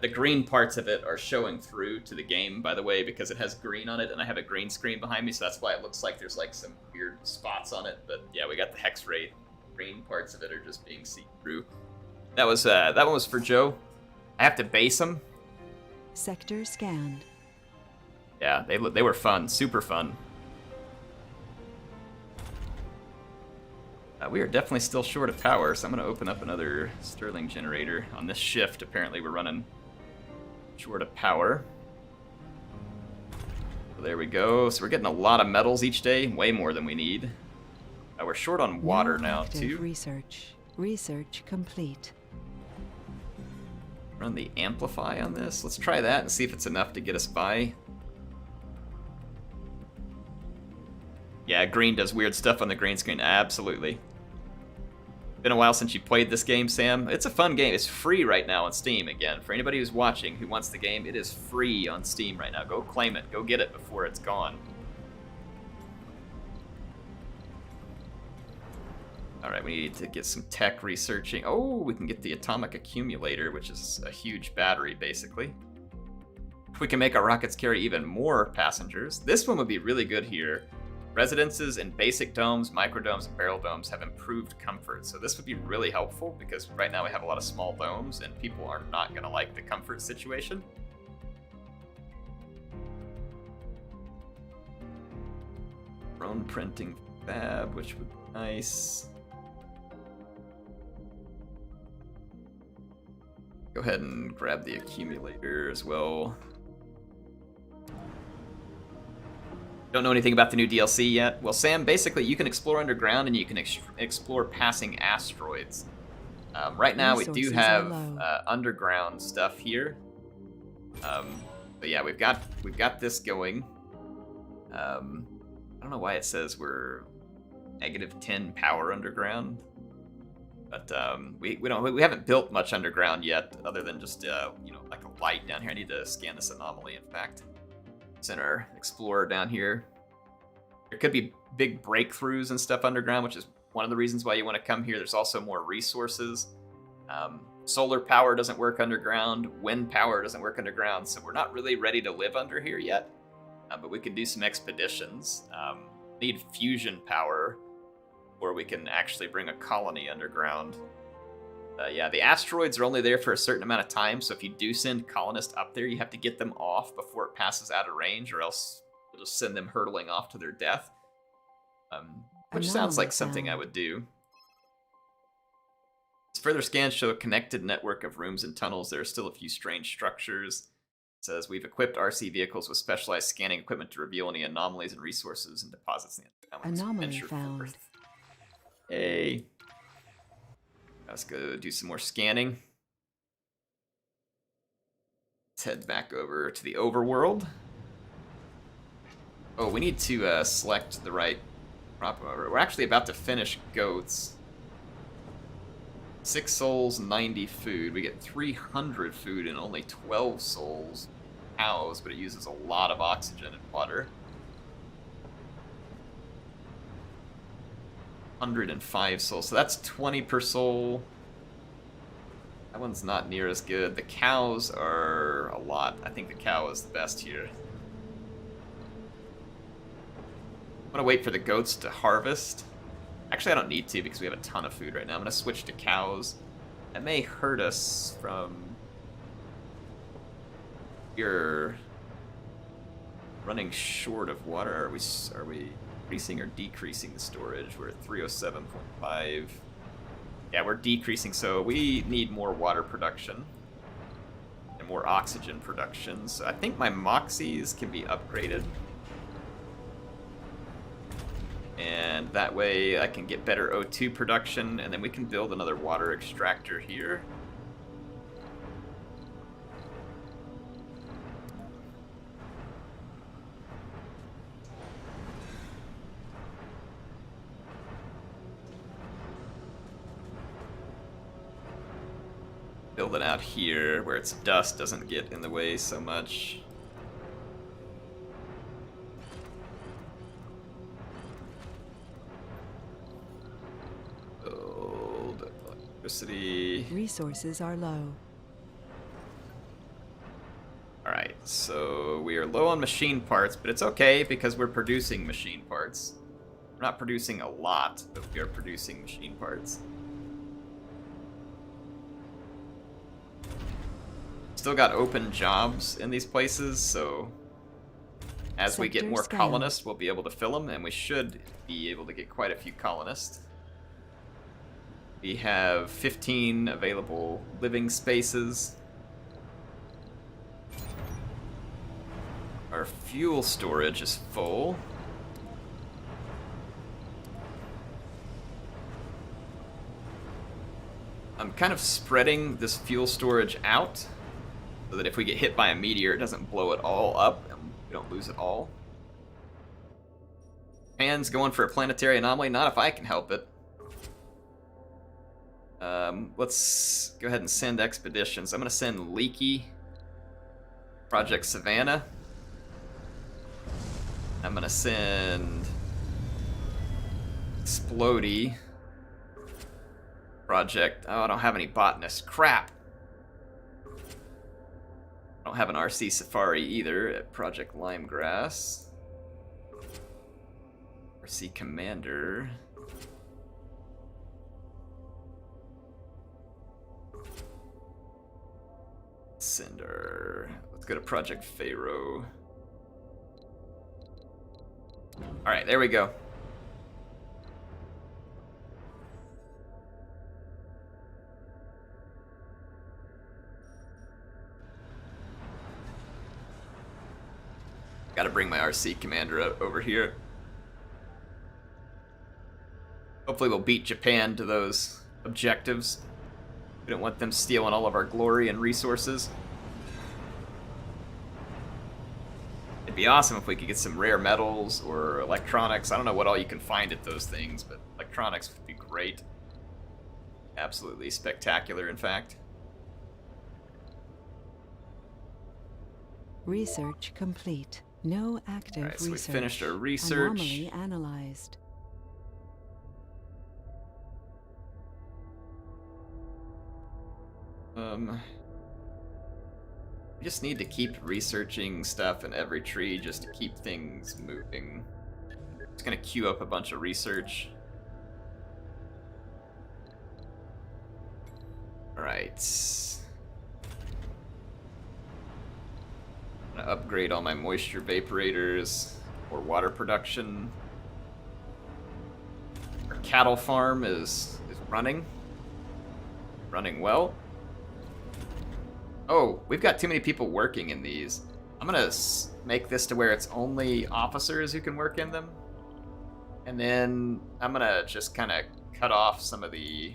The green parts of it are showing through to the game, by the way, because it has green on it, and I have a green screen behind me, so that's why it looks like there's like some weird spots on it. But yeah, we got the hex wraith. Green parts of it are just being seen through. That one was for Joe. I have to base them. Sector scanned. Yeah, they were fun, super fun. We are definitely still short of power, so I'm going to open up another Stirling generator. On this shift, apparently we're running short of power. So there we go. So we're getting a lot of metals each day, way more than we need. We're short on water No now, active too. Research. Research complete. Run the amplify on this. Let's try that and see if it's enough to get us by. Yeah, green does weird stuff on the green screen. Absolutely. Been a while since you played this game, Sam. It's a fun game. It's free right now on Steam again. For anybody who's watching who wants the game, it is free on Steam right now. Go claim it. Go get it before it's gone. Alright, we need to get some tech researching. Oh, we can get the atomic accumulator, which is a huge battery, basically. If we can make our rockets carry even more passengers. This one would be really good here. Residences in basic domes, microdomes, and barrel domes have improved comfort. So this would be really helpful because right now we have a lot of small domes and people are not going to like the comfort situation. Drone printing fab, which would be nice. Go ahead and grab the accumulator as well. Don't know anything about the new DLC yet? Well, Sam, basically you can explore underground and you can explore passing asteroids. Right now we do Resources have are low. underground stuff here. But yeah, we've got this going. I don't know why it says we're -10 power underground, but we haven't built much underground yet, other than just you know, like a light down here. I need to scan this anomaly. In fact. It's in our Explorer down here. There could be big breakthroughs and stuff underground, which is one of the reasons why you want to come here. There's also more resources. Solar power doesn't work underground. Wind power doesn't work underground. So we're not really ready to live under here yet. But we can do some expeditions. Need fusion power, or we can actually bring a colony underground. Yeah, the asteroids are only there for a certain amount of time, so if you do send colonists up there, you have to get them off before it passes out of range, or else you'll just send them hurtling off to their death. Which sounds like something I would do. As further scans show a connected network of rooms and tunnels. There are still a few strange structures. It says, we've equipped RC vehicles with specialized scanning equipment to reveal any anomalies and resources and deposits in the Anomaly found. Hey. Let's go do some more scanning. Let's head back over to the overworld. Oh, we need to select the right crop. We're actually about to finish goats. 6 souls, 90 food. We get 300 food and only 12 souls. Cows, but it uses a lot of oxygen and water. 105 souls, so that's 20 per soul. That one's not near as good. The cows are a lot. I think the cow is the best here. I'm gonna wait for the goats to harvest. Actually, I don't need to because we have a ton of food right now. I'm gonna switch to cows. That may hurt us from... You're running short of water. Are we increasing or decreasing the storage? We're at 307.5. Yeah, we're decreasing, so we need more water production and more oxygen production. So I think my Moxies can be upgraded. And that way I can get better O2 production, and then we can build another water extractor here. Build it out here where its dust doesn't get in the way so much. Build electricity. Resources are low. Alright, so we are low on machine parts, but it's okay because we're producing machine parts. We're not producing a lot, but we are producing machine parts. Still got open jobs in these places, so as we get more colonists, we'll be able to fill them, and we should be able to get quite a few colonists. We have 15 available living spaces. Our fuel storage is full. I'm kind of spreading this fuel storage out so that if we get hit by a meteor, it doesn't blow it all up and we don't lose it all. Japan's going for a planetary anomaly, not if I can help it. Let's go ahead and send expeditions. I'm going to send Leaky, Project Savannah. I'm going to send Explodey, Project... Oh, I don't have any botanists. Crap! I don't have an RC Safari either at Project Limegrass. RC Commander... Cinder. Let's go to Project Pharaoh. Alright, there we go. Gotta bring my RC commander over here. Hopefully we'll beat Japan to those objectives. We don't want them stealing all of our glory and resources. It'd be awesome if we could get some rare metals or electronics. I don't know what all you can find at those things, but electronics would be great. Absolutely spectacular, in fact. Research complete. No active Alright, so we research. finished our research. Anomaly analyzed. We just need to keep researching stuff in every tree just to keep things moving. Just gonna queue up a bunch of research. Alright. I'm gonna upgrade all my moisture vaporators for water production. Our cattle farm is running. Running well. Oh, we've got too many people working in these. I'm gonna make this to where it's only officers who can work in them. And then I'm gonna just kind of cut off some of the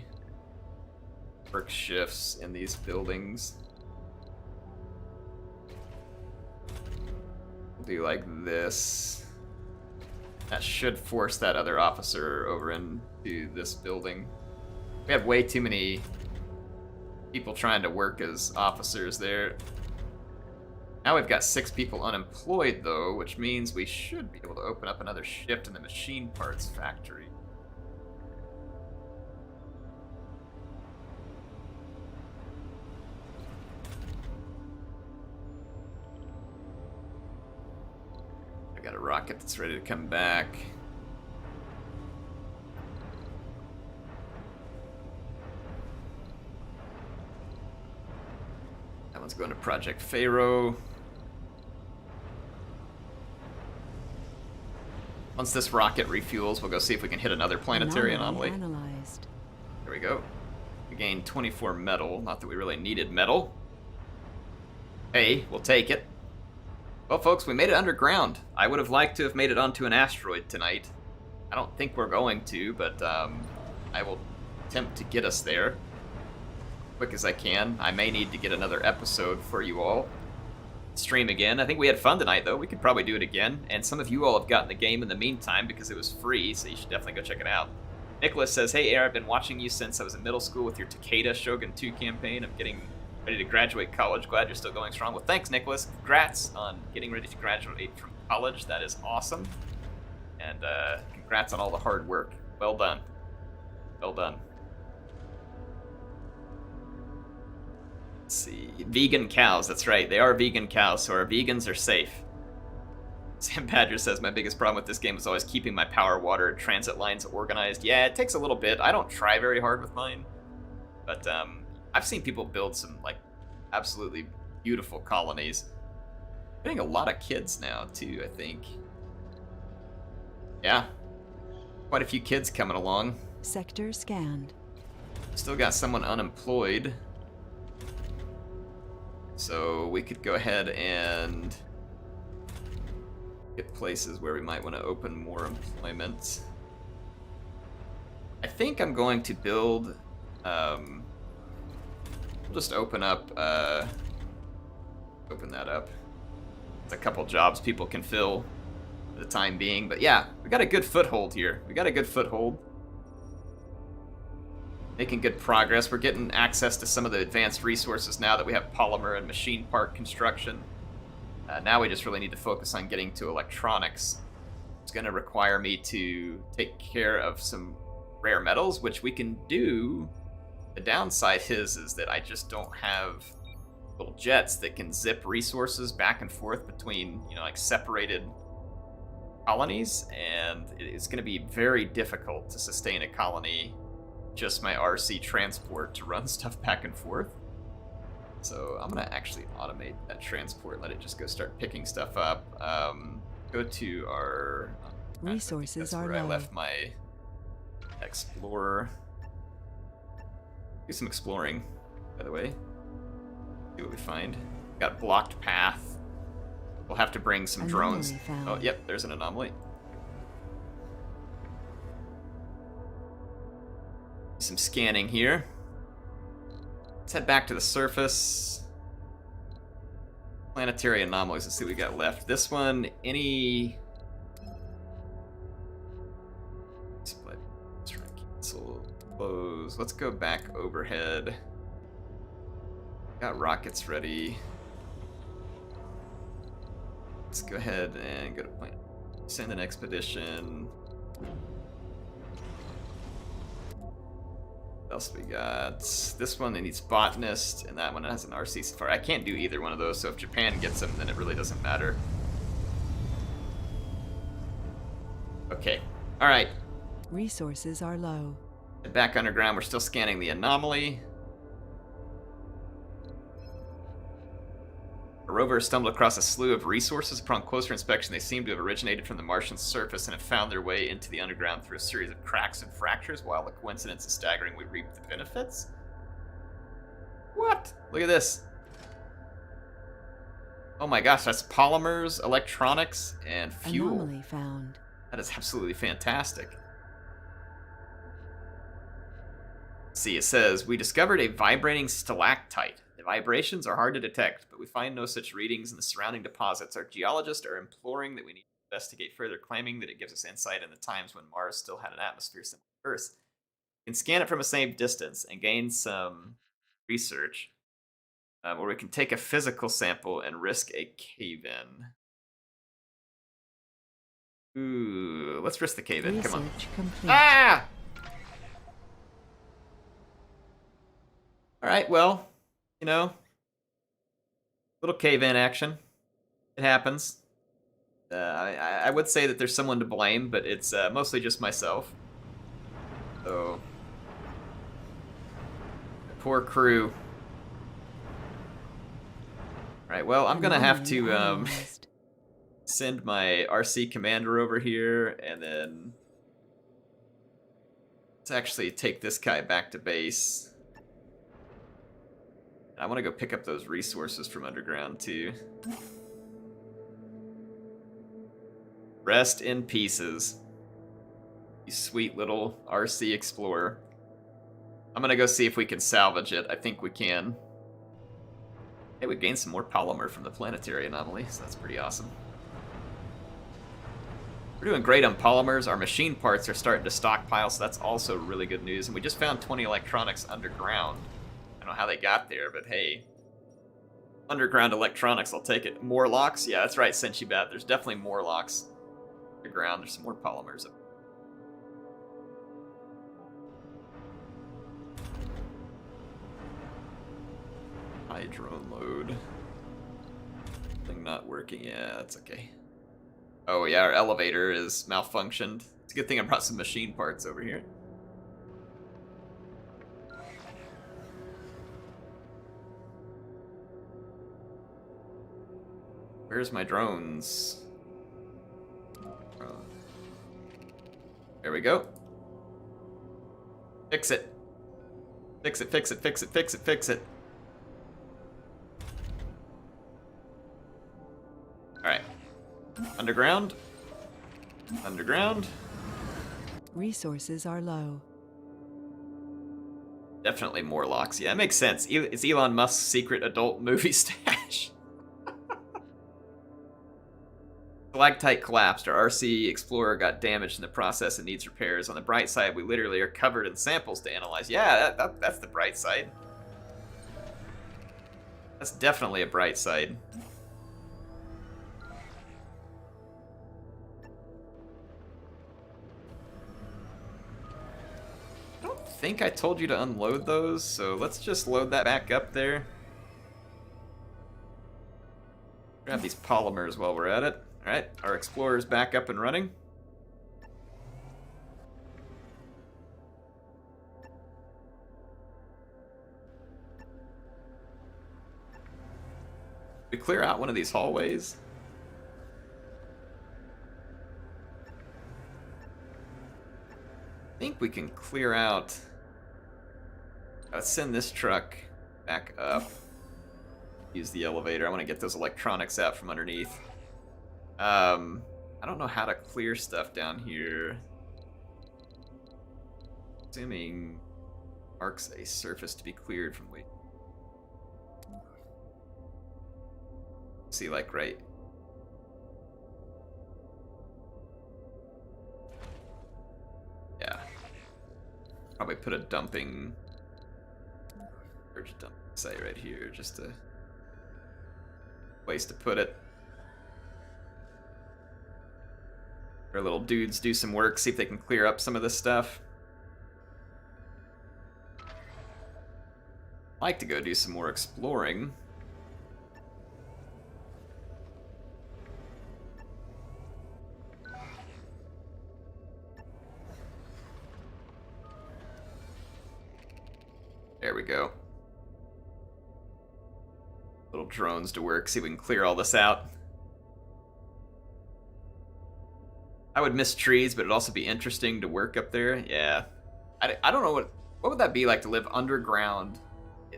work shifts in these buildings. We'll do like this. That should force that other officer over into this building. We have way too many people trying to work as officers there. Now we've got 6 people unemployed though, which means we should be able to open up another shift in the machine parts factory. I got a rocket that's ready to come back. That one's going to Project Pharaoh. Once this rocket refuels, we'll go see if we can hit another planetary anomaly. Analyzed. There we go. We gained 24 metal. Not that we really needed metal. Hey, we'll take it. Well, folks, we made it underground. I would have liked to have made it onto an asteroid tonight. I don't think we're going to, but I will attempt to get us there quick as I can. I may need to get another episode for you all. Stream again. I think we had fun tonight, though. We could probably do it again. And some of you all have gotten the game in the meantime because it was free, so you should definitely go check it out. Nicholas says, "Hey, Heir, I've been watching you since I was in middle school with your Takeda Shogun 2 campaign. I'm getting ready to graduate college. Glad you're still going strong." Well, thanks, Nicholas. Congrats on getting ready to graduate from college. That is awesome. And congrats on all the hard work. Well done. Well done. Let's see. Vegan cows. That's right. They are vegan cows, so our vegans are safe. Sam Badger says, "My biggest problem with this game is always keeping my power, water, and transit lines organized." Yeah, it takes a little bit. I don't try very hard with mine. But I've seen people build some, like, absolutely beautiful colonies. Getting a lot of kids now, too, I think. Yeah. Quite a few kids coming along. Sector scanned. Still got someone unemployed. So we could go ahead and Get places where we might want to open more employment. I think I'm going to build. We'll just open up. Open that up. It's a couple jobs people can fill for the time being, but yeah, we got a good foothold here. We got a good foothold. Making good progress. We're getting access to some of the advanced resources now that we have polymer and machine part construction. Now we just really need to focus on getting to electronics. It's going to require me to take care of some rare metals, which we can do. The downside is that I just don't have little jets that can zip resources back and forth between, you know, like separated colonies, and it's going to be very difficult to sustain a colony just my RC transport to run stuff back and forth. So I'm gonna actually automate that transport, let it just go start picking stuff up. Go to our Resources are where I low. left my explorer. Do some exploring, by the way. See what we find. Got blocked path. We'll have to bring some drones. Anomaly found. Oh, yep, there's an anomaly. Some scanning here. Let's head back to the surface. Planetary anomalies. Let's see what we got left. This one, any... Split. Try to cancel. Close. Let's go back overhead. Got rockets ready. Let's go ahead and go to planet. Send an expedition. What else we got? This one, it needs botanist, and that one has an RC safari. I can't do either one of those, so if Japan gets them, then it really doesn't matter. Okay. Alright. Resources are low. Back underground, we're still scanning the anomaly. A rover stumbled across a slew of resources. Upon closer inspection, they seem to have originated from the Martian surface and have found their way into the underground through a series of cracks and fractures. While the coincidence is staggering, we reap the benefits. What? Look at this. Oh my gosh, that's polymers, electronics, and fuel. Anomaly found. That is absolutely fantastic. See, it says, we discovered a vibrating stalactite. The vibrations are hard to detect, but we find no such readings in the surrounding deposits. Our geologists are imploring that we need to investigate further, claiming that it gives us insight into times when Mars still had an atmosphere similar to Earth. We can scan it from a safe distance and gain some research, or we can take a physical sample and risk a cave-in. Ooh, let's risk the cave-in. Come on. Research complete. Ah! All right, well, you know, little cave-in action. It happens. I would say that there's someone to blame, but it's mostly just myself. So, poor crew. All right, well, I'm gonna have to Analyzed. send my RC commander over here, and then let's actually take this guy back to base. I want to go pick up those resources from underground, too. Rest in pieces. You sweet little RC Explorer. I'm going to go see if we can salvage it. I think we can. Hey, we gained some more polymer from the planetary anomaly, so that's pretty awesome. We're doing great on polymers. Our machine parts are starting to stockpile, so that's also really good news. And we just found 20 electronics underground. I don't know how they got there, but hey. Underground electronics, I'll take it. More locks? Yeah, that's right, Senchibat. There's definitely more locks underground. There's some more polymers. High drone load. Thing not working. Yeah, that's okay. Oh yeah, our elevator is malfunctioned. It's a good thing I brought some machine parts over here. Where's my drones? Oh. There we go. Fix it. Fix it, fix it, fix it, fix it, fix it. Alright. Underground. Underground. Resources are low. Definitely Morlocks. Yeah, it makes sense. It's Elon Musk's secret adult movie stash. Stalactite collapsed. Our RC Explorer got damaged in the process and needs repairs. On the bright side, we literally are covered in samples to analyze. Yeah, that's the bright side. That's definitely a bright side. I don't think I told you to unload those, so let's just load that back up there. Grab these polymers while we're at it. Alright, our Explorer's back up and running. We clear out one of these hallways. I think we can clear out. Let's send this truck back up. Use the elevator. I want to get those electronics out from underneath. I don't know how to clear stuff down here. Assuming marks a surface to be cleared from weight. See, like right. Yeah. Probably put a dumping site right here, just a place to put it. Our little dudes do some work, see if they can clear up some of this stuff. I'd like to go do some more exploring. There we go. Little drones to work, see if we can clear all this out. I would miss trees, but it'd also be interesting to work up there. Yeah. I don't know what would that be like to live underground?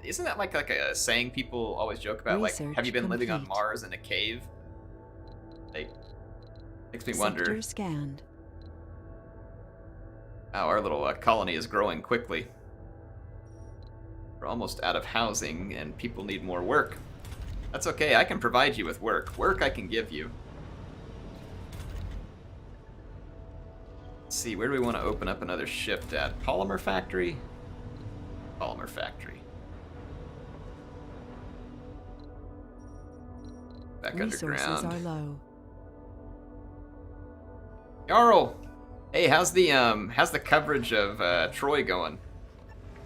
Isn't that like a saying people always joke about? Research like, have you been living on complete. Mars in a cave? Like, makes me wonder. Sector scanned. Wow, our little colony is growing quickly. We're almost out of housing, and people need more work. That's okay, I can provide you with work. Work I can give you. Let's see, where do we want to open up another shift at? Polymer factory? Polymer factory. Back Resources underground. are low. Jarl! Hey, how's the coverage of Troy going?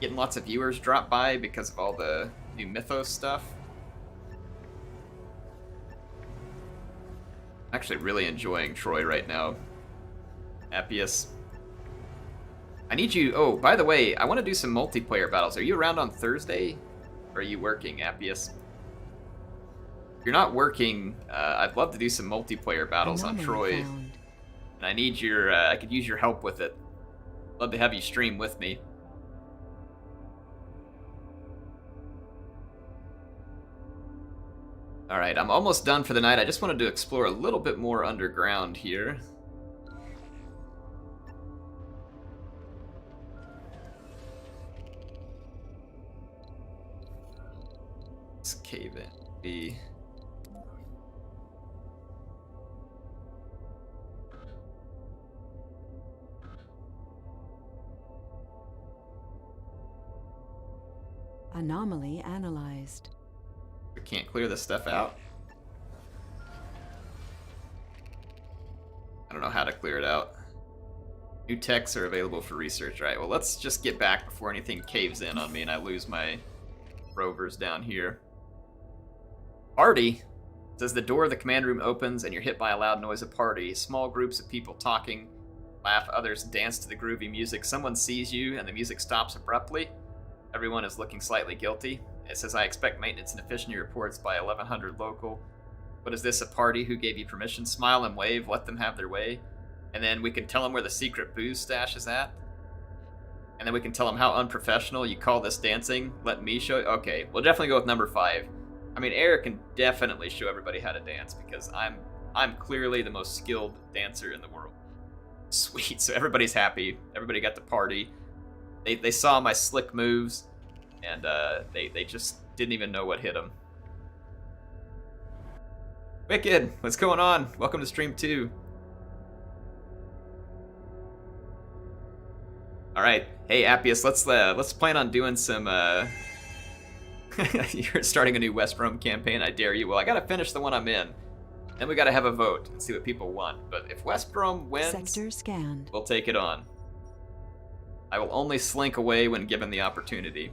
Getting lots of viewers drop by because of all the new Mythos stuff? I'm actually really enjoying Troy right now. Appius. I need you... Oh, by the way, I want to do some multiplayer battles. Are you around on Thursday? Or are you working, Appius? If you're not working, I'd love to do some multiplayer battles on Anomaly Troy. found. And I need your... I could use your help with it. Love to have you stream with me. Alright, I'm almost done for the night. I just wanted to explore a little bit more underground here. Let's cave in. Be... Anomaly analyzed. We can't clear this stuff out. I don't know how to clear it out. New techs are available for research. Right, well, let's just get back before anything caves in on me and I lose my rovers down here. Party? Says the door of the command room opens and you're hit by a loud noise of party. Small groups of people talking, laugh, others dance to the groovy music. Someone sees you and the music stops abruptly. Everyone is looking slightly guilty. It says, I expect maintenance and efficiency reports by 1100 local. What is this, a party? Who gave you permission? Smile and wave, let them have their way. And then we can tell them where the secret booze stash is at. And then we can tell them how unprofessional you call this dancing. Let me show you. Okay, we'll definitely go with number 5. I mean, Heir can definitely show everybody how to dance because I'm I'm clearly the most skilled dancer in the world. Sweet, so everybody's happy. Everybody got to party. They saw my slick moves, and they just didn't even know what hit them. Wicked, what's going on? Welcome to stream 2. All right, hey Appius, let's plan on doing some. You're starting a new West Rome campaign. I dare you. Well, I gotta finish the one I'm in. Then we gotta have a vote and see what people want. But if West Rome wins, Sector scanned. we'll take it on. I will only slink away when given the opportunity.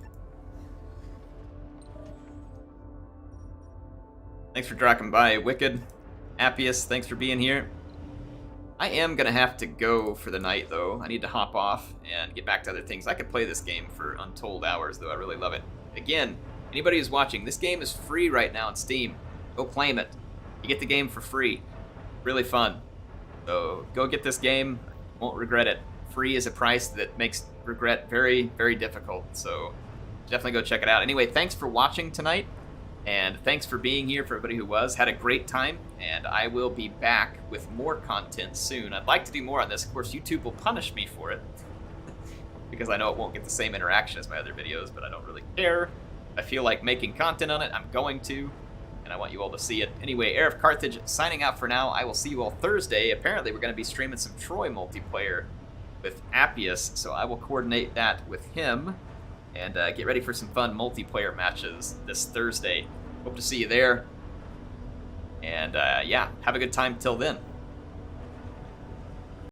Thanks for dropping by, Wicked. Appius, thanks for being here. I am gonna have to go for the night, though. I need to hop off and get back to other things. I could play this game for untold hours, though. I really love it. Again, anybody who's watching, this game is free right now on Steam. Go claim it. You get the game for free. Really fun. So go get this game. Won't regret it. Free is a price that makes regret very, very difficult. So definitely go check it out. Anyway, thanks for watching tonight. And thanks for being here for everybody who was. Had a great time. And I will be back with more content soon. I'd like to do more on this. Of course, YouTube will punish me for it. Because I know it won't get the same interaction as my other videos, but I don't really care. I feel like making content on it. I'm going to. And I want you all to see it. Anyway, HeirofCarthage signing out for now. I will see you all Thursday. Apparently, we're going to be streaming some Troy multiplayer with Appius, so I will coordinate that with him and get ready for some fun multiplayer matches this Thursday. Hope to see you there. And yeah, have a good time till then.